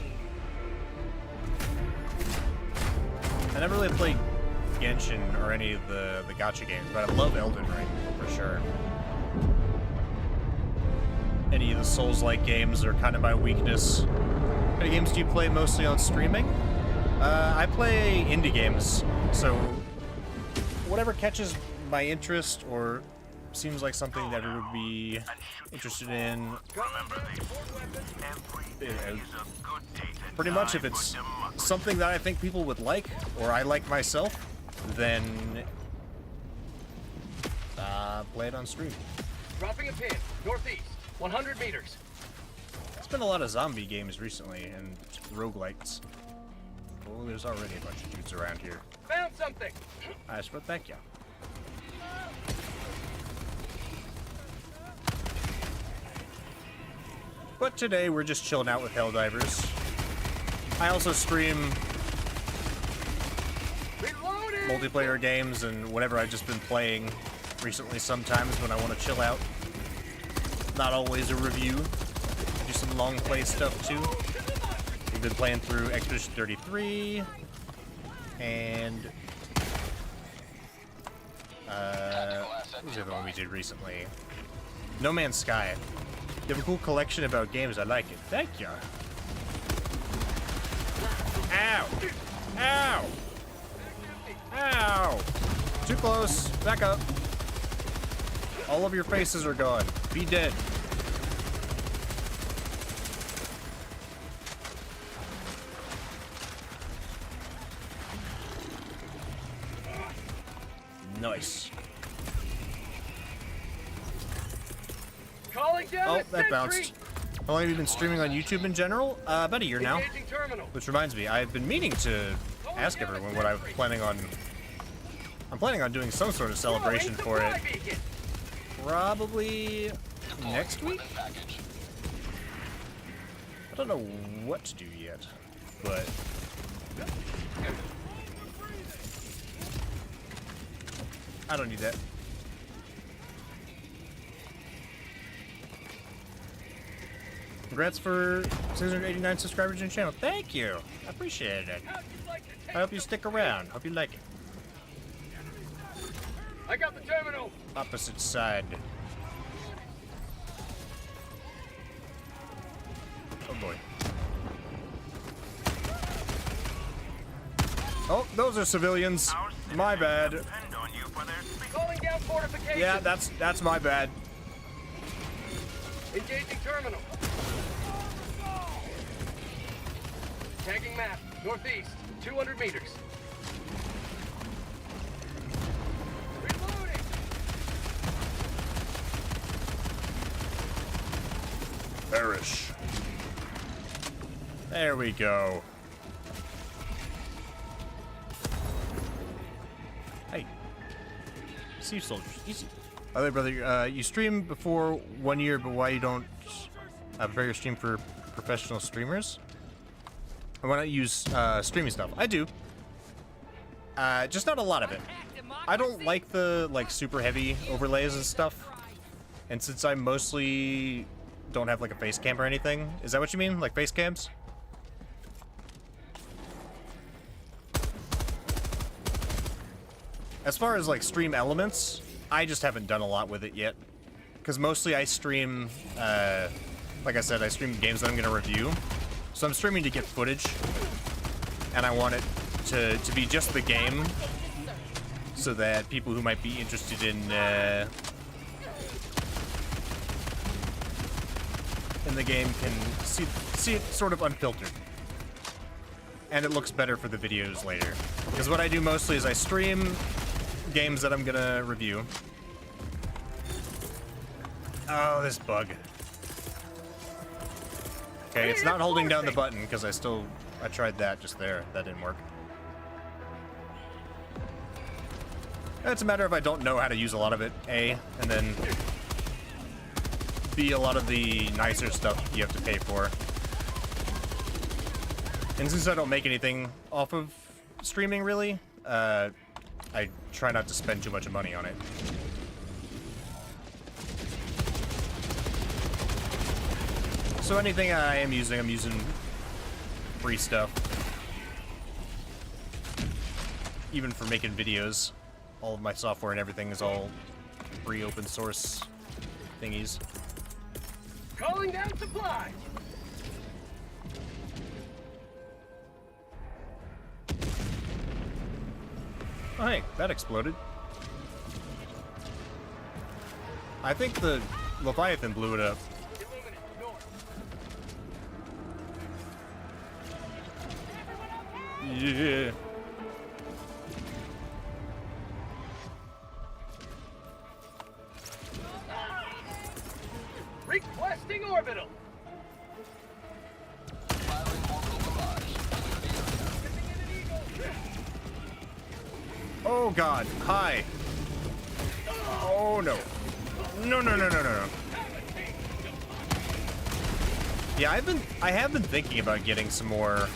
never really played Genshin or any of the gacha games, but I love Elden Ring, for sure. Any of the Souls-like games are kind of my weakness. What kind of games do you play mostly on streaming? I play indie games, so whatever catches my interest or seems like something that I would be interested in. Pretty much, if it's something that I think people would like, or I like myself, then play it on stream. Dropping a pin, northeast, 100 meters. It's been a lot of zombie games recently, and roguelites. Oh, there's already a bunch of dudes around here. Found something. I suppose, thank you. But today, we're just chilling out with Helldivers. I also stream multiplayer games and whatever I've just been playing recently sometimes when I want to chill out. Not always a review. Do some long play stuff too. We've been playing through Expedition 33 and what was the other one we did recently? No Man's Sky. You have a cool collection about games. I like it. Thank you. Ow! Ow! Ow! Too close. Back up. All of your faces are gone. Be dead. Nice. Calling down Oh, a that sentry. bounced. How long have you been streaming on YouTube in general? About a year now. Engaging terminal. Which reminds me, I've been meaning to ask everyone what I'm planning on. I'm planning on doing some sort of celebration for it. Probably next week? I don't know what to do yet, but I don't need that. Congrats for 689 subscribers in the channel. Thank you. I appreciate it. I hope you stick around. Hope you like it. I got the terminal. Opposite side. Oh boy. Oh, those are civilians. My bad. Calling down fortifications. Yeah, that's my bad. Engaging terminal. Tagging map, northeast, 200 meters. Reloading. Perish. There we go. Hey. SEAF soldiers, easy. By the way, brother, you streamed before 1 year, but why you don't prepare your stream for professional streamers? And why not use streaming stuff? I do. Just not a lot of it. I don't like the super heavy overlays and stuff. And since I mostly don't have like a face cam or anything, is that what you mean? Like face cams? As far as like stream elements, I just haven't done a lot with it yet. Because mostly I stream, like I said, I stream games that I'm going to review. So I'm streaming to get footage, and I want it to be just the game, so that people who might be interested in the game can see it sort of unfiltered. And it looks better for the videos later. Because what I do mostly is I stream games that I'm gonna review. Oh, this bug. Okay, it's not holding down the button because I tried that just there. That didn't work. It's a matter of I don't know how to use a lot of it, A, and then B, a lot of the nicer stuff you have to pay for. And since I don't make anything off of streaming, really, I try not to spend too much money on it. So anything I'm using free stuff. Even for making videos. All of my software and everything is all free open source thingies. Calling down supply. Oh hey, that exploded. I think the Leviathan blew it up. Illuminate, north. Yeah. Requesting orbital. Firing orbital barrage. Oh god. Hi. Oh no. No, no, no, no, no, no. Yeah, I have been thinking about getting some more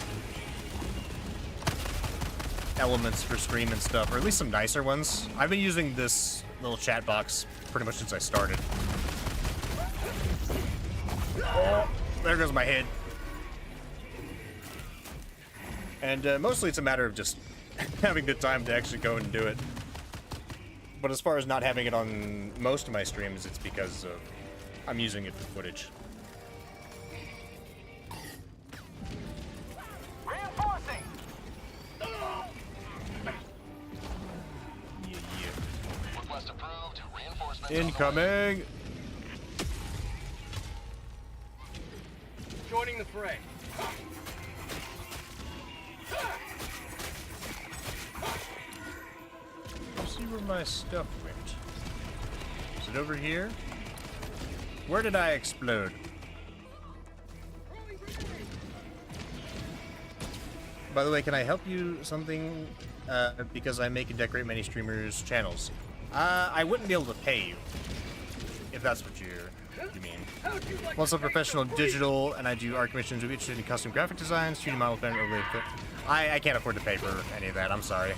elements for stream and stuff, or at least some nicer ones. I've been using this little chat box pretty much since I started. Oh, there goes my head. And mostly it's a matter of just having the time to actually go and do it. But as far as not having it on most of my streams, it's because I'm using it for footage. Reinforcing. Yeah, Request approved. Reinforcements yeah. Incoming! Joining the fray. Let's see where my stuff went. Is it over here? Where did I explode? By the way, can I help you something? Because I make and decorate many streamers' channels. I wouldn't be able to pay you, if that's what you mean. I'm also professional digital, and I do art commissions. We're interested in custom graphic designs, 3D model pen, overlay. I can't afford to pay for any of that. I'm sorry.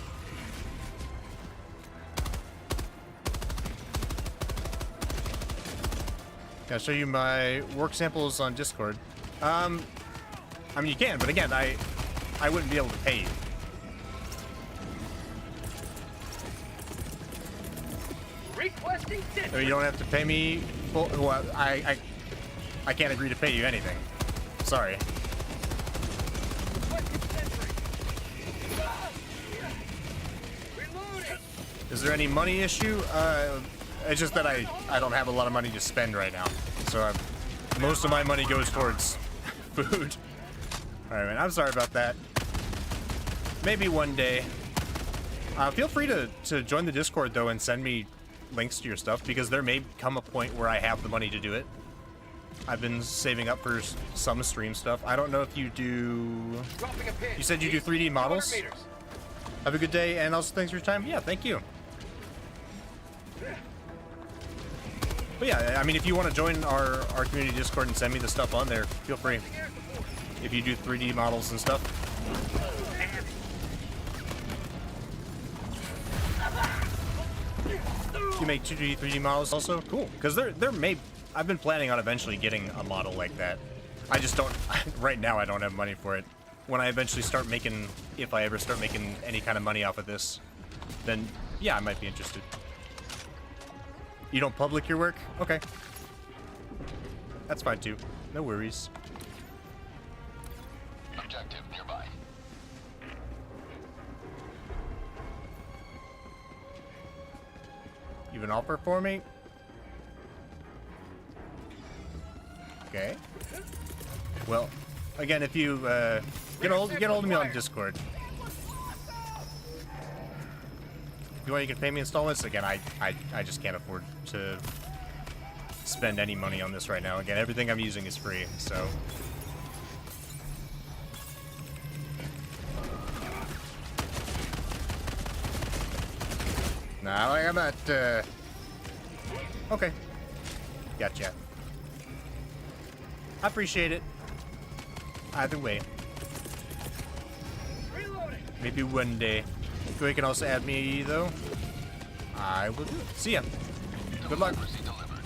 Can I show you my work samples on Discord? I mean, you can, but again, I wouldn't be able to pay you. Requesting I mean, you don't have to pay me. Well, I can't agree to pay you anything. Sorry. Reloading. Is there any money issue? It's just that I don't have a lot of money to spend right now. So most of my money goes towards food. Alright, man. I'm sorry about that. Maybe one day. Feel free to join the Discord, though, and send me links to your stuff, because there may come a point where I have the money to do it. I've been saving up for some stream stuff. I don't know if you do... Dropping a pin. You said you do 3D models? 200 meters. Have a good day, and also thanks for your time. Yeah, thank you. But yeah, I mean, if you want to join our community Discord and send me the stuff on there, feel free. If you do 3D models and stuff. You make 2D, 3D models also? Cool. Because I've been planning on eventually getting a model like that. I just don't, right now I don't have money for it. When I eventually start making, if I ever start making any kind of money off of this, then yeah, I might be interested. You don't public your work? Okay. That's fine too. No worries. Objective nearby. You have an offer for me? Okay. Well, again, if you get hold of me on Discord. If you want, you can pay me installments. Again, I just can't afford to spend any money on this right now. Again, everything I'm using is free, so. Nah, like I'm not, okay. Gotcha. I appreciate it. Either way. Reloading. Maybe one day. You can also add me, though. I will do it. See ya. Good luck. Democracy delivered.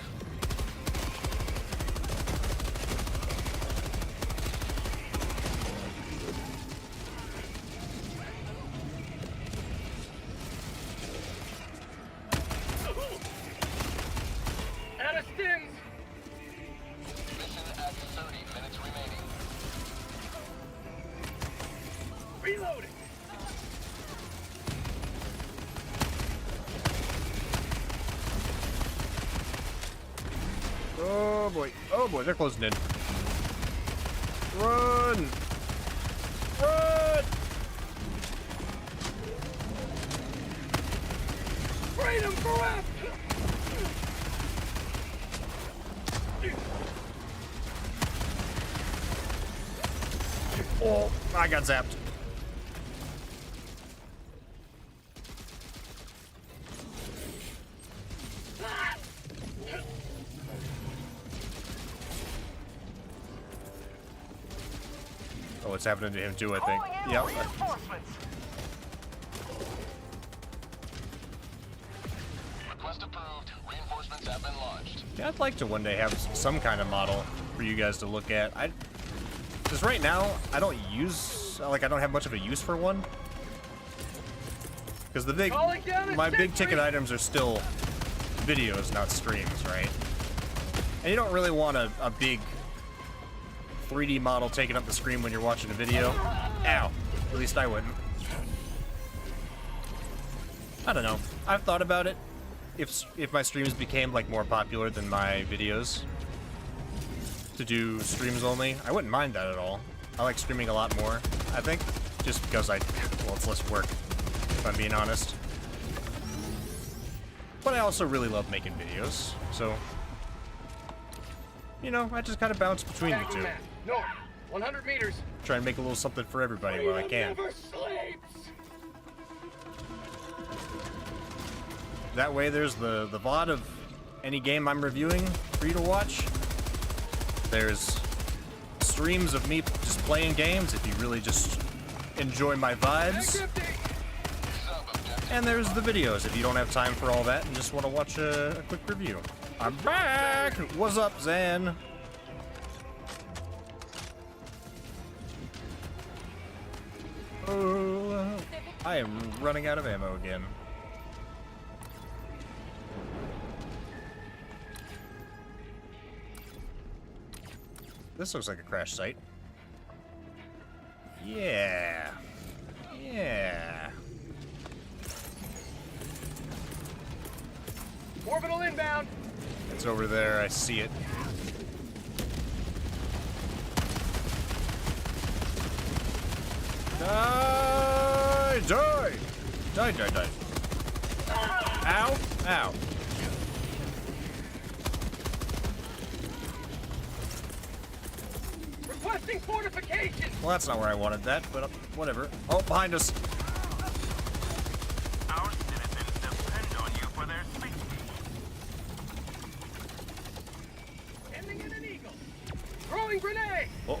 Out of stims. Mission at 30 minutes remaining. Reloading. Oh boy. Oh boy, they're closing in. Run! Run! Freedom forever! Oh, I got zapped. Oh, what's happening to him too, I think. Yep. Request approved. Reinforcements have been launched. Yeah, I'd like to one day have some kind of model for you guys to look at. Because right now, I don't have much of a use for one. Because my big ticket items are still videos, not streams, right? And you don't really want a big 3D model taking up the screen when you're watching a video. Ow. At least I wouldn't. I don't know. I've thought about it. If my streams became like more popular than my videos, to do streams only, I wouldn't mind that at all. I like streaming a lot more, I think, just because it's less work, if I'm being honest. But I also really love making videos, so, you know, I just kind of bounce between the two. North, 100 meters. Try and make a little something for everybody when I can. Never sleeps. That way there's the VOD of any game I'm reviewing for you to watch. There's streams of me just playing games if you really just enjoy my vibes. And there's the videos if you don't have time for all that and just want to watch a quick review. I'm back! What's up, Zan? Oh, I am running out of ammo again. This looks like a crash site. Yeah. Yeah. Orbital inbound. It's over there. I see it. Die! Die! Die, die, die. Ow! Ow. Requesting fortification. Well, that's not where I wanted that, but whatever. Oh, behind us. Our citizens depend on you for their safety. Ending in an eagle. Throwing grenade. Oh.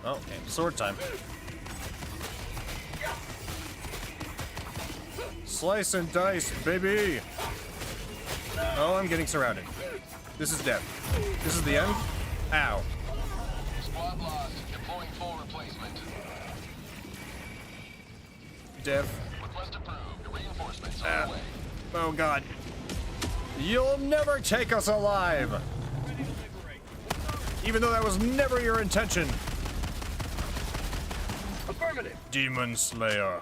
Oh, okay. Sword time. Slice and dice, baby. Oh, I'm getting surrounded. This is death. This is the end. Ow. Squad lost. Deploying full replacement. Death. Request approved. Reinforcements on the way. Oh, God. You'll never take us alive. Even though that was never your intention. Affirmative. Demon Slayer.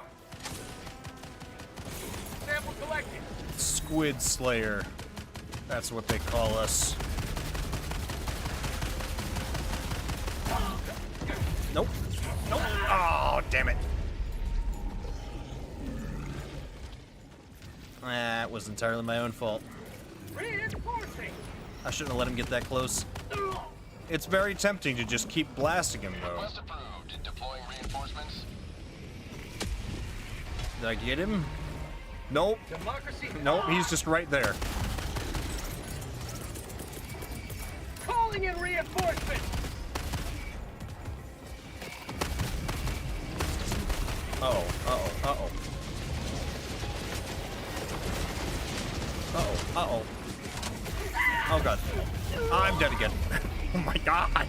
Sample collected. Squid Slayer. That's what they call us. Nope. Nope. Oh, damn it. That was entirely my own fault. Reinforcing. I shouldn't have let him get that close. It's very tempting to just keep blasting him, though. Request approved. Deploying reinforcements. Did I get him? Nope. Democracy. Nope, he's just right there. Calling in reinforcements. Uh-oh, uh-oh, uh-oh. Uh-oh, uh-oh. Oh, God. I'm dead again. Oh, my God.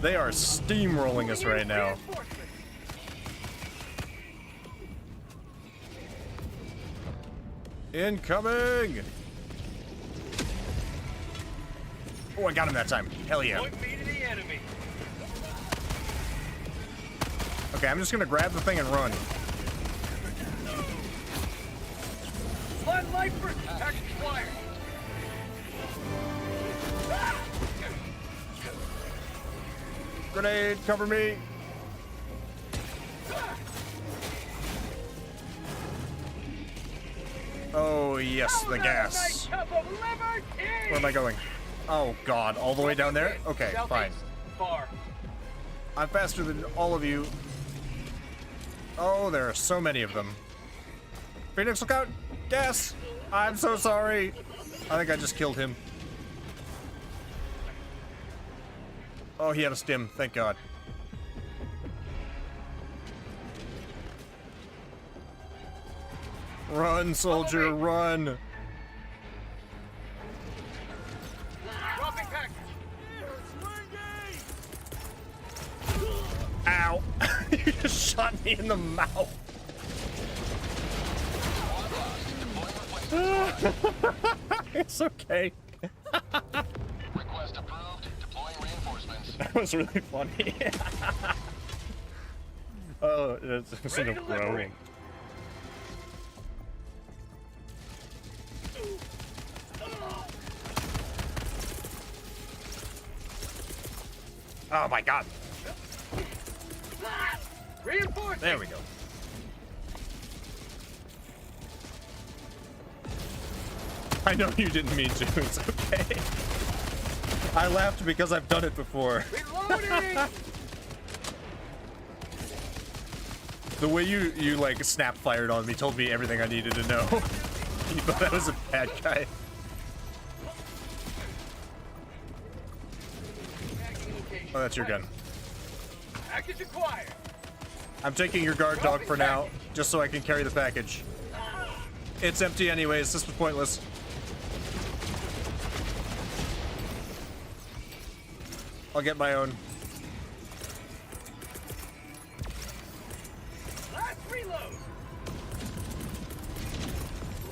They are steamrolling us right now. Incoming! Oh, I got him that time. Hell yeah. Point me to the enemy. Okay, I'm just gonna grab the thing and run. got lifer! Package acquired! Grenade, cover me. Oh, yes, the gas. Where am I going? Oh, God, all the way down there? Okay, fine. Far. I'm faster than all of you. Oh, there are so many of them. Phoenix, look out! Gas! I'm so sorry. I think I just killed him. Oh, he had a stim. Thank God. Run, soldier, run! Dropping package. Ow! You just shot me in the mouth. It's okay. Request approved. Deploying reinforcements. That was really funny. Oh, it's a growing. Oh my God. Reinforcement. There we go. I know you didn't mean to. It's okay. I laughed because I've done it before. Reloading. The way you like snap fired on me told me everything I needed to know. You thought I was a bad guy. Oh, that's your gun. Package acquired. I'm taking your guard dog for now, just so I can carry the package. It's empty anyways. This was pointless. I'll get my own. Last reload.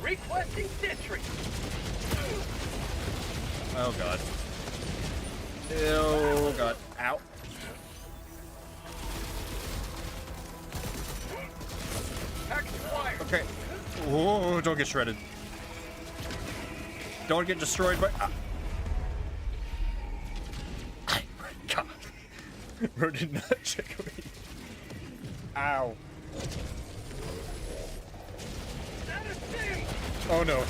Requesting sentry. Oh God. Oh God. Ow. Package acquired. Okay. Whoa, don't get shredded. Don't get destroyed by... God. Bro did not check me. Ow. Oh no.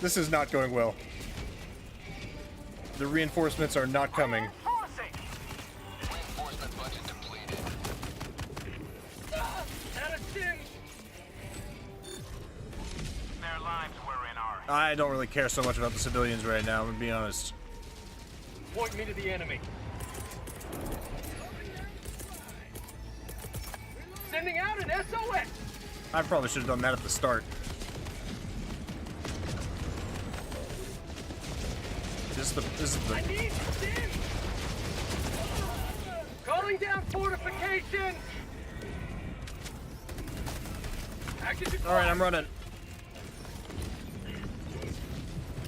This is not going well. The reinforcements are not coming. Reinforcement budget depleted. Their lives were in our I don't really care so much about the civilians right now, I'm gonna be honest. Point me to the enemy. Sending out an SOS. I probably should have done that at the start. This is the I need stim. Calling down fortification. Package acquired. Alright, I'm running.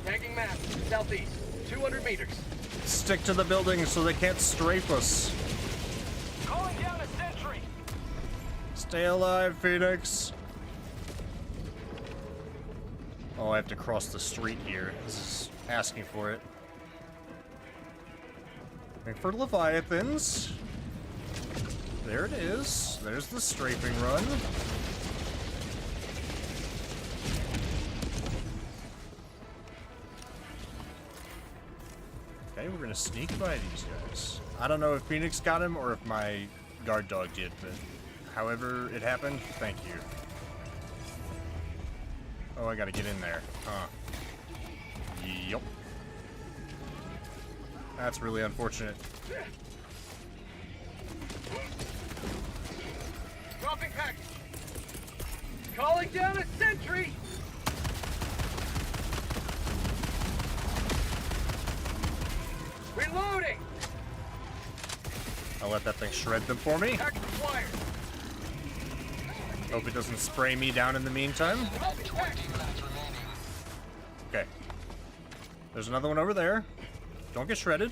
Tagging map, southeast, 200 meters. Stick to the buildings so they can't strafe us. Calling down a sentry. Stay alive, Phoenix. Oh, I have to cross the street here. This is asking for it. Looking for Leviathans. There it is. There's the strafing run. Okay, we're gonna sneak by these guys. I don't know if Phoenix got him or if my guard dog did, but however it happened, thank you. Oh, I gotta get in there. Huh. Yup. That's really unfortunate. Dropping package. Calling down a sentry. Reloading. I'll let that thing shred them for me. Package acquired. Hope it doesn't spray me down in the meantime. 20 minutes remaining. Okay. There's another one over there. Don't get shredded.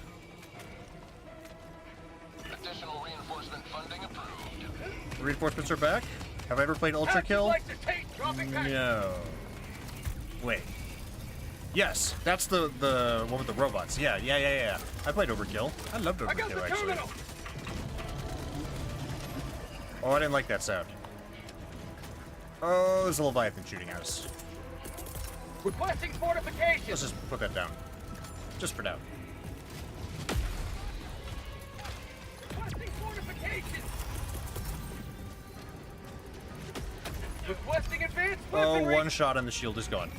Additional reinforcement funding approved. The reinforcements are back. Have I ever played Ultra How'd you Kill? like to taste Dropping back. No. Wait. Yes, that's the one with the robots. Yeah. I played Overkill. I loved I got the Overkill, actually. terminal. Oh, I didn't like that sound. Oh, there's a Leviathan shooting at us. Requesting fortifications. Let's just put that down. Just for now. Requesting fortifications. Requesting advanced Oh, weaponry. one shot and the shield is gone.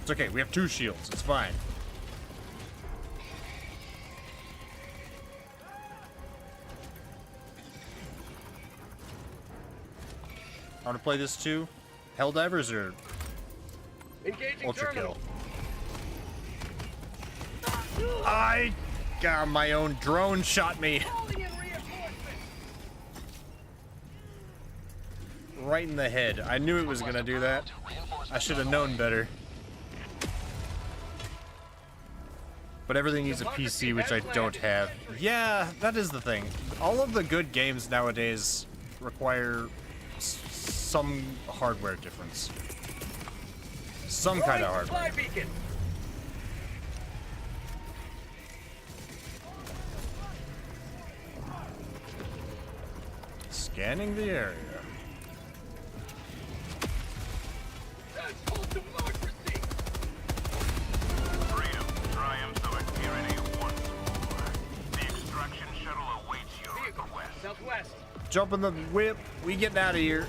It's okay, we have 2 shields. It's fine. I want to play this too. Helldivers or Engaging Ultra terminal. Kill? I got my own drone shot me Calling in reinforcements. right in the head. I knew it was gonna do that. I should have known better. But everything needs a PC, which I don't have. Yeah, that is the thing. All of the good games nowadays require some hardware difference. Some kind of hardware. Supply beacon. Scanning the area. That's called democracy. Freedom triumphs over tyranny once more. The extraction shuttle awaits you at the west. Southwest. Jump in the whip. We getting out of here.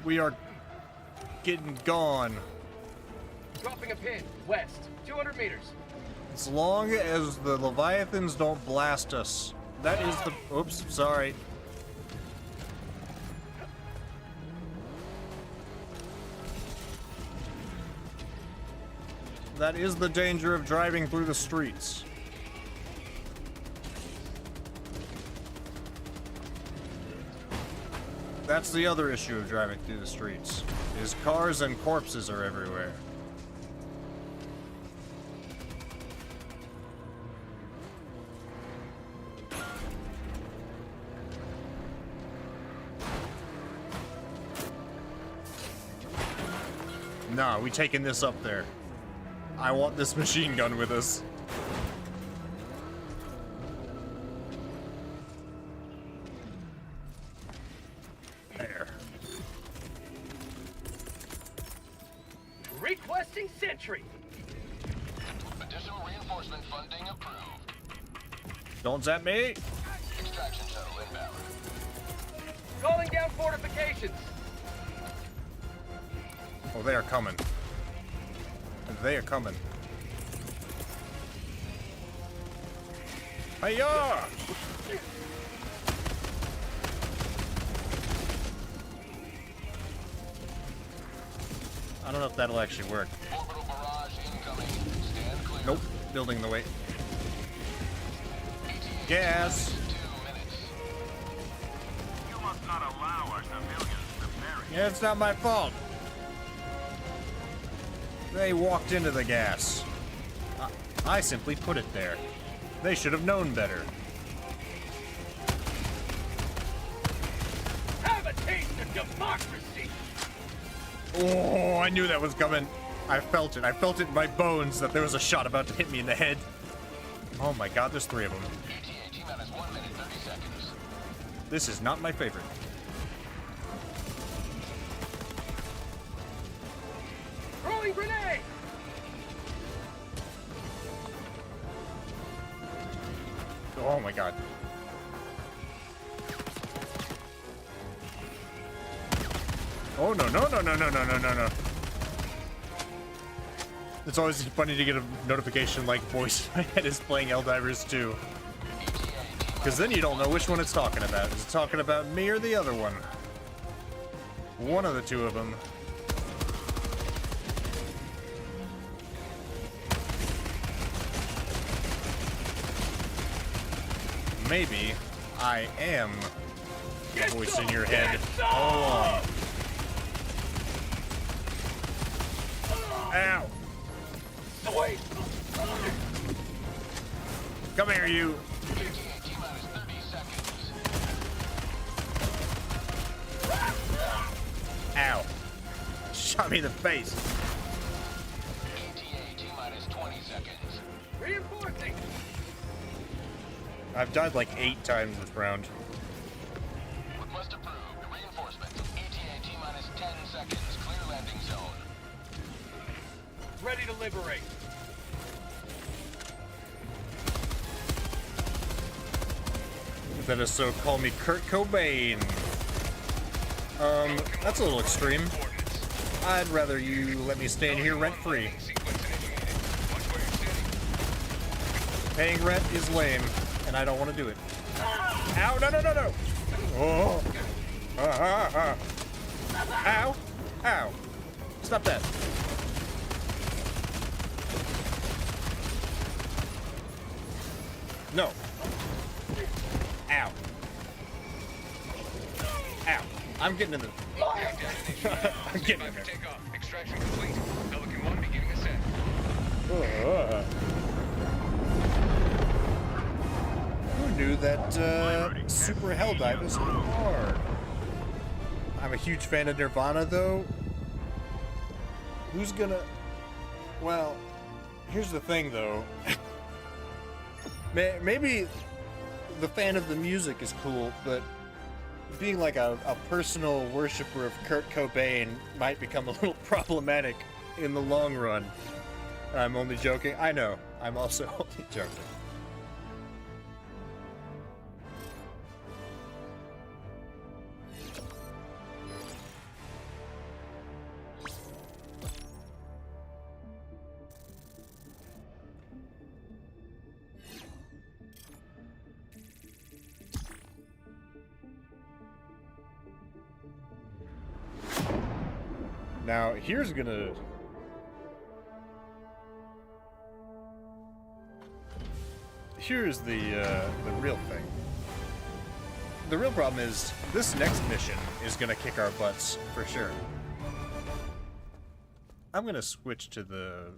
We are getting gone. Dropping a pin. West. 200 meters. As long as the Leviathans don't blast us. That is the... Oops, sorry. That is the danger of driving through the streets. That's the other issue of driving through the streets, is cars and corpses are everywhere. Nah, we taking this up there. I want this machine gun with us. There. Requesting sentry. Additional reinforcement funding approved. Don't zap me. Extraction shuttle inbound. Calling down fortifications. Oh, they are coming. They are coming. Hiya! I don't know if that'll actually work. Orbital barrage incoming. Stand clear. Nope. Building the way. Gas. 2 minutes. You must not allow our civilians to perish. Yeah, it's not my fault. They walked into the gas. I simply put it there. They should have known better. Have a taste of democracy. Oh, I knew that was coming. I felt it. I felt it in my bones that there was a shot about to hit me in the head. Oh my god, there's 3 of them. ETA T-minus 1 minute 30 seconds. This is not my favorite. Throwing grenade. Oh my god. Oh no, no, no, no, no, no, no, no, no. It's always funny to get a notification like voice in my head is playing Helldivers 2. Because then you don't know which one it's talking about. Is it talking about me or the other one? One of the 2 of them. Maybe I am the voice in your head all along. Ow! Wait. Come here, you! ETA T-minus 30 seconds. Ow. Shot me in the face. ETA T-minus 20 seconds. Reinforcing! I've died like 8 times this round. Request approved. Reinforcements. ETA T-minus 10 seconds. Clear landing zone. Ready to liberate. That is so call me Kurt Cobain. That's a little extreme. I'd rather you let me stay in here rent-free. Paying rent is lame, and I don't want to do it. Ow, no, no, no, no! Oh! Ow! Ow! Stop that. No. Ow. Ow. I'm getting in the... I'm getting in there. Takeoff. Extraction complete. Pelican 1 beginning ascent. Who knew that Super Helldivers were hard? I'm a huge fan of Nirvana, though. Who's gonna... Well, here's the thing, though. Maybe the fan of the music is cool, but being like a personal worshiper of Kurt Cobain might become a little problematic in the long run. I'm only joking. I know. I'm also only joking. Now, here's gonna... Here's the real thing. The real problem is, this next mission is gonna kick our butts, for sure. I'm gonna switch to the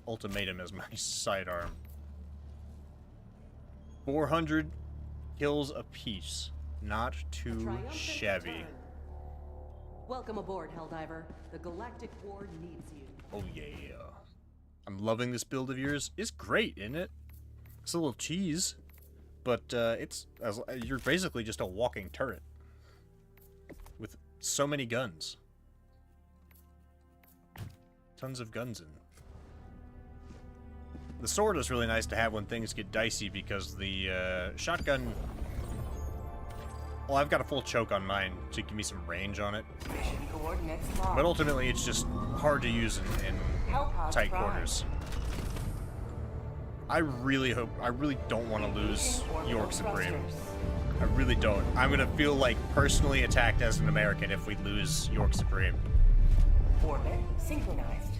ultimatum as my sidearm. 400 kills apiece. Not too Triumphant shabby. return. Welcome aboard, Helldiver. The Galactic War needs you. Oh yeah. I'm loving this build of yours. It's great, isn't it? It's a little cheese, but you're basically just a walking turret with so many guns. Tons of guns in. The sword is really nice to have when things get dicey because the shotgun... Well, I've got a full choke on mine to give me some range on it. Mission coordinates locked. But ultimately, it's just hard to use in tight quarters. I really don't want to lose York Supreme. I really don't. I'm gonna feel like personally attacked as an American if we lose York Supreme. Orbit synchronized.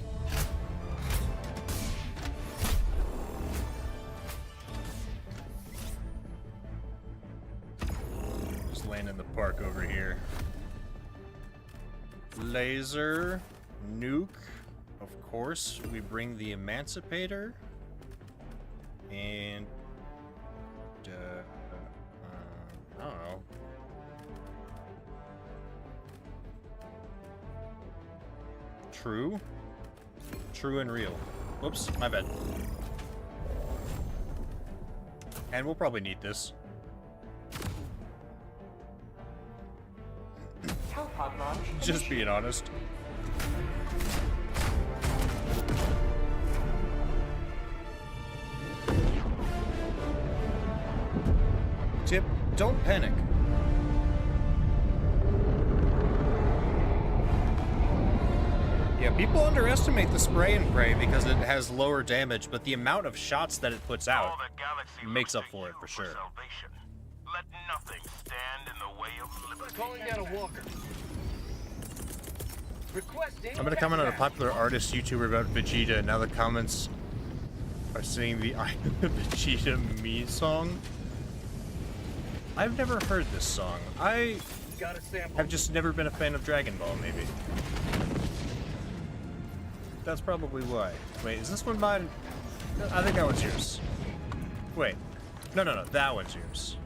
Just land in the park over here. Laser, nuke, of course. We bring the Emancipator. And I don't know. True and real. Whoops, my bad. And we'll probably need this. Hellpod launch. Just being honest. Tip, don't panic. Yeah, people underestimate the spray and pray because it has lower damage, but the amount of shots that it puts out All the galaxy makes looks up to for it you for sure. salvation. Let nothing stand in the way of liberty. Calling down a walker. Requesting. I'm gonna comment on a popular artist YouTuber about Vegeta, and now the comments are singing the I Am Vegeta Me song. I've never heard this song. I Got a sample. have just never been a fan of Dragon Ball, maybe. That's probably why. Wait, is this one mine? I think that one's yours. Wait. No, that one's yours.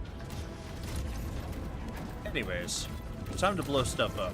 Anyways, time to blow stuff up.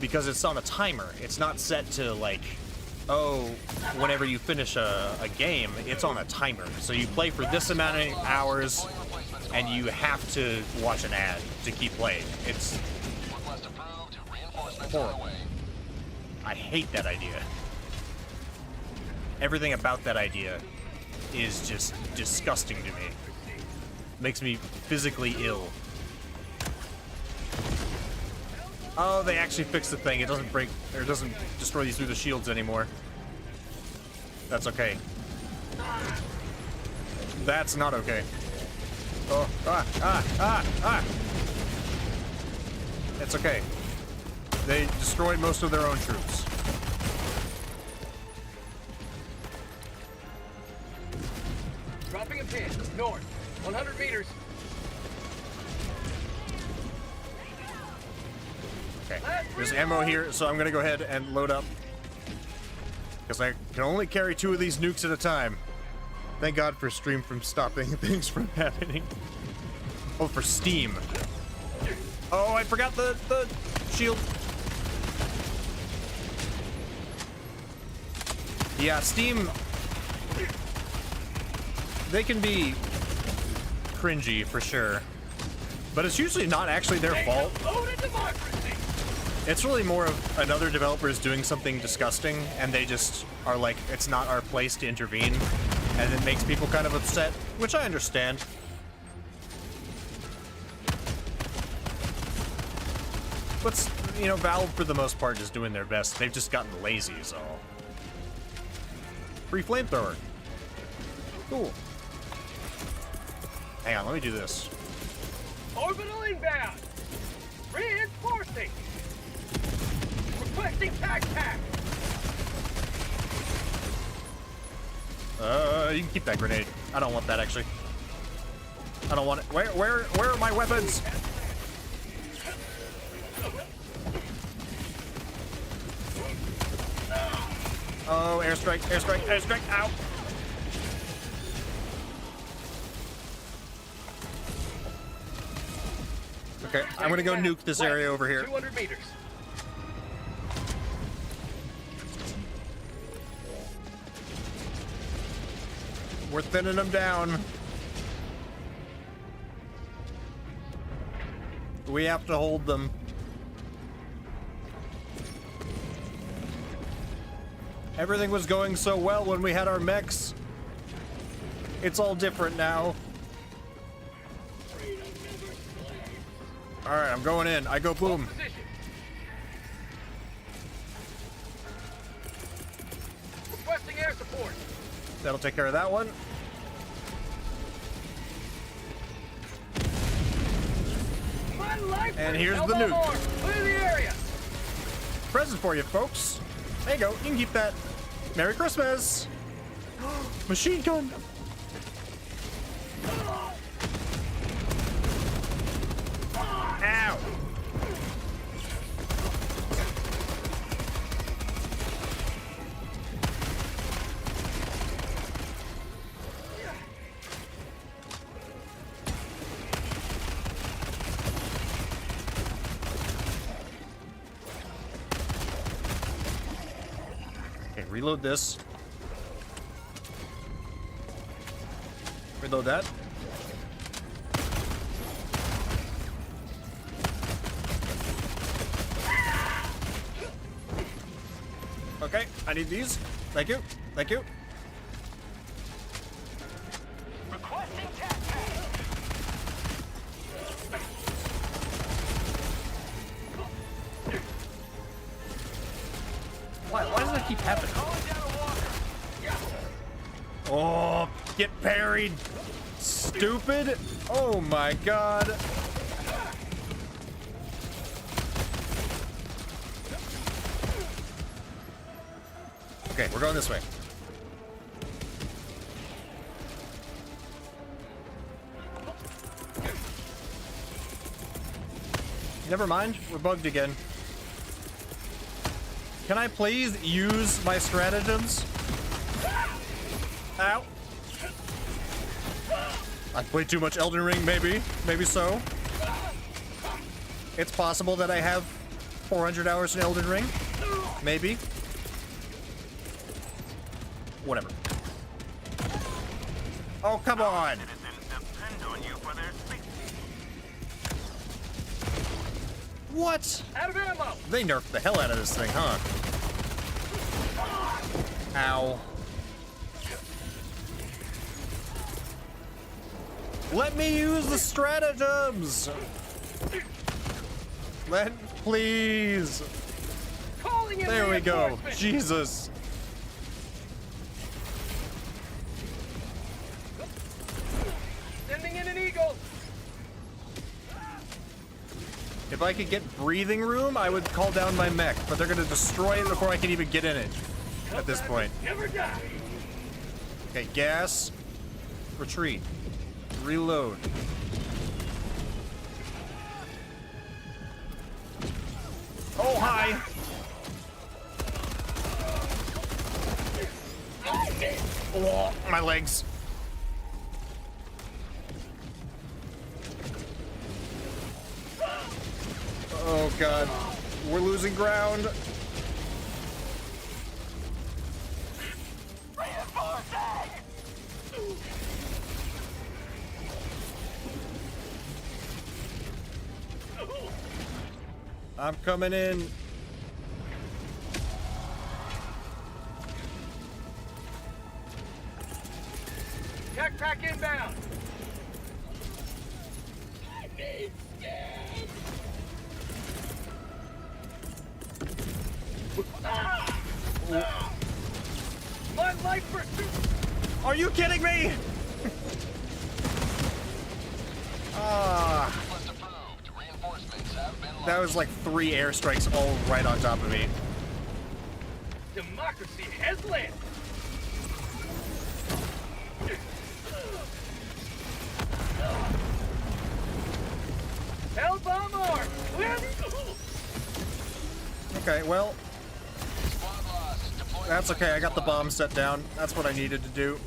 because it's on a timer. It's not set to like, oh, whenever you finish a game, it's on a timer. So you play for this amount of hours, and you have to watch an ad to keep playing. It's horrible. I hate that idea. Everything about that idea is just disgusting to me. Makes me physically ill. Oh, they actually fixed the thing. It doesn't break, or it doesn't destroy these through the shields anymore. That's okay. That's not okay. Oh, It's okay. They destroyed most of their own troops. Dropping a pin. North. 100 meters. Okay. There's ammo here, so I'm gonna go ahead and load up. Because I can only carry 2 of these nukes at a time. Thank God for Stream from stopping things from happening. Oh, for Steam. Oh, I forgot the shield. Yeah, Steam, they can be cringy for sure, but it's usually not actually their fault. It's really more of another developer is doing something disgusting, and they just are like, it's not our place to intervene, and it makes people kind of upset, which I understand. But, you know, Valve, for the most part, is doing their best. They've just gotten lazy, is all. Free flamethrower. Cool. Hang on, let me do this. Orbital inbound. Reinforcing. Requesting tac. You can keep that grenade. I don't want that, actually. I don't want it. Where are my weapons? Oh, airstrike, ow! Okay, I'm gonna go nuke this area over here. 200 meters. We're thinning them down. We have to hold them. Everything was going so well when we had our mechs. It's all different now. Alright, I'm going in. I go boom. Requesting air support. That'll take care of that one. My life. And here's the nuke. Clear the area. Present for you, folks. There you go. You can keep that. Merry Christmas. Machine gun. Ow. Okay, reload this. Reload that. Okay, I need these. Thank you. Thank you. Requesting tac. Why does that keep happening? Oh, get parried. Stupid. Oh my god. Okay, we're going this way. Never mind, we're bugged again. Can I please use my stratagems? Ow. I played too much Elden Ring, maybe. Maybe so. It's possible that I have 400 hours in Elden Ring? Maybe. Whatever. Oh, come on! Citizens depend on you for their safety. What? Out of ammo! They nerfed the hell out of this thing, huh? Ow. Let me use the stratagems! Please! Calling in There we go. reinforcements! Jesus. Sending in an eagle! If I could get breathing room, I would call down my mech, but they're gonna destroy it before I can even get in it at this point. Never die! Okay, gas. Retreat. Reload. Oh, hi! Oh, my legs. Oh, God. We're losing ground. I'm coming in. Backpack inbound! My life pursuit! Are you kidding me? Ah, Request approved. Reinforcements have been that was like 3 airstrikes all right on top of me. Democracy has landed! Hell bomb arm! Okay, well, Squad lost. Deploy that's okay. I got the bomb set down. That's what I needed to do.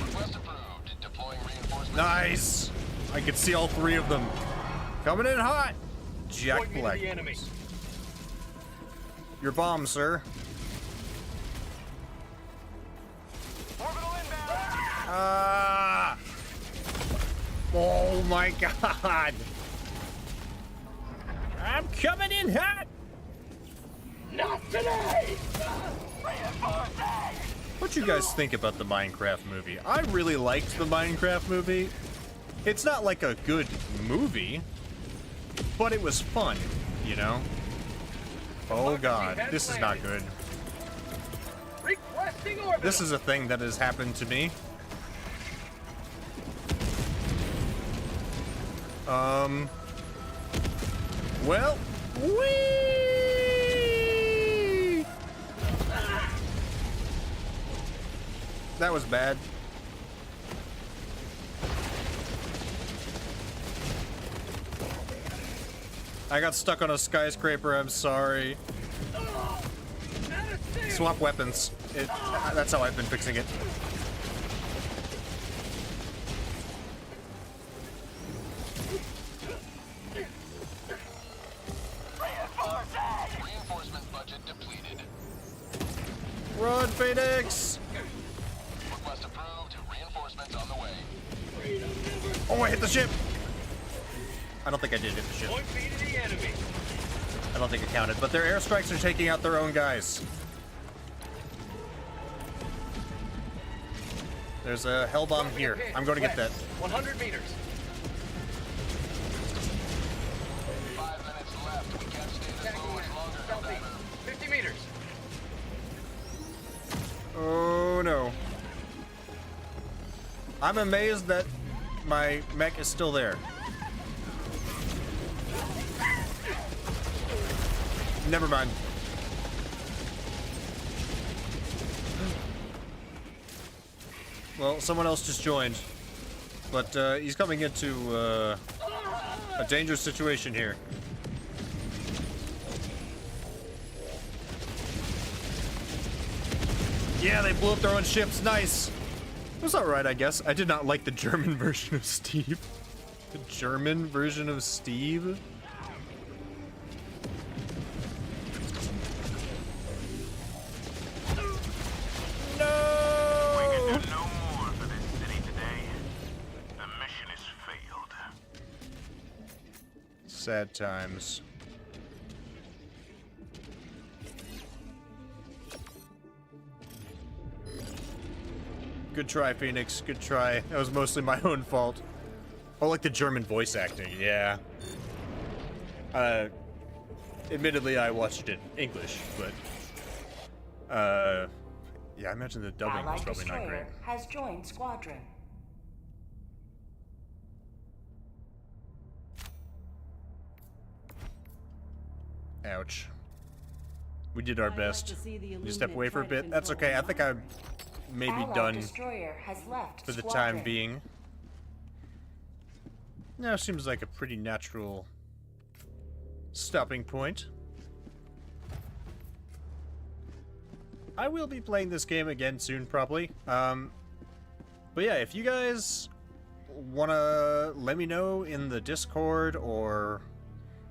Request approved. Deploying reinforcements. Nice. I could see all 3 of them. Coming in hot. Jack Point me to Black. the enemy. Your bomb, sir. Orbital inbound! Ah! Oh my God! I'm coming in hot. Not today! What you guys think about the Minecraft movie? I really liked the Minecraft movie. It's not like a good movie, but it was fun, you know? Oh God, this is not good. Requesting orbital! This is a thing that has happened to me. Well, whee! That was bad. I got stuck on a skyscraper, I'm sorry. Swap weapons. That's how I've been fixing it. Reinforcement budget depleted. Run, Phoenix! Request approved. Reinforcements on the way. Oh, I hit the ship! I don't think I did hit the ship. Point me to the enemy. I don't think it counted, but their airstrikes are taking out their own guys. There's a hell bomb here. I'm going to get that. 100 meters. 5 minutes left. We can't stay this low much longer. Southeast. 50 meters. Oh no. I'm amazed that my mech is still there. Never mind. Well, someone else just joined. But he's coming into a dangerous situation here. Yeah, they blew up their own ships. Nice. It was alright, I guess. I did not like the German version of Steve. The German version of Steve? Sad times. Good try, Phoenix. Good try. That was mostly my own fault. Oh, like the German voice acting. Yeah. Admittedly, I watched it in English, but yeah, I imagine the dubbing was Allied probably not great. destroyer has joined squadron. Ouch. We did our I'd like best. to see the You step Illuminate away for a try to bit. That's control okay. I think I'm maybe Allied done destroyer has left for the squadron. time being. Now seems like a pretty natural stopping point. I will be playing this game again soon, probably. But yeah, if you guys want to let me know in the Discord or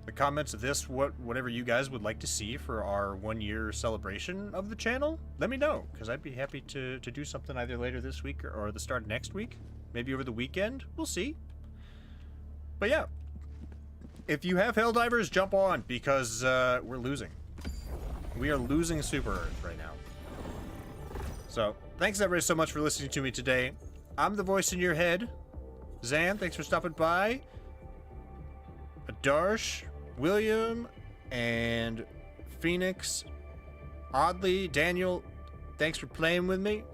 the comments of this whatever you guys would like to see for our 1-year celebration of the channel, let me know, because I'd be happy to do something either later this week or the start of next week. Maybe over the weekend. We'll see. But yeah, if you have Helldivers, jump on, because we're losing. We are losing Super Earth right now. So, thanks everybody so much for listening to me today. I'm the voice in your head. Zan, thanks for stopping by. Darsh, William, and Phoenix, Oddly, Daniel, thanks for playing with me.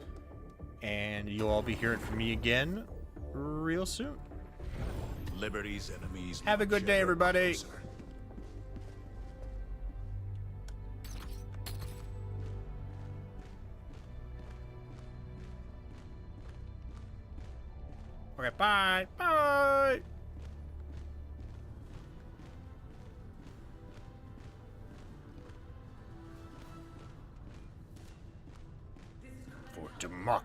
And you'll all be hearing from me again real soon. Liberty's enemies. Have a good day, everybody. Closer. Okay, bye. Bye.